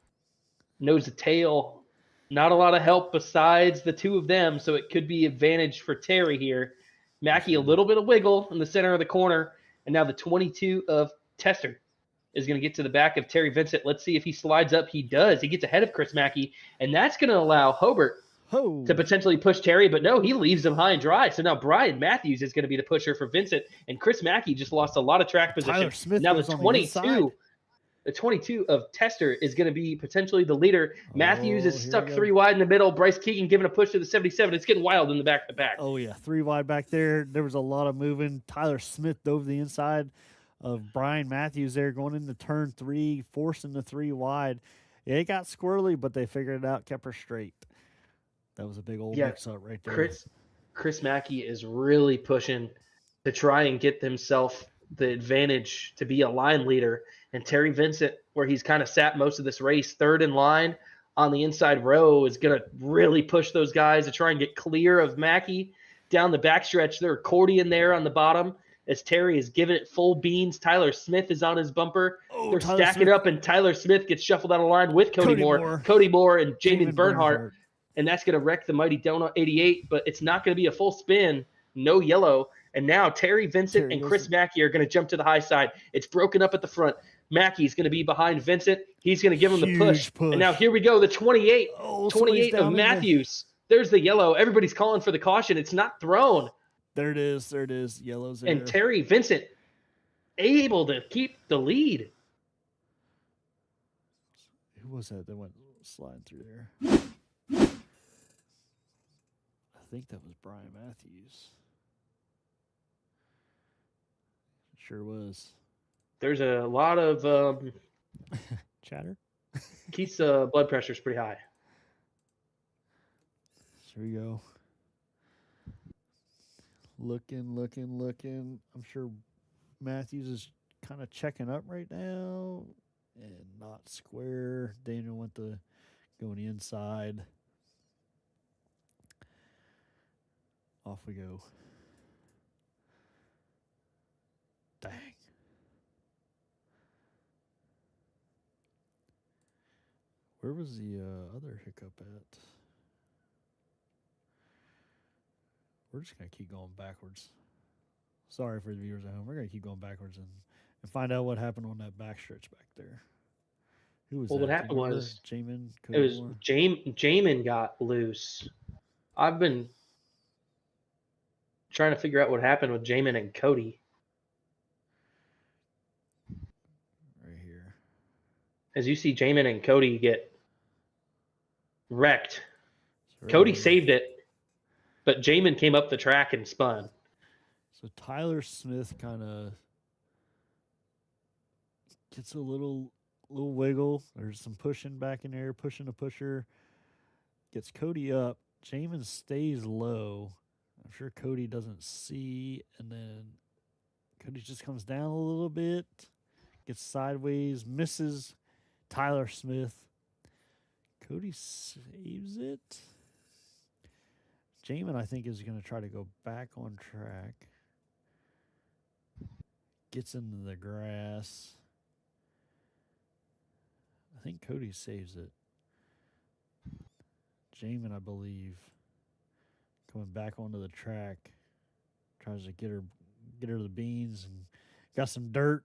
Nose to tail. Not a lot of help besides the two of them, so it could be advantage for Terry here. Mackey a little bit of wiggle in the center of the corner, and now the 22 of Tester is going to get to the back of Terry Vincent. Let's see if he slides up. He does. He gets ahead of Chris Mackey, and that's going to allow Hobart to potentially push Terry, but no, he leaves him high and dry. So now Brian Matthews is going to be the pusher for Vincent, and Chris Mackey just lost a lot of track position. Tyler Smith Now goes on the inside. the 22 of Tester is going to be potentially the leader. Matthews is here stuck we go. 3 wide in the middle. Bryce Keegan giving a push to the 77. It's getting wild in the back to back. Oh yeah, 3 wide back there. There was a lot of moving. Tyler Smith dove the inside of Brian Matthews there, going into turn 3, forcing the 3 wide. It got squirrely, but they figured it out, kept her straight. That was a big old Yeah, mix-up right there. Chris Mackey is really pushing to try and get himself the advantage to be a line leader. And Terry Vincent, where he's kind of sat most of this race, third in line on the inside row, is going to really push those guys to try and get clear of Mackey down the backstretch. They're accordion there on the bottom as Terry is giving it full beans. Tyler Smith is on his bumper. They're Tyler stacking Smith. up, and Tyler Smith gets shuffled out of line with Cody Moore and Jamin Bernhardt. And that's going to wreck the Mighty Donut 88, but it's not going to be a full spin, no yellow. And now Terry Vincent and Chris Mackey are going to jump to the high side. It's broken up at the front. Mackey's going to be behind Vincent. He's going to give him the push. And now here we go, the 28 of Matthews. There's the yellow. Everybody's calling for the caution. It's not thrown. There it is. Yellow's there. And Terry Vincent able to keep the lead. Who was that went sliding through there? I think that was Brian Matthews. Sure was. There's a lot of chatter. Keith's blood pressure is pretty high. Here we go. Looking. I'm sure Matthews is kind of checking up right now and not square. Daniel went to go on the inside. Off we go. Dang. Where was the other hiccup at? We're just going to keep going backwards. Sorry for the viewers at home. We're going to keep going backwards and find out what happened on that backstretch back there. Who was that? What happened was Jamin. It was Jamin got loose. I've been trying to figure out what happened with Jamin and Cody. Right here. As you see Jamin and Cody get wrecked. Cody saved it, but Jamin came up the track and spun. So Tyler Smith kind of gets a little wiggle. There's some pushing back in there, pushing a pusher. Gets Cody up. Jamin stays low. I'm sure Cody doesn't see, and then Cody just comes down a little bit, gets sideways, misses Tyler Smith. Cody saves it. Jamin, I think, is going to try to go back on track. Gets into the grass. I think Cody saves it. Jamin, I believe, coming back onto the track, tries to get her the beans, and got some dirt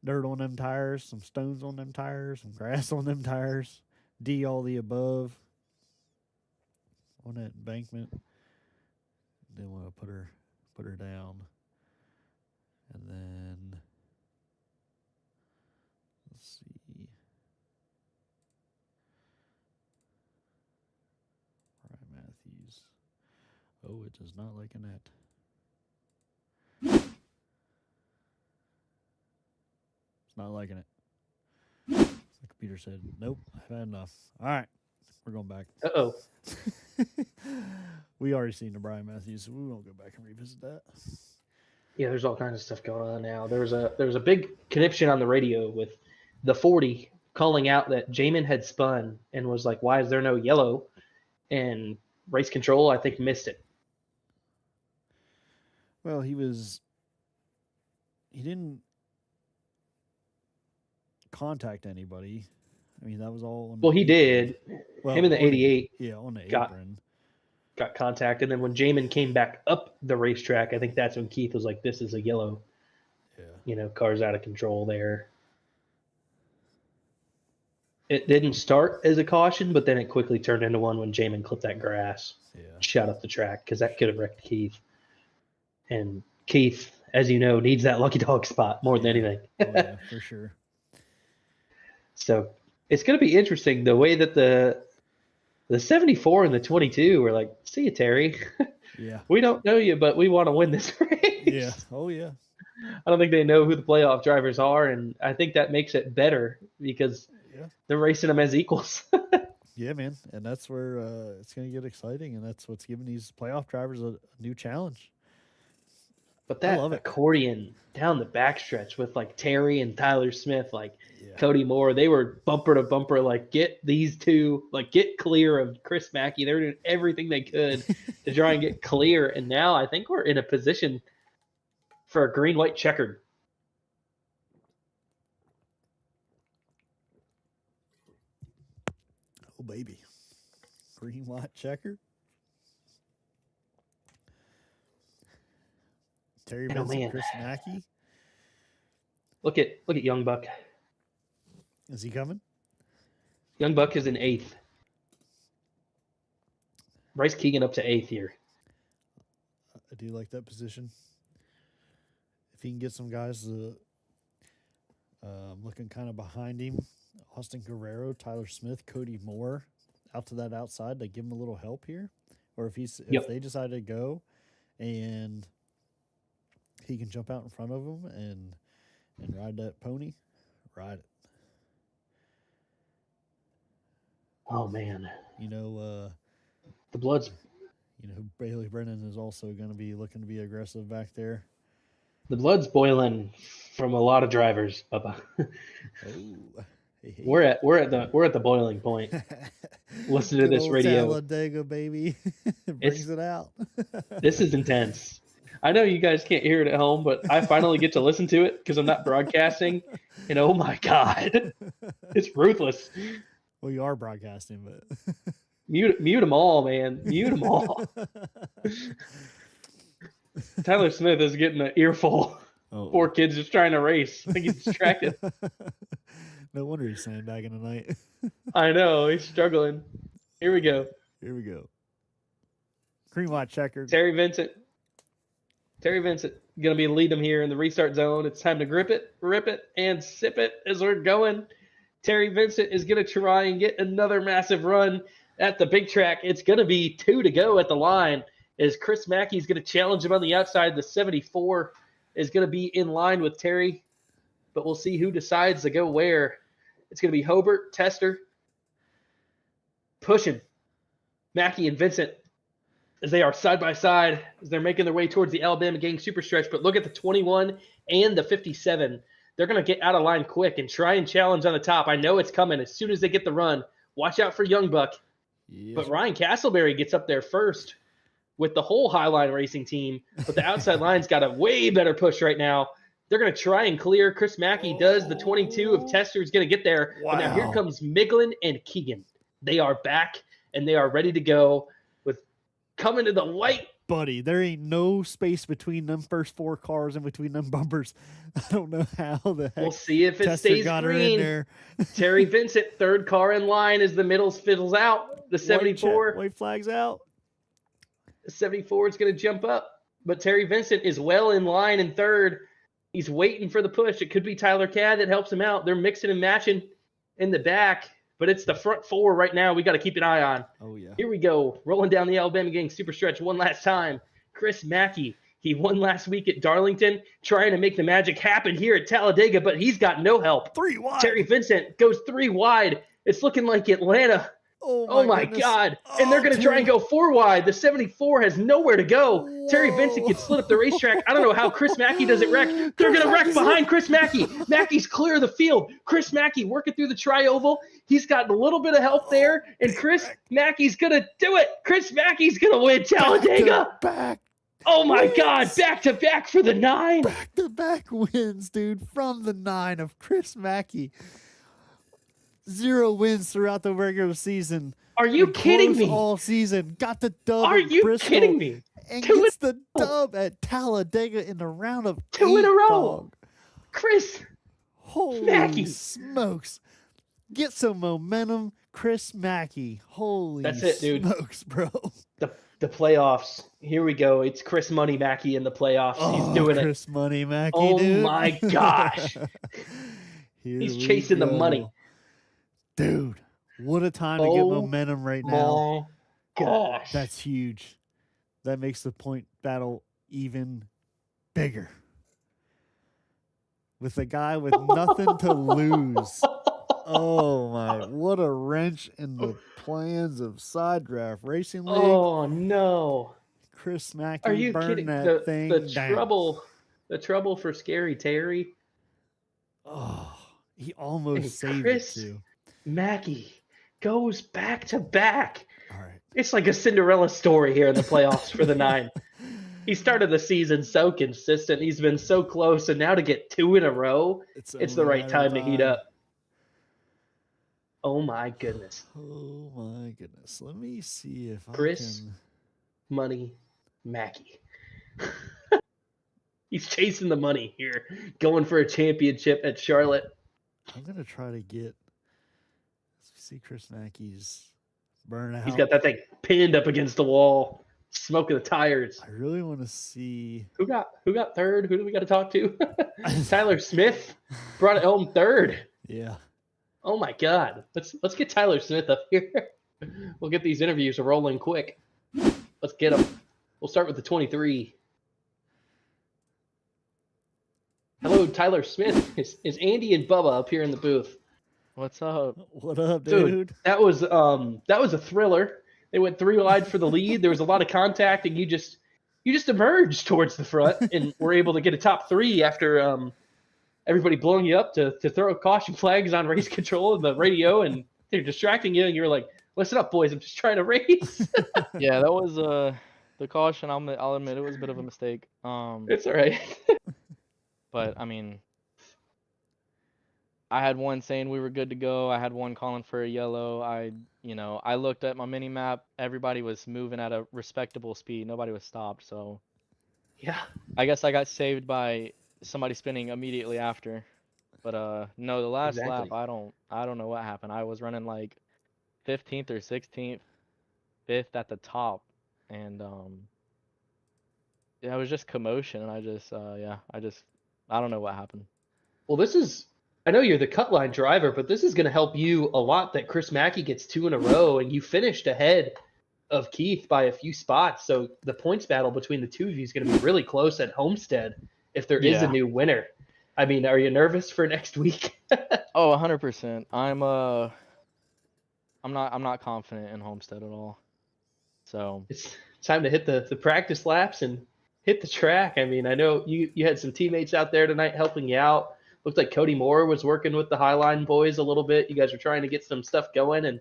on them tires, some stones on them tires, some grass on them tires. D all the above on that embankment. Then want to put her down, and then let's see. Brian Matthews. Oh, it does not like that. It's not liking it. The computer said, nope, I've had enough. All right, we're going back. Uh-oh. We already seen the Brian Matthews, so we won't go back and revisit that. Yeah, there's all kinds of stuff going on now. There was a big conniption on the radio with the 40 calling out that Jamin had spun and was like, why is there no yellow? And race control, I think, missed it. Well, he didn't contact anybody. I mean, that was all on Well, he did. Well, him in the 88 on the apron. Got contact, and then when Jamin came back up the racetrack, I think that's when Keith was like, this is a yellow. Yeah. You know, car's out of control there. It didn't start as a caution, but then it quickly turned into one when Jamin clipped that grass. Yeah. Shot up the track, because that could have wrecked Keith. And Keith, as you know, needs that lucky dog spot more than anything. Oh, yeah, for sure. So it's going to be interesting the way that the 74 and the 22 were like, see you, Terry. Yeah. We don't know you, but we want to win this race. Yeah. Oh, yeah. I don't think they know who the playoff drivers are, and I think that makes it better because they're racing them as equals. Yeah, man, and that's where it's going to get exciting, and that's what's giving these playoff drivers a new challenge. But I that love it. accordion down the backstretch with like Terry and Tyler Smith, like Yeah. Cody Moore, they were bumper to bumper, like get these two, like get clear of Chris Mackey. They were doing everything they could to try and get clear. And now I think we're in a position for a green, white, checkered. Oh, baby. Green, white, checker. Terry Oh, Vincent, man. Chris Mackey. Look at Young Buck. Is he coming? Young Buck is in 8th. Bryce Keegan up to 8th here. I do like that position. If he can get some guys looking kind of behind him, Austin Guerrero, Tyler Smith, Cody Moore, out to that outside to give him a little help here, or if they decide to go, and he can jump out in front of them and ride that pony, ride it. Oh man, The Bloods. Bailey Brennan is also going to be looking to be aggressive back there. The blood's boiling from a lot of drivers, Bubba. Oh, hey. We're at the boiling point. Listen to Good this old radio. Talladega, baby. Brings it out. This is intense. I know you guys can't hear it at home, but I finally get to listen to it because I'm not broadcasting. And oh my God, it's ruthless. Well, you are broadcasting, but Mute them all, man. Mute them all. Tyler Smith is getting an earful. Oh. Poor kid's just trying to race. I think he's distracted. No wonder he's sandbagging tonight. I know. He's struggling. Here we go. Here we go. Green, white, checker. Terry Vincent going to be lead them here in the restart zone. It's time to grip it, rip it, and sip it as we're going. Terry Vincent is going to try and get another massive run at the big track. It's going to be 2 to go at the line as Chris Mackey is going to challenge him on the outside. The 74 is going to be in line with Terry, but we'll see who decides to go where. It's going to be Hobart, Tester, pushing Mackey and Vincent as they are side by side as they're making their way towards the Alabama Gang super stretch. But look at the 21 and the 57. They're going to get out of line quick and try and challenge on the top. I know it's coming as soon as they get the run. Watch out for Young Buck. Yes. But Ryan Castleberry gets up there first with the whole Highline Racing team. But the outside line's got a way better push right now. They're going to try and clear. Chris Mackey does. The 22 of Tester is going to get there. Wow. But now here comes Miglin and Keegan. They are back, and they are ready to go with coming to the light. Buddy, there ain't no space between them first 4 cars and between them bumpers. I don't know how the heck We'll see if it Tester stays got her in green. there. Terry Vincent, third car in line as the middles fiddles out. The 74. White flags out. The 74 is going to jump up. But Terry Vincent is well in line in third. He's waiting for the push. It could be Tyler Cadd that helps him out. They're mixing and matching in the back. But it's the front 4 right now we got to keep an eye on. Oh, yeah. Here we go. Rolling down the Alabama Gang super stretch one last time. Chris Mackey. He won last week at Darlington, trying to make the magic happen here at Talladega, but he's got no help. 3 wide. Terry Vincent goes 3 wide. It's looking like Atlanta. Oh my goodness. God. And they're going to try and go 4 wide. The 74 has nowhere to go. Whoa. Terry Vincent gets slid up the racetrack. I don't know how Chris Mackey doesn't wreck. They're going to wreck behind Chris Mackey. Mackey's clear of the field. Chris Mackey working through the tri-oval. He's got a little bit of help there, and Chris Mackey's going to do it. Chris Mackey's going to win Talladega. Back. Oh, my wins. God. Back-to-back for the 9. Back-to-back wins, dude, from the 9 of Chris Mackey. 0 wins throughout the regular season. Are you kidding me? All season. Got the dub Are at you Bristol kidding me? and 2 gets the dub at Talladega in the round of 2 in a 8, row. dog. Chris. Holy Mackey. smokes. Get some momentum, Chris Mackey. Holy That's it, dude. smokes, bro. The playoffs. Here we go. It's Chris Money Mackey in the playoffs. He's doing it. Chris Money Mackey, Oh, dude. my gosh. Here He's we chasing the go. money. Dude, what a time to get momentum right now. My gosh. That's huge. That makes the point battle even bigger. With a guy with nothing to lose. Oh my! What a wrench in the plans of Side Draft Racing League. Oh no! Chris Are Mackey you burned kidding? that The thing down. trouble for Scary Terry Oh, he and almost saved it Chris too. Mackey goes back to back. All right. It's like a Cinderella story here in the playoffs for the 9. He started the season so consistent. He's been so close, and now to get 2 in a row, it's only the a right matter of time to heat up. Oh my goodness. Oh my goodness. Let me see if Chris I can. Money Mackey. He's chasing the money here, going for a championship at Charlotte. I'm gonna try to get. See Chris Mackey's burnout. He's got that thing pinned up against the wall, smoking the tires. I really want to see. Who got third? Who do we got to talk to? Tyler Smith brought it home third. Yeah. Oh my God! Let's get Tyler Smith up here. We'll get these interviews rolling quick. Let's get them. We'll start with the 23. Hello, Tyler Smith. Is Andy and Bubba up here in the booth? What's up? What up, dude? That was a thriller. They went 3 wide for the lead. There was a lot of contact, and you just emerged towards the front and were able to get a top 3 after everybody blowing you up to throw caution flags on race control and the radio, and they're distracting you, and you're like, "Listen up, boys. I'm just trying to race." Yeah, that was the caution. I'll admit it was a bit of a mistake. It's all right. But I mean, I had one saying we were good to go. I had one calling for a yellow. I looked at my mini map. Everybody was moving at a respectable speed. Nobody was stopped. So Yeah. I guess I got saved by somebody spinning immediately after. But no, the last lap, Exactly. I don't know what happened. I was running like 15th or 16th, 5th at the top, and yeah, it was just commotion, and I don't know what happened. Well, I know you're the cut line driver, but this is going to help you a lot that Chris Mackey gets 2 in a row, and you finished ahead of Keith by a few spots. So the points battle between the two of you is going to be really close at Homestead if there is a Yeah. new winner. I mean, are you nervous for next week? Oh, 100%. I'm not confident in Homestead at all. So It's time to hit the practice laps and hit the track. I mean, I know you had some teammates out there tonight helping you out. Looked like Cody Moore was working with the Highline boys a little bit. You guys were trying to get some stuff going. And,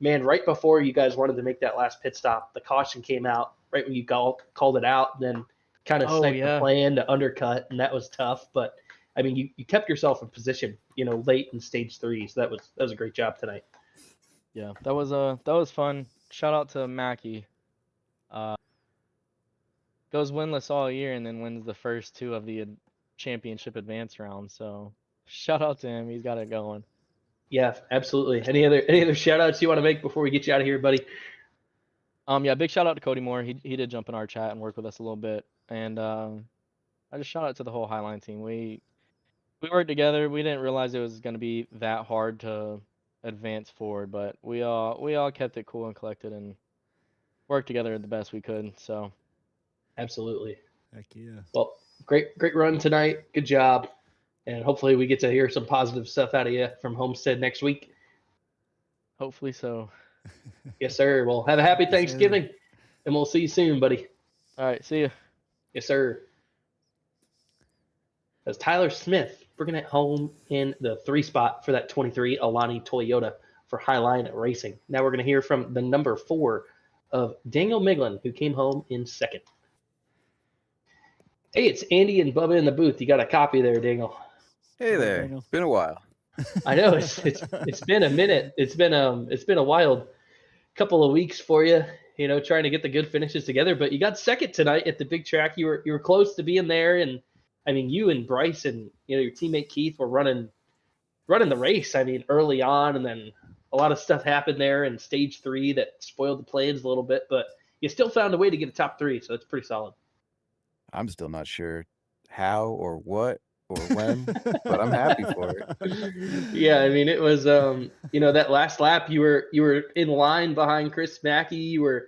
man, right before you guys wanted to make that last pit stop, the caution came out right when you called it out, and then kind of sniped the plan to undercut, and that was tough. But, I mean, you kept yourself in position, late in stage 3. So that was a great job tonight. yeah, that was fun. Shout out to Mackey. Goes winless all year and then wins the first 2 of the championship advance round. So shout out to him. He's got it going. Yeah, absolutely. Any other shout outs you want to make before we get you out of here, buddy? Yeah, big shout out to Cody Moore. He did jump in our chat and work with us a little bit. And I just shout out to the whole Highline team. We worked together. We didn't realize it was going to be that hard to advance forward, but we all kept it cool and collected and worked together the best we could. So Absolutely. Heck yeah. Well, great run tonight. Good job. And hopefully we get to hear some positive stuff out of you from Homestead next week. hopefully so. Yes, sir. Well, have a happy Yes, Thanksgiving, and we'll see you soon, buddy. All right, see ya. Yes, sir. That's Tyler Smith bringing it home in the 3 spot for that 23 Alani Toyota for Highline Racing. Now we're going to hear from the number 4 of Daniel Miglin, who came home in 2nd. Hey, it's Andy and Bubba in the booth. You got a copy there, Daniel. Hey there. Daniel. Been a while. I know it's been a minute. It's been a wild couple of weeks for you, trying to get the good finishes together. But you got 2nd tonight at the big track. You were close to being there, and I mean, you and Bryce and your teammate Keith were running the race. I mean, early on, and then a lot of stuff happened there in stage 3 that spoiled the plans a little bit. But you still found a way to get a top 3, so it's pretty solid. I'm still not sure how or what or when, but I'm happy for it. Yeah, I mean, it was that last lap you were in line behind Chris Mackey. You were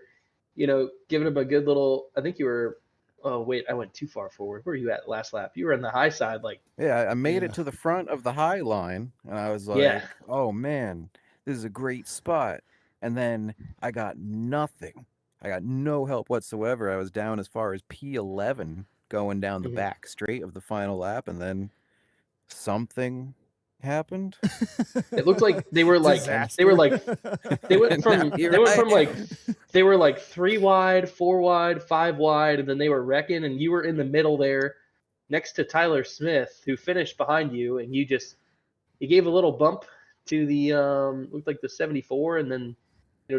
giving him a good little, I think you were Oh wait, I went too far forward. Where were you at last lap? You were on the high side, like Yeah, I made Yeah. it to the front of the high line, and I was Yeah. like, "Oh man, this is a great spot." And then I got nothing. I got no help whatsoever. I was down as far as P11 going down the Mhm. back straight of the final lap, and then something happened. It looked like they were like Disaster. they went And from now here they went I from like am. they were like 3 wide, 4 wide, 5 wide, and then they were wrecking, and you were in the middle there, next to Tyler Smith, who finished behind you, and you gave a little bump to the looked like the 74, and then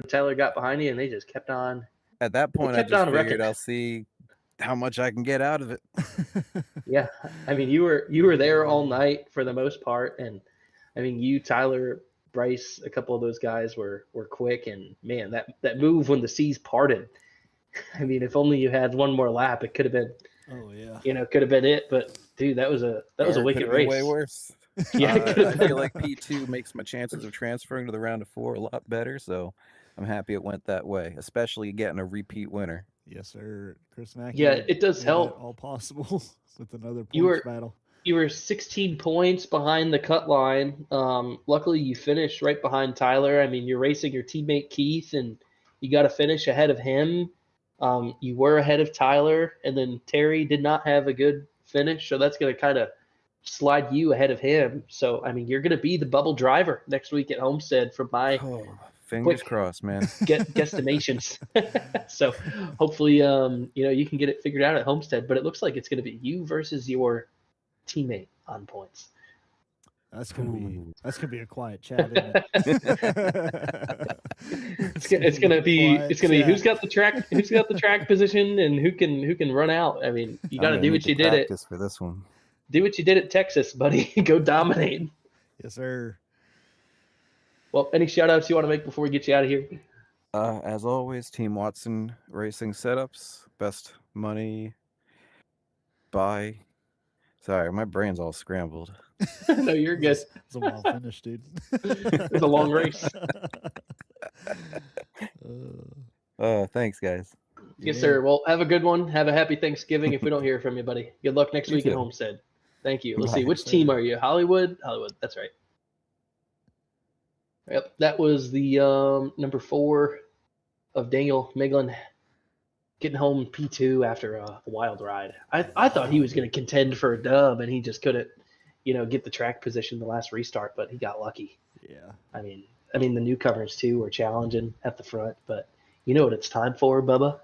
Tyler got behind you, and they just kept on. At that They point, I kept just on wrecking. figured I'll see how much I can get out of it. Yeah, I mean, you were there all night for the most part, and I mean, you, Tyler, Bryce, a couple of those guys were quick, and man, that move when the seas parted. I mean, if only you had one more lap, it could have been, Oh yeah. could have been it. But dude, that was a Or it wicked could've been race. way worse. Yeah, it could I have feel been. like P2 makes my chances of transferring to the round of 4 a lot better, so I'm happy it went that way, especially getting a repeat winner. Yes, sir. Chris Mackey. Yeah, it does made help. that all possible with another You points were battle. you were 16 points behind the cut line. Luckily, you finished right behind Tyler. I mean, you're racing your teammate Keith, and you got to finish ahead of him. You were ahead of Tyler, and then Terry did not have a good finish, so that's going to kind of slide you ahead of him. So, I mean, you're going to be the bubble driver next week at Homestead from my Oh, fingers quick crossed, man. guesstimations. So, hopefully, you can get it figured out at Homestead. But it looks like it's going to be you versus your teammate on points. That's gonna Ooh. be a quiet chat, isn't it? It's gonna be quiet who's chat. got the track position and who can run out. I mean, you got to I'm do gonna what need you to did practice for this one. at Texas, buddy. Go dominate. Yes, sir. Well, any shout outs you want to make before we get you out of here? As always, Team Watson Racing Setups, best money. Bye. Sorry, my brain's all scrambled. No, you're good. It's a wild finish, dude. It's a long race. Thanks, guys. Yes, sir. Well, have a good one. Have a happy Thanksgiving if we don't hear from you, buddy. Good luck next You week at too. Homestead. Thank you. Let's Bye. see. Which team are you? Hollywood? Hollywood. That's right. Yep. That was the number 4 of Daniel Miglin getting home P2 after a wild ride. I thought he was going to contend for a dub, and he just couldn't, get the track position the last restart, but he got lucky. Yeah. I mean, the newcomers too were challenging at the front, but you know what it's time for, Bubba?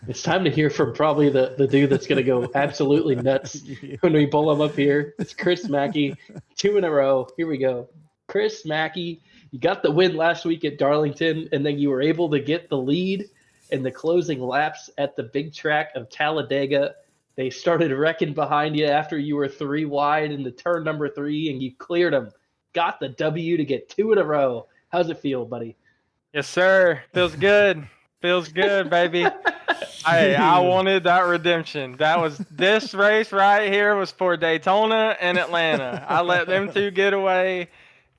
It's time to hear from probably the dude that's going to go absolutely nuts when we pull him up here. It's Chris Mackey, 2 in a row. Here we go. Chris Mackey, you got the win last week at Darlington, and then you were able to get the lead in the closing laps at the big track of Talladega. They started wrecking behind you after you were 3 wide in the turn number 3, and you cleared them. Got the W to get 2 in a row. How's it feel, buddy? Yes, sir. Feels good. Feels good, baby. Hey, I wanted that redemption. This race right here was for Daytona and Atlanta. I let them 2 get away,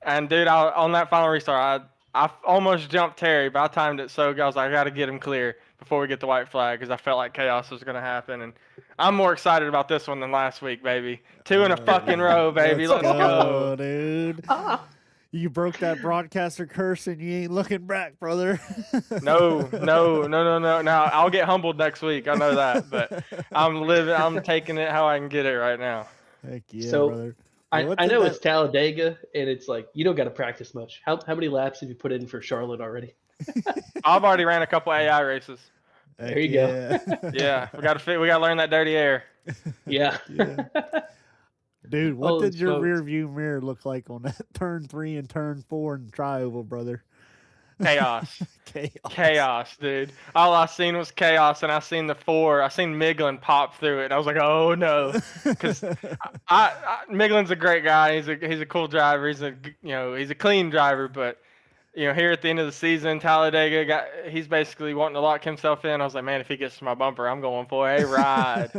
and dude, on that final restart, I almost jumped Terry, but I timed it so good. I was like, I got to get him clear before we get the white flag because I felt like chaos was going to happen. And I'm more excited about this one than last week, baby. 2 in a fucking row, baby. Let's go. Dude. You broke that broadcaster curse and you ain't looking back, brother. No. Now, I'll get humbled next week. I know that. But I'm taking it how I can get it right now. Heck yeah, So, brother. I know it's Talladega, and it's like you don't got to practice much. How many laps have you put in for Charlotte already? I've already ran a couple AI races. There you go. Yeah, we got to learn that dirty air. Yeah. Dude, what Holy did your smokes. rear view mirror look like on that turn 3 and turn 4 in Tri-Oval, brother? Chaos. Chaos. Chaos, dude. All I seen was chaos, and I seen the 4. I seen Miglin pop through it, and I was like, oh no, because Miglin's a great guy. He's a cool driver. He's a clean driver, but here at the end of the season, Talladega he's basically wanting to lock himself in. I was like, man, if he gets to my bumper, I'm going for a ride,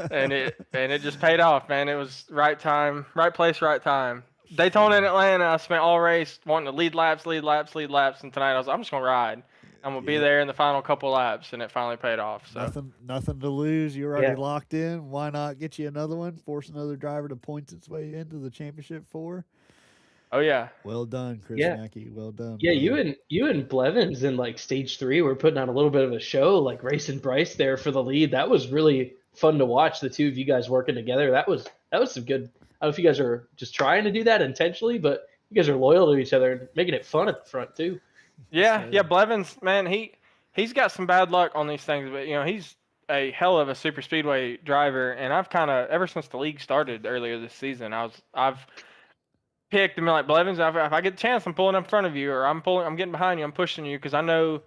and it just paid off, man. It was right time, right place, right time. Daytona and Atlanta, I spent all race wanting to lead laps, and tonight I was like, I'm just gonna ride. I'm gonna be Yep. there in the final couple laps, and it finally paid off. So Nothing to lose. You're already Yeah. locked in. Why not get you another one? Force another driver to point its way into the championship 4. oh yeah, Well done, Chris Yeah. Mackey. Well done. Yeah, brother. you and Blevins in like stage 3 were putting on a little bit of a show, like racing Bryce there for the lead. That was really fun to watch, the two of you guys working together. That was some good. I don't know if you guys are just trying to do that intentionally, but you guys are loyal to each other and making it fun at the front too. yeah, sir. yeah. Blevins, man, he's got some bad luck on these things, but he's a hell of a super speedway driver, and I've kind of ever since the league started earlier this season, I've picked and been like, Blevins, if I get the chance, I'm pulling up in front of you, or I'm getting behind you, I'm pushing you, because I know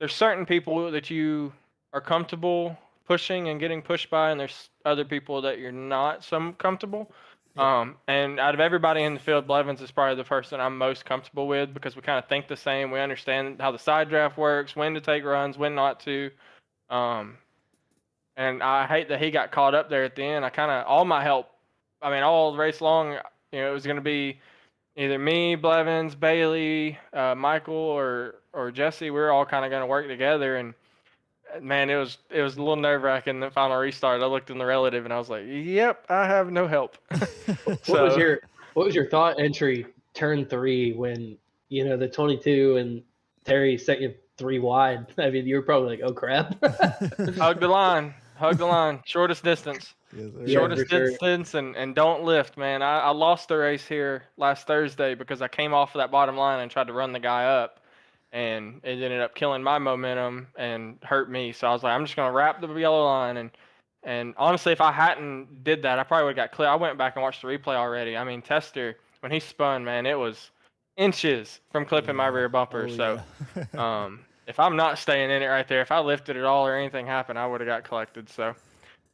there's certain people that you are comfortable pushing and getting pushed by, and there's other people that you're not so comfortable. And out of everybody in the field, Blevins is probably the person I'm most comfortable with, because we kind of think the same. We understand how the side draft works, when to take runs, when not to. And I hate that he got caught up there at the end. All my help, I mean, all the race long, it was going to be either me, Blevins, Bailey, Michael, or Jesse. We were all kind of going to work together, and man, it was a little nerve wracking. The final restart, I looked in the relative, and I was like, "Yep, I have no help." What was your thought entry turn 3 when the 22 and Terry set you 3 wide? I mean, you were probably like, "Oh crap!" hug the line, shortest distance. Yes, sir. Yeah, Shortest for sure. distance and don't lift, man. I lost the race here last Thursday because I came off of that bottom line and tried to run the guy up, and it ended up killing my momentum and hurt me. So I was like, I'm just gonna wrap the yellow line, and honestly, if I hadn't did that, I probably would have got clear. I went back and watched the replay already. I mean, Tester, when he spun, man, it was inches from clipping my rear bumper. yeah. If I'm not staying in it right there, if I lifted at all or anything happened, I would have got collected. So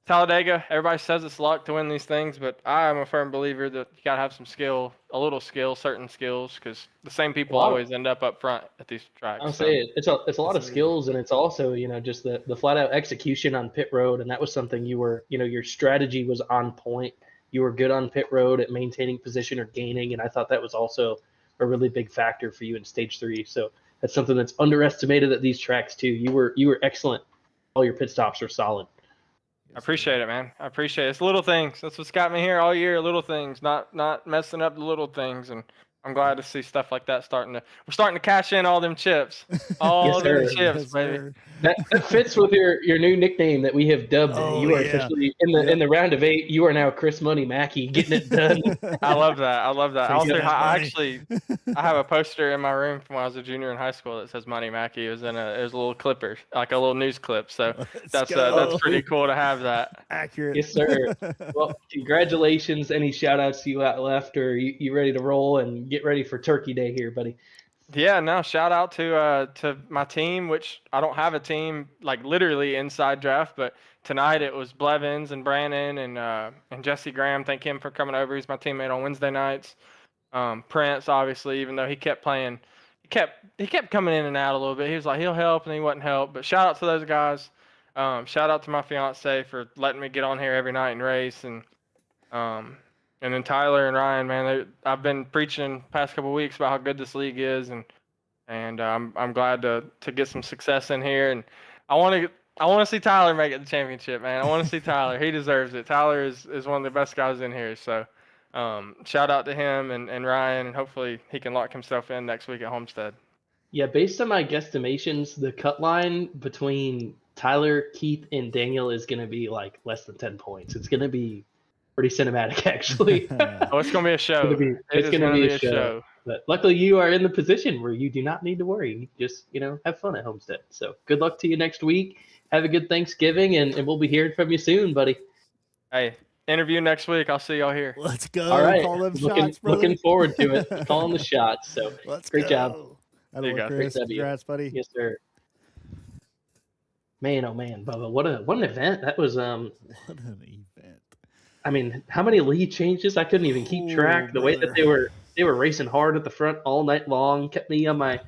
Talladega, everybody says it's luck to win these things, but I am a firm believer that you got to have some skill, a little skill, certain skills, because the same people always end up front at these tracks. I'll say it's a lot of skills, and it's also just the flat out execution on pit road, and that was something your strategy was on point. You were good on pit road at maintaining position or gaining, and I thought that was also a really big factor for you in stage 3. So that's something that's underestimated at these tracks too. You were excellent. All your pit stops were solid. I appreciate it, man. I appreciate it. It's little things. That's what's got me here all year. Little things, not messing up the little things, and I'm glad to see stuff like that we're starting to cash in all them chips. All them sir. chips, Yes, baby. sir. That fits with your new nickname that we have dubbed. Oh, You are yeah. officially in the round of 8. You are now Chris Money Mackey, getting it done. I love that. I love that. Chasing that money. I have a poster in my room from when I was a junior in high school that says Money Mackey. It was a little clipper, like a little news clip. So Let's that's go. pretty cool to have that. Accurate. Yes, sir. Well, congratulations. Any shout outs to you out left, or you ready to roll and get ready for Turkey Day here, buddy? Yeah, no, shout out to my team, which I don't have a team like literally inside draft, but tonight it was Blevins and Brandon and Jesse Graham. Thank him for coming over. He's my teammate on Wednesday nights. Prince, obviously, even though he kept playing, he kept coming in and out a little bit. He was like he'll help and he wouldn't help. But shout out to those guys. Shout out to my fiance for letting me get on here every night and race, and then Tyler and Ryan, man, I've been preaching past couple of weeks about how good this league is, and I'm glad to get some success in here, and I want to see Tyler make it the championship, man. I want to see Tyler. He deserves it. Tyler is one of the best guys in here, so shout out to him and Ryan, and hopefully he can lock himself in next week at Homestead. Yeah, based on my guesstimations, the cut line between Tyler, Keith, and Daniel is going to be like less than 10 points. It's going to be pretty cinematic, actually. Oh, it's gonna be a show. It's gonna be a show. But luckily, you are in the position where you do not need to worry. You just have fun at Homestead. So good luck to you next week. Have a good Thanksgiving, and we'll be hearing from you soon, buddy. Hey, interview next week. I'll see y'all here. Let's go. All right, Call them shots, brother. looking forward to it. Calling the shots. So great job. That'll work, Chris. Congrats, buddy. Yes, sir. Man, oh man, Bubba, what an event that was. What an event. I mean, how many lead changes? I couldn't even keep track. The way that they were racing hard at the front all night long kept me on my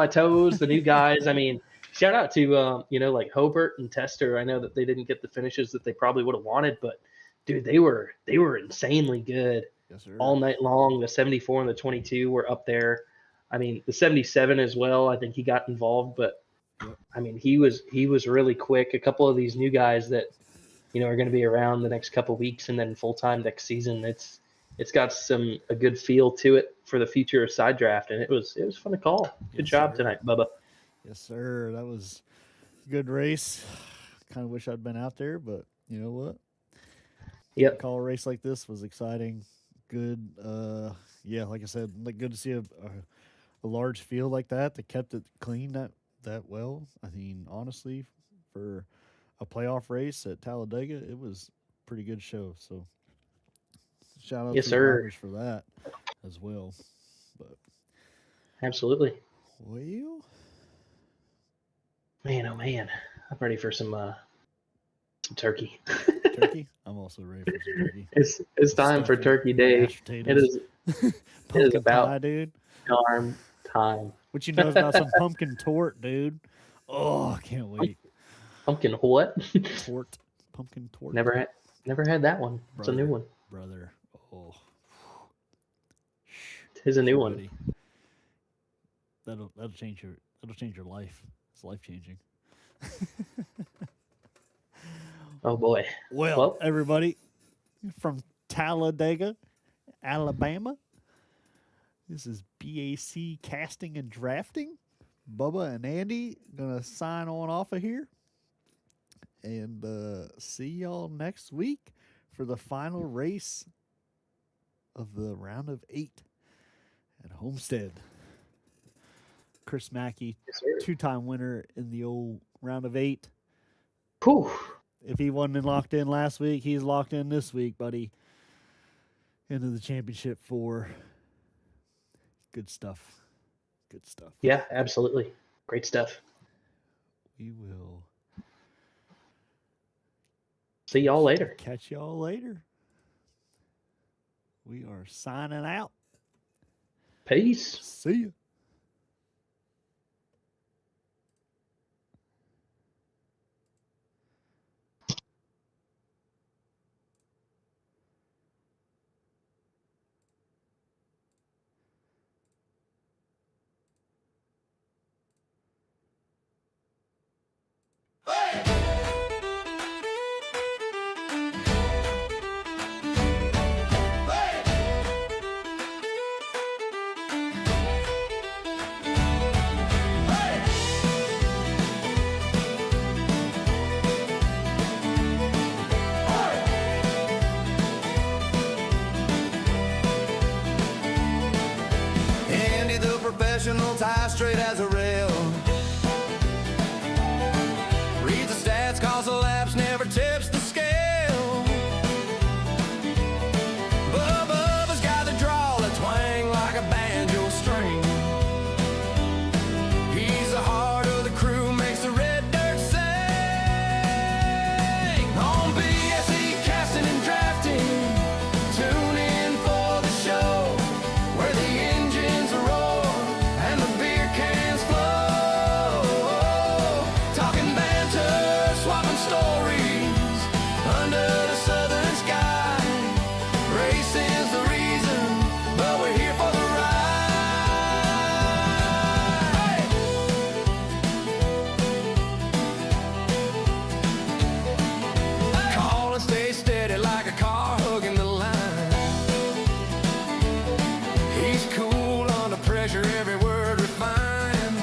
toes. The new guys. I mean, shout out to like Hobart and Tester. I know that they didn't get the finishes that they probably would have wanted, but dude, they were insanely good. Yes, sir. All night long. The 74 and the 22 were up there. I mean, the 77 as well. I think he got involved, but I mean, he was really quick. A couple of these new guys that are going to be around the next couple of weeks and then full time next season. It's got a good feel to it for the future of side draft, and it was fun to call. Good job tonight, Bubba. Yes, sir. That was a good race. Kind of wish I'd been out there, but you know what? Yep. Call a race like this was exciting. Good. Yeah, like I said, good to see a large field like that. They kept it clean that well. I mean, honestly, for a playoff race at Talladega, it was a pretty good show. So shout out Yes, to sir. the drivers for that as well. But Absolutely. well, Man, oh man, I'm ready for some turkey. turkey. I'm also ready for some turkey. It's time for Stuffing, Turkey Day. mashed potatoes, It is pumpkin about- pie, dude. darn time. What you know about some pumpkin tort, dude? Oh, I can't wait. Pumpkin what? Tort, pumpkin tort. Never had that one. It's a new one. Brother. Oh, It's a new one. buddy. That'll change your life. It's life changing. Oh boy. Well, everybody from Talladega, Alabama. This is B.A.C. Casting and Drafting. Bubba and Andy gonna sign on off of here, and see y'all next week for the final race of the round of 8 at Homestead. Chris Mackey, Yes, sir. 2-time winner in the old round of 8. Whew. If he wasn't locked in last week, he's locked in this week, buddy. Into the championship 4. Good stuff. Good stuff. Yeah, absolutely. Great stuff. We will See y'all later. catch y'all later. We are signing out. Peace. See ya. Andy the professional, tie straight as a rail. Reads the stats, calls the laps, never tips the scale. Bubba's got the draw, a twang like a banjo string. He's the heart of the crew, makes the red dirt sing. On B.A.C. casting and drafting, tune in for the show where the engines roar and the beer cans flow. Talking banter, swapping stories under the southern sky. Racing's the reason, but we're here for the ride. Call and stay steady like a car hugging the line. He's cool under pressure, every word refined.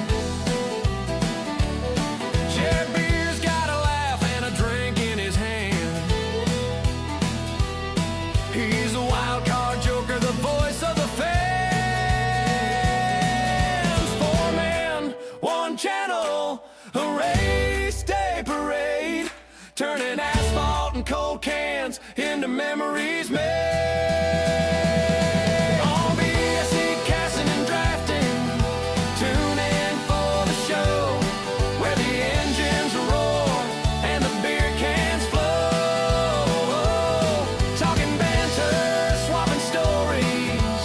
Jared Beer's got a laugh and a drink in his hand. He's a wild card joker, the voice of the fans. 4 men, 1 channel, a race day parade, turning asphalt and cold cans into memories made. On B.A.C. casting and drafting, tune in for the show where the engines roar and the beer cans flow. Talking banter, swapping stories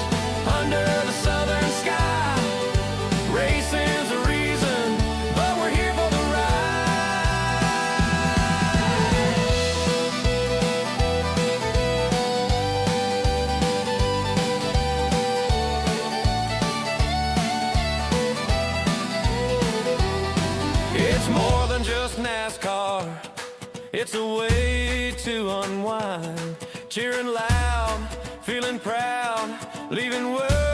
under the southern sky. Racing's the reason, but we're here for the ride. NASCAR. It's a way to unwind, cheering loud, feeling proud, leaving worries